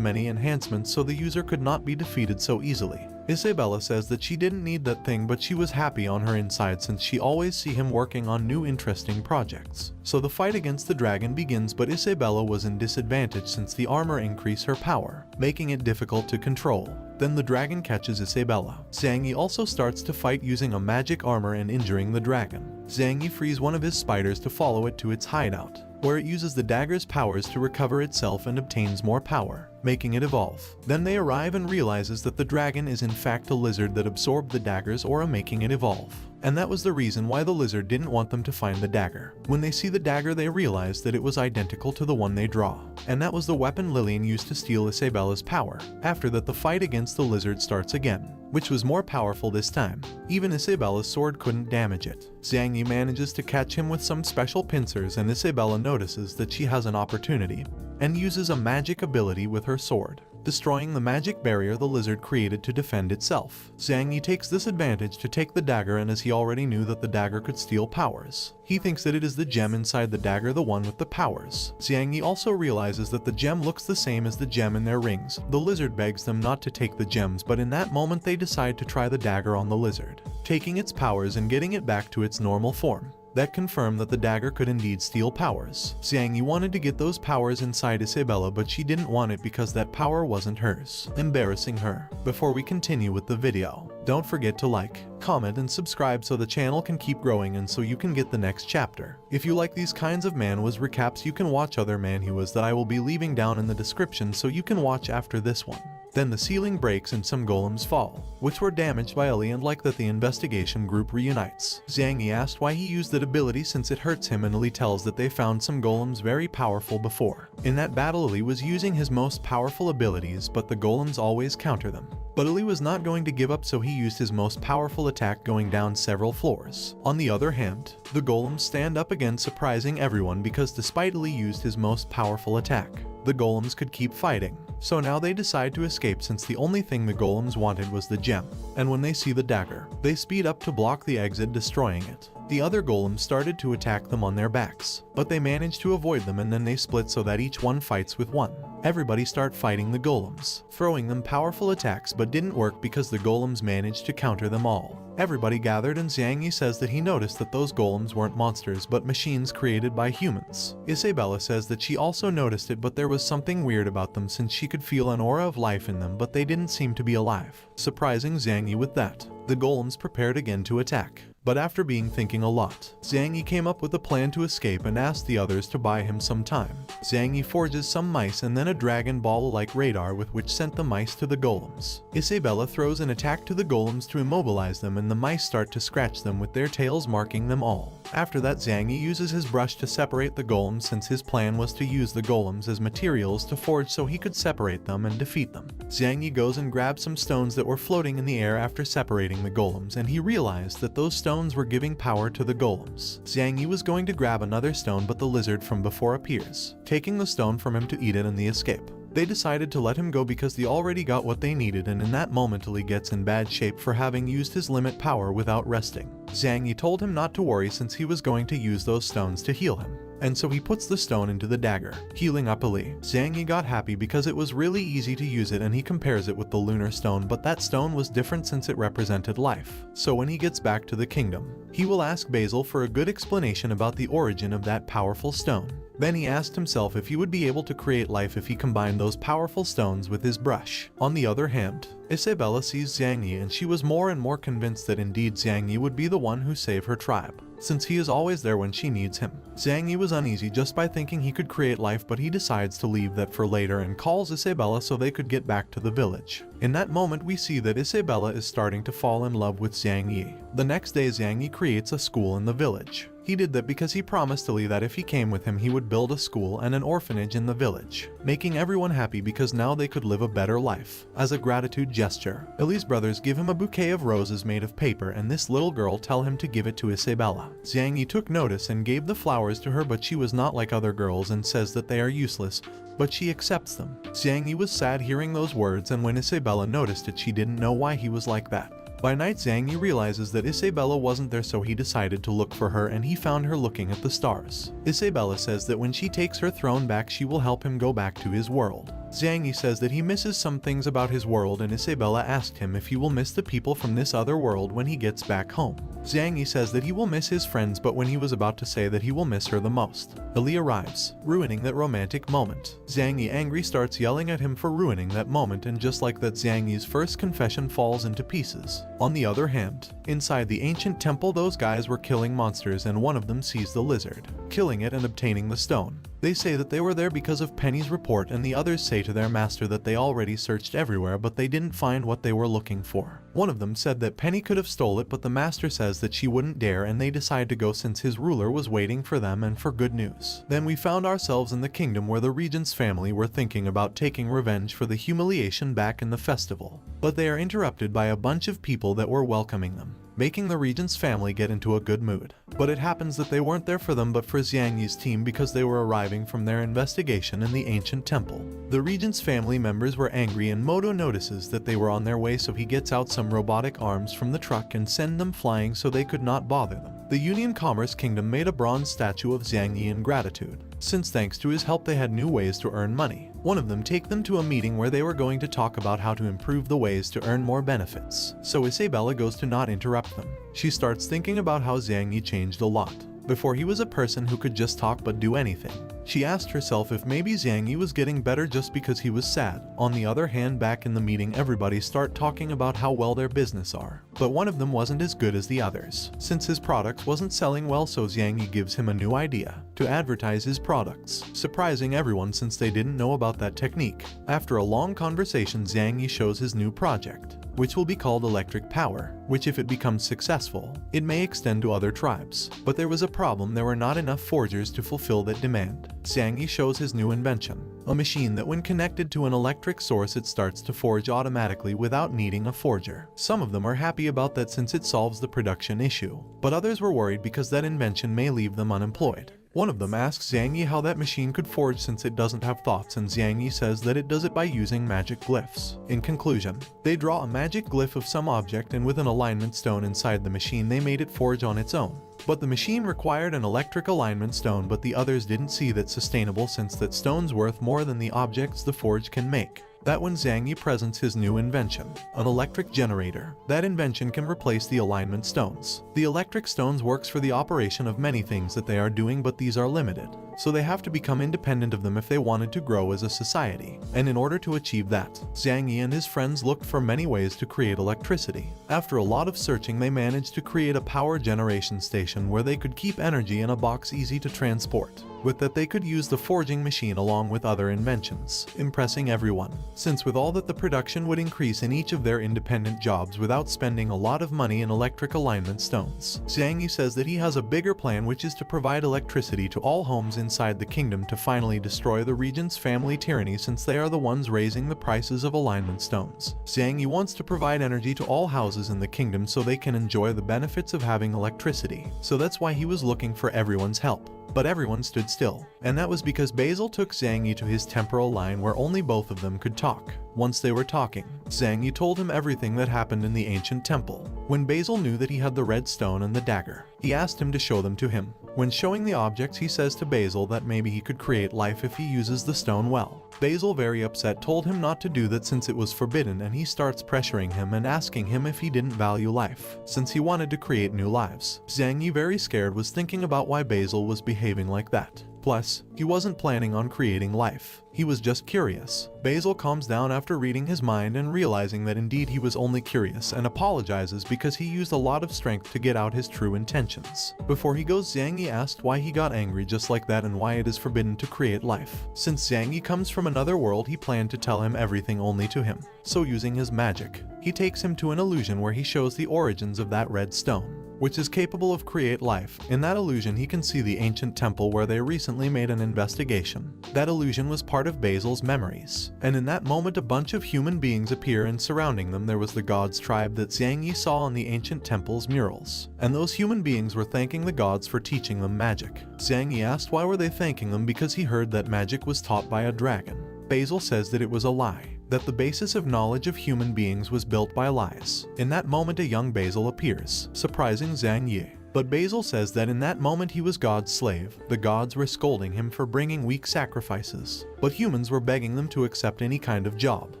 many enhancements so the user could not be defeated so easily. Isabella says that she didn't need that thing, but she was happy on her inside since she always see him working on new interesting projects. So the fight against the dragon begins, but Isabella was in disadvantage since the armor increased her power, making it difficult to control. Then the dragon catches Isabella. Zhang Yi also starts to fight using a magic armor and injuring the dragon. Zhang Yi frees one of his spiders to follow it to its hideout, where it uses the dagger's powers to recover itself and obtains more power, making it evolve. Then they arrive and realizes that the dragon is in fact a lizard that absorbed the dagger's aura, making it evolve. And that was the reason why the lizard didn't want them to find the dagger. When they see the dagger, they realize that it was identical to the one they draw, and that was the weapon Lillian used to steal Isabella's power. After that, the fight against the lizard starts again, which was more powerful this time. Even Isabella's sword couldn't damage it. Zhang Yi manages to catch him with some special pincers, and Isabella notices that she has an opportunity and uses a magic ability with her sword, destroying the magic barrier the lizard created to defend itself. Zhang Yi takes this advantage to take the dagger, and as he already knew that the dagger could steal powers, he thinks that it is the gem inside the dagger, the one with the powers. Zhang Yi also realizes that the gem looks the same as the gem in their rings. The lizard begs them not to take the gems, but in that moment they decide to try the dagger on the lizard, taking its powers and getting it back to its normal form. that confirmed that the dagger could indeed steal powers. Xiang Yi wanted to get those powers inside Isabella, but she didn't want it because that power wasn't hers, embarrassing her. Before we continue with the video, don't forget to like, comment and subscribe so the channel can keep growing and so you can get the next chapter. If you like these kinds of manhwas recaps, you can watch other manhwas that I will be leaving down in the description so you can watch after this one. Then the ceiling breaks and some golems fall, which were damaged by Ali, and like that the investigation group reunites. Xiang Yi asked why he used that ability since it hurts him, and Ali tells that they found some golems very powerful before. In that battle Ali was using his most powerful abilities, but the golems always counter them. But Ali was not going to give up, so he used his most powerful attack going down several floors. On the other hand, the golems stand up again, surprising everyone because despite Ali used his most powerful attack, the golems could keep fighting. So now they decide to escape since the only thing the golems wanted was the gem. And when they see the dagger, they speed up to block the exit, destroying it. The other golems started to attack them on their backs, but they managed to avoid them, and then they split so that each one fights with one. Everybody start fighting the golems, throwing them powerful attacks, but didn't work because the golems managed to counter them all. Everybody gathered, and Xiang Yi says that he noticed that those golems weren't monsters but machines created by humans. Isabella says that she also noticed it, but there was something weird about them since she could feel an aura of life in them, but they didn't seem to be alive. Surprising Xiang Yi with that, the golems prepared again to attack. But after thinking a lot, Xiang Yi came up with a plan to escape and asked the others to buy him some time. Xiang Yi forges some mice and then a Dragon Ball-like radar with which sent the mice to the golems. Isabella throws an attack to the golems to immobilize them, and the mice start to scratch them with their tails, marking them all. After that, Xiang Yi uses his brush to separate the golems since his plan was to use the golems as materials to forge so he could separate them and defeat them. Xiang Yi goes and grabs some stones that were floating in the air after separating the golems, and he realized that those stones were giving power to the golems. Xiang Yi was going to grab another stone, but the lizard from before appears, taking the stone from him to eat it in the escape. They decided to let him go because they already got what they needed, and in that moment Ali gets in bad shape for having used his limit power without resting. Xiang Yi told him not to worry since he was going to use those stones to heal him. And so he puts the stone into the dagger, healing up Ali. Xiang Yi got happy because it was really easy to use it, and he compares it with the lunar stone, but that stone was different since it represented life. So when he gets back to the kingdom, he will ask Basil for a good explanation about the origin of that powerful stone. Then he asked himself if he would be able to create life if he combined those powerful stones with his brush. On the other hand, Isabella sees Xiang Yi, and she was more and more convinced that indeed Xiang Yi would be the one who saved her tribe, since he is always there when she needs him. Xiang Yi was uneasy just by thinking he could create life, but he decides to leave that for later and calls Isabella so they could get back to the village. In that moment we see that Isabella is starting to fall in love with Xiang Yi. The next day Xiang Yi creates a school in the village. He did that because he promised Ali that if he came with him he would build a school and an orphanage in the village, making everyone happy because now they could live a better life. As a gratitude gesture, Ali's brothers give him a bouquet of roses made of paper, and this little girl tell him to give it to Isabella. Xiang Yi took notice and gave the flowers to her, but she was not like other girls and says that they are useless, but she accepts them. Xiang Yi was sad hearing those words, and when Isabella noticed it she didn't know why he was like that. By night Xiang Yi realizes that Isabella wasn't there, so he decided to look for her, and he found her looking at the stars. Isabella says that when she takes her throne back she will help him go back to his world. Xiang Yi says that he misses some things about his world, and Isabella asked him if he will miss the people from this other world when he gets back home. Xiang Yi says that he will miss his friends, but when he was about to say that he will miss her the most, Ali arrives, ruining that romantic moment. Xiang Yi angry starts yelling at him for ruining that moment, and just like that Xiang Yi's first confession falls into pieces. On the other hand, inside the ancient temple those guys were killing monsters, and one of them sees the lizard, killing it and obtaining the stone. They say that they were there because of Penny's report, and the others say to their master that they already searched everywhere but they didn't find what they were looking for. One of them said that Penny could have stole it, but the master says that she wouldn't dare, and they decide to go since his ruler was waiting for them and for good news. Then we found ourselves in the kingdom where the regent's family were thinking about taking revenge for the humiliation back in the festival, but they are interrupted by a bunch of people that were welcoming them, making the regent's family get into a good mood. But it happens that they weren't there for them but for Xiang Yi's team because they were arriving from their investigation in the ancient temple. The regent's family members were angry, and Moto notices that they were on their way, so he gets out some robotic arms from the truck and send them flying so they could not bother them. The Union Commerce Kingdom made a bronze statue of Xiang Yi in gratitude, since thanks to his help they had new ways to earn money. One of them take them to a meeting where they were going to talk about how to improve the ways to earn more benefits, so Isabella goes to not interrupt them. She starts thinking about how Xiang Yi changed a lot, Before he was a person who could just talk but do anything. She asked herself if maybe Xiang Yi was getting better just because he was sad. On the other hand, back in the meeting, everybody start talking about how well their business are. But one of them wasn't as good as the others, since his product wasn't selling well, so Xiang Yi gives him a new idea to advertise his products, surprising everyone since they didn't know about that technique. After a long conversation, Xiang Yi shows his new project, which will be called electric power, which if it becomes successful, it may extend to other tribes. But there was a problem, there were not enough forgers to fulfill that demand. Xiang Yi shows his new invention, a machine that when connected to an electric source it starts to forge automatically without needing a forger. Some of them are happy about that since it solves the production issue, but others were worried because that invention may leave them unemployed. One of them asks Xiang Yi how that machine could forge since it doesn't have thoughts, and Xiang Yi says that it does it by using magic glyphs. In conclusion, they draw a magic glyph of some object, and with an alignment stone inside the machine they made it forge on its own. But the machine required an electric alignment stone, but the others didn't see that sustainable since that stone's worth more than the objects the forge can make. That when Xiang Yi presents his new invention, an electric generator, that invention can replace the alignment stones. The electric stones works for the operation of many things that they are doing, but these are limited, so they have to become independent of them if they wanted to grow as a society. And in order to achieve that, Xiang Yi and his friends looked for many ways to create electricity. After a lot of searching, they managed to create a power generation station where they could keep energy in a box easy to transport. With that they could use the forging machine along with other inventions, impressing everyone, since with all that the production would increase in each of their independent jobs without spending a lot of money in electric alignment stones. Xiang Yi says that he has a bigger plan, which is to provide electricity to all homes inside the kingdom to finally destroy the region's family tyranny, since they are the ones raising the prices of alignment stones. Xiang Yi wants to provide energy to all houses in the kingdom so they can enjoy the benefits of having electricity, so that's why he was looking for everyone's help. But everyone stood still, and that was because Basil took Xiang Yi to his temporal line where only both of them could talk. Once they were talking, Xiang Yi told him everything that happened in the ancient temple. When Basil knew that he had the red stone and the dagger, he asked him to show them to him. When showing the objects, he says to Basil that maybe he could create life if he uses the stone well. Basil, very upset, told him not to do that since it was forbidden, and he starts pressuring him and asking him if he didn't value life, since he wanted to create new lives. Xiang Yi, very scared, was thinking about why Basil was behaving like that. Plus, he wasn't planning on creating life. He was just curious. Basil calms down after reading his mind and realizing that indeed he was only curious, and apologizes because he used a lot of strength to get out his true intentions. Before he goes, Xiang Yi asked why he got angry just like that and why it is forbidden to create life. Since Xiang Yi comes from another world, he planned to tell him everything only to him. So using his magic, he takes him to an illusion where he shows the origins of that red stone, which is capable of create life. In that illusion he can see the ancient temple where they recently made an investigation. That illusion was part of Basil's memories, and in that moment a bunch of human beings appear, and surrounding them there was the gods tribe that Xiang Yi saw on the ancient temple's murals. And those human beings were thanking the gods for teaching them magic. Xiang Yi asked why were they thanking them, because he heard that magic was taught by a dragon. Basil says that it was a lie, that the basis of knowledge of human beings was built by lies. In that moment a young Basil appears, surprising Xiang Yi. But Basil says that in that moment he was God's slave. The gods were scolding him for bringing weak sacrifices, but humans were begging them to accept any kind of job.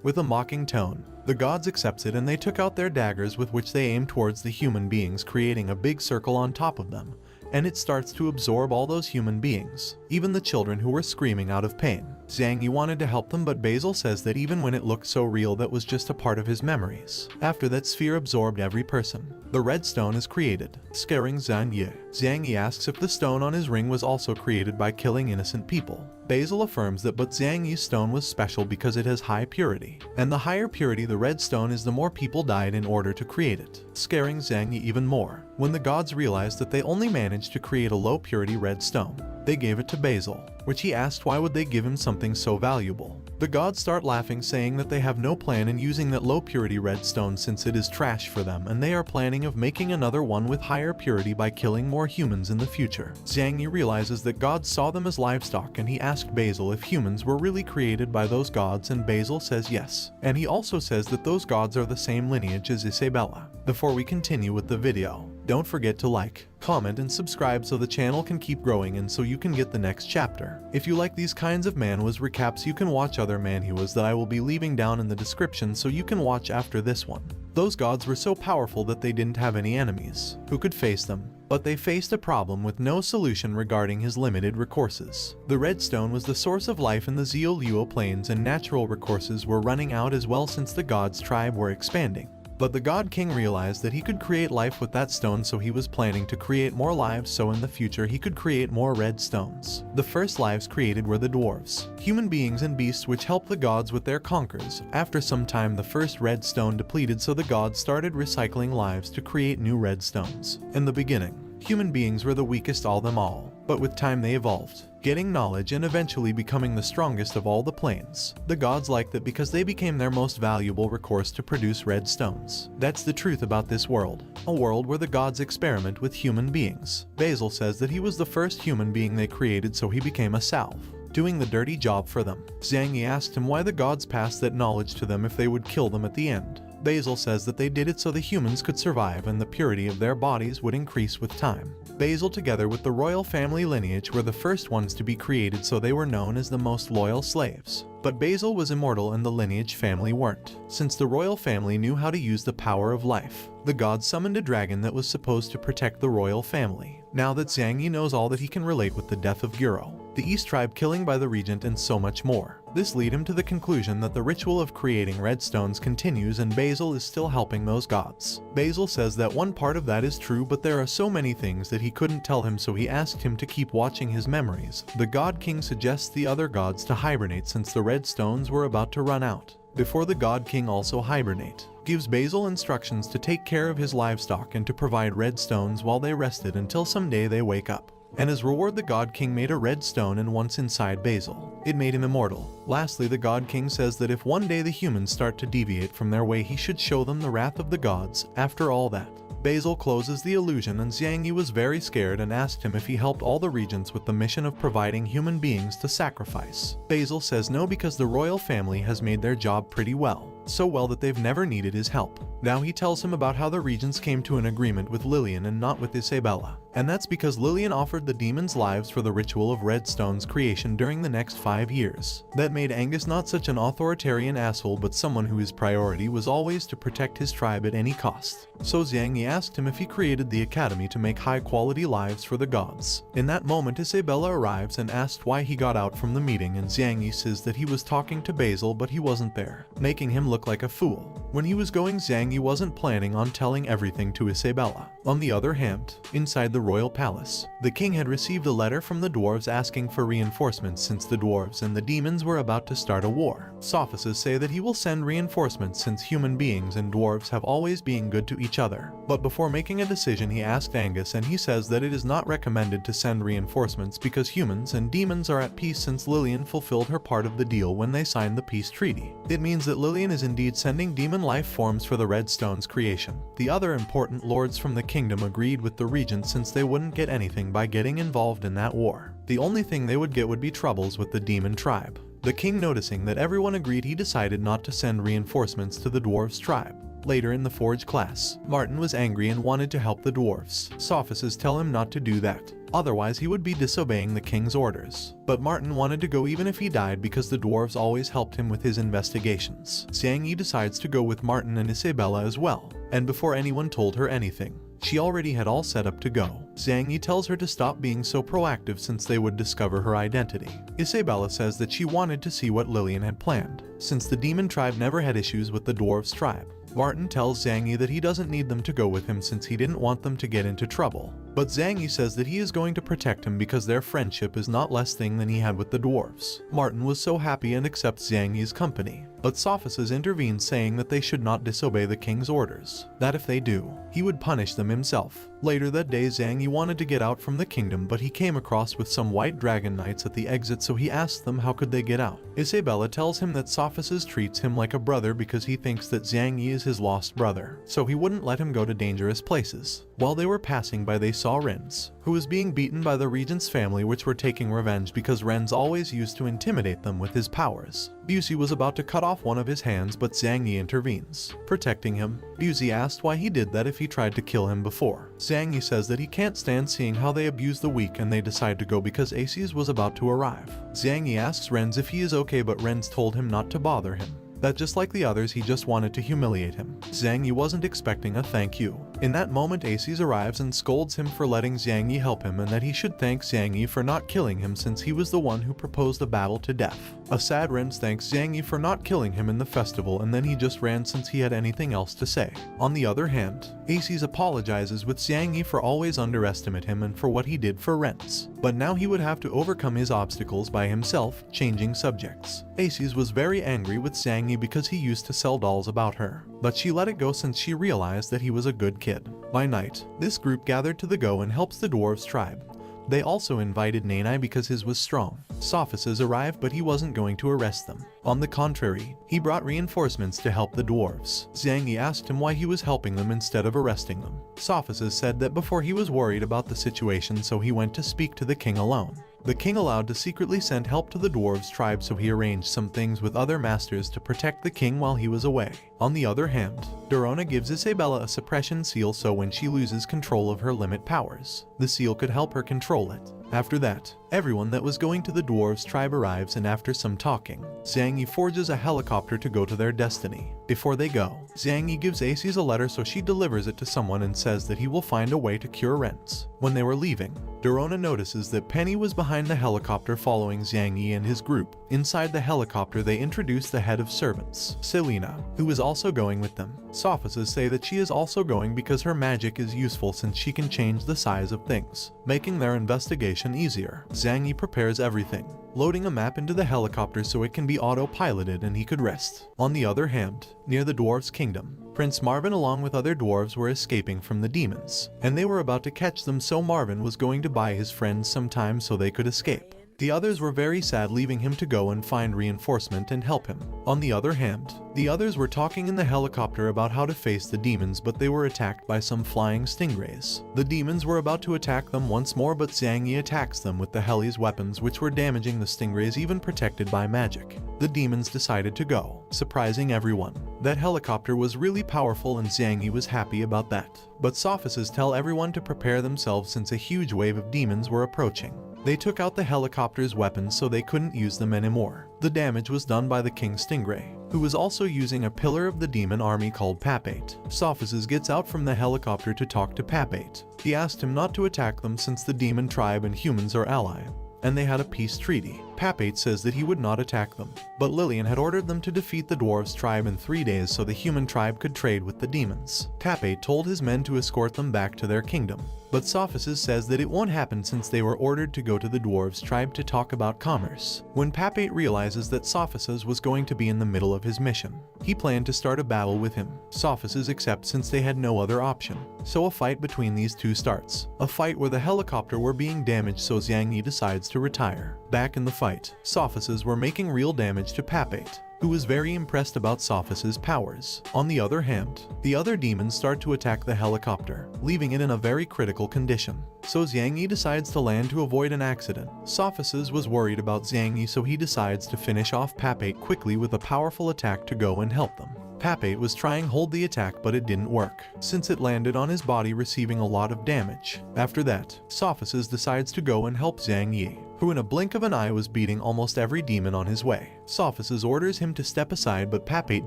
With a mocking tone, the gods accepted, and they took out their daggers with which they aimed towards the human beings, creating a big circle on top of them, and it starts to absorb all those human beings, even the children who were screaming out of pain. Xiang Yi wanted to help them, but Basil says that even when it looked so real, that was just a part of his memories. After that sphere absorbed every person, the red stone is created, scaring Xiang Yi. Xiang Yi asks if the stone on his ring was also created by killing innocent people. Basil affirms that, but Xiang Yi's stone was special because it has high purity, and the higher purity the red stone is, the more people died in order to create it, scaring Xiang Yi even more. When the gods realized that they only managed to create a low purity red stone, they gave it to Basil, which he asked why would they give him something so valuable. The gods start laughing, saying that they have no plan in using that low purity red stone since it is trash for them, and they are planning of making another one with higher purity by killing more humans in the future. Xiang Yi realizes that gods saw them as livestock, and he asked Basil if humans were really created by those gods, and Basil says yes. And he also says that those gods are the same lineage as Isabella. Before we continue with the video, don't forget to like, comment, and subscribe so the channel can keep growing and so you can get the next chapter. If you like these kinds of manhwas recaps, you can watch other manhwas that I will be leaving down in the description so you can watch after this one. Those gods were so powerful that they didn't have any enemies who could face them, but they faced a problem with no solution regarding his limited resources. The redstone was the source of life in the Zeoluo plains, and natural resources were running out as well since the gods' tribe were expanding. But the God King realized that he could create life with that stone, so he was planning to create more lives so in the future he could create more red stones. The first lives created were the dwarves, human beings and beasts which helped the gods with their conquers. After some time the first red stone depleted, so the gods started recycling lives to create new red stones. In the beginning, human beings were the weakest of them all, but with time they evolved, getting knowledge and eventually becoming the strongest of all the planes. The gods liked that because they became their most valuable resource to produce red stones. That's the truth about this world, a world where the gods experiment with human beings. Basil says that he was the first human being they created, so he became a salve, doing the dirty job for them. Zhang Yi asked him why the gods passed that knowledge to them if they would kill them at the end. Basil says that they did it so the humans could survive and the purity of their bodies would increase with time. Basil, together with the royal family lineage, were the first ones to be created, so they were known as the most loyal slaves. But Basil was immortal and the lineage family weren't. Since the royal family knew how to use the power of life, the gods summoned a dragon that was supposed to protect the royal family. Now that Zhang Yi knows all that, he can relate with the death of Guro, the East tribe killing by the regent, and so much more. This led him to the conclusion that the ritual of creating red stones continues and Basil is still helping those gods. Basil says that one part of that is true, but there are so many things that he couldn't tell him, so he asked him to keep watching his memories. The God King suggests the other gods to hibernate since the red stones were about to run out. Before the God King also hibernate, gives Basil instructions to take care of his livestock and to provide red stones while they rested until someday they wake up. And as reward, the God King made a red stone, and once inside Basil, it made him immortal. Lastly, the God King says that if one day the humans start to deviate from their way, he should show them the wrath of the gods. After all that, Basil closes the illusion, and Zhang Yi was very scared and asked him if he helped all the regents with the mission of providing human beings to sacrifice. Basil says no, because the royal family has made their job pretty well, so well that they've never needed his help. Now he tells him about how the regents came to an agreement with Lillian and not with Isabella, and that's because Lillian offered the demons lives for the ritual of red stones creation during the next 5 years. That made Angus not such an authoritarian asshole, but someone whose priority was always to protect his tribe at any cost. So Zhang Yi asked him if he created the academy to make high-quality lives for the gods. In that moment, Isabella arrives and asked why he got out from the meeting, and Zhang Yi says that he was talking to Basil but he wasn't there, making him look like a fool. When he was going, Zhang Yi wasn't planning on telling everything to Isabella. On the other hand, inside the royal palace, the king had received a letter from the dwarves asking for reinforcements since the dwarves and the demons were about to start a war. Sophists say that he will send reinforcements since human beings and dwarves have always been good to each other. But before making a decision, he asked Angus, and he says that it is not recommended to send reinforcements because humans and demons are at peace since Lillian fulfilled her part of the deal when they signed the peace treaty. It means that Lillian is indeed sending demon life forms for the red stones creation. The other important lords from the kingdom agreed with the regent since they wouldn't get anything by getting involved in that war. The only thing they would get would be troubles with the demon tribe. The king, noticing that everyone agreed, he decided not to send reinforcements to the dwarves' tribe. Later in the forge class, Martin was angry and wanted to help the dwarves. Sophists tell him not to do that, otherwise he would be disobeying the king's orders. But Martin wanted to go even if he died because the dwarves always helped him with his investigations. Zhang Yi decides to go with Martin and Isabella as well, and before anyone told her anything, she already had all set up to go. Zhang Yi tells her to stop being so proactive since they would discover her identity. Isabella says that she wanted to see what Lillian had planned, since the demon tribe never had issues with the dwarves' tribe. Martin tells Zhang Yi that he doesn't need them to go with him since he didn't want them to get into trouble. But Zhang Yi says that he is going to protect him because their friendship is not less thing than he had with the dwarves. Martin was so happy and accepts Zhang Yi's company. But Sophists intervene, saying that they should not disobey the king's orders, that if they do, he would punish them himself. Later that day, Zhang Yi wanted to get out from the kingdom, but he came across with some white dragon knights at the exit, so he asked them how could they get out. Isabella tells him that Sophists treats him like a brother because he thinks that Zhang Yi is his lost brother, so he wouldn't let him go to dangerous places. While they were passing by, they saw Renz, who was being beaten by the regent's family, which were taking revenge because Renz always used to intimidate them with his powers. Busey was about to cut off one of his hands, but Zhang Yi intervenes, protecting him. Busey asked why he did that if he tried to kill him before. Zhang Yi says that he can't stand seeing how they abuse the weak, and they decide to go because Aces was about to arrive. Zhang Yi asks Renz if he is okay, but Renz told him not to bother him, that just like the others, he just wanted to humiliate him. Zhang Yi wasn't expecting a thank you. In that moment, Aces arrives and scolds him for letting Xiang Yi help him and that he should thank Xiang Yi for not killing him since he was the one who proposed the battle to death. A sad Renz thanks Xiang Yi for not killing him in the festival and then he just ran since he had anything else to say. On the other hand, Aces apologizes with Xiang Yi for always underestimate him and for what he did for Renz. But now he would have to overcome his obstacles by himself, changing subjects. Aces was very angry with Xiang Yi because he used to sell dolls about her, but she let it go since she realized that he was a good kid. By night, this group gathered to the go and helps the dwarves tribe. They also invited Nanai because his was strong. Sophices arrived but he wasn't going to arrest them. On the contrary, he brought reinforcements to help the dwarves. Xiang Yi asked him why he was helping them instead of arresting them. Sophices said that before he was worried about the situation so he went to speak to the king alone. The king allowed to secretly send help to the dwarves tribe so he arranged some things with other masters to protect the king while he was away. On the other hand, Dorona gives Isabella a suppression seal so when she loses control of her limit powers, the seal could help her control it. After that, everyone that was going to the dwarves tribe arrives and after some talking, Xiang Yi forges a helicopter to go to their destiny. Before they go, Xiang Yi gives Aces a letter so she delivers it to someone and says that he will find a way to cure Renz. When they were leaving, Dorona notices that Penny was behind the helicopter following Xiang Yi and his group. Inside the helicopter they introduce the head of servants, Selena, who is also going with them. Sophices say that she is also going because her magic is useful since she can change the size of things, making their investigation easier. Xiang Yi prepares everything, loading a map into the helicopter so it can be auto-piloted and he could rest. On the other hand, near the dwarves' kingdom, Prince Marvin along with other dwarves were escaping from the demons, and they were about to catch them so Marvin was going to buy his friends some time so they could escape. The others were very sad leaving him to go and find reinforcement and help him. On the other hand, the others were talking in the helicopter about how to face the demons but they were attacked by some flying stingrays. The demons were about to attack them once more but Xiang Yi attacks them with the heli's weapons which were damaging the stingrays even protected by magic. The demons decided to go, surprising everyone. That helicopter was really powerful and Xiang Yi was happy about that. But Sophices tell everyone to prepare themselves since a huge wave of demons were approaching. They took out the helicopter's weapons so they couldn't use them anymore. The damage was done by the King Stingray, who was also using a pillar of the demon army called Papate. Sophices gets out from the helicopter to talk to Papate. He asked him not to attack them since the demon tribe and humans are allies, and they had a peace treaty. Papate says that he would not attack them, but Lillian had ordered them to defeat the dwarves tribe in 3 days so the human tribe could trade with the demons. Papate told his men to escort them back to their kingdom, but Sophices says that it won't happen since they were ordered to go to the dwarves tribe to talk about commerce. When Papate realizes that Sophices was going to be in the middle of his mission, he planned to start a battle with him. Sophices accepts since they had no other option, so a fight between these two starts. A fight where the helicopter were being damaged so Xiang Yi decides to retire. Back in the fight, Sophices were making real damage to Papate, who was very impressed about Sophices' powers. On the other hand, the other demons start to attack the helicopter, leaving it in a very critical condition. So Xiang Yi decides to land to avoid an accident. Sophices was worried about Xiang Yi so he decides to finish off Papate quickly with a powerful attack to go and help them. Papate was trying hold the attack but it didn't work, since it landed on his body receiving a lot of damage. After that, Sophices decides to go and help Xiang Yi, who in a blink of an eye was beating almost every demon on his way. Sophices orders him to step aside but Papate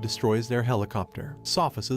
destroys their helicopter. Sophices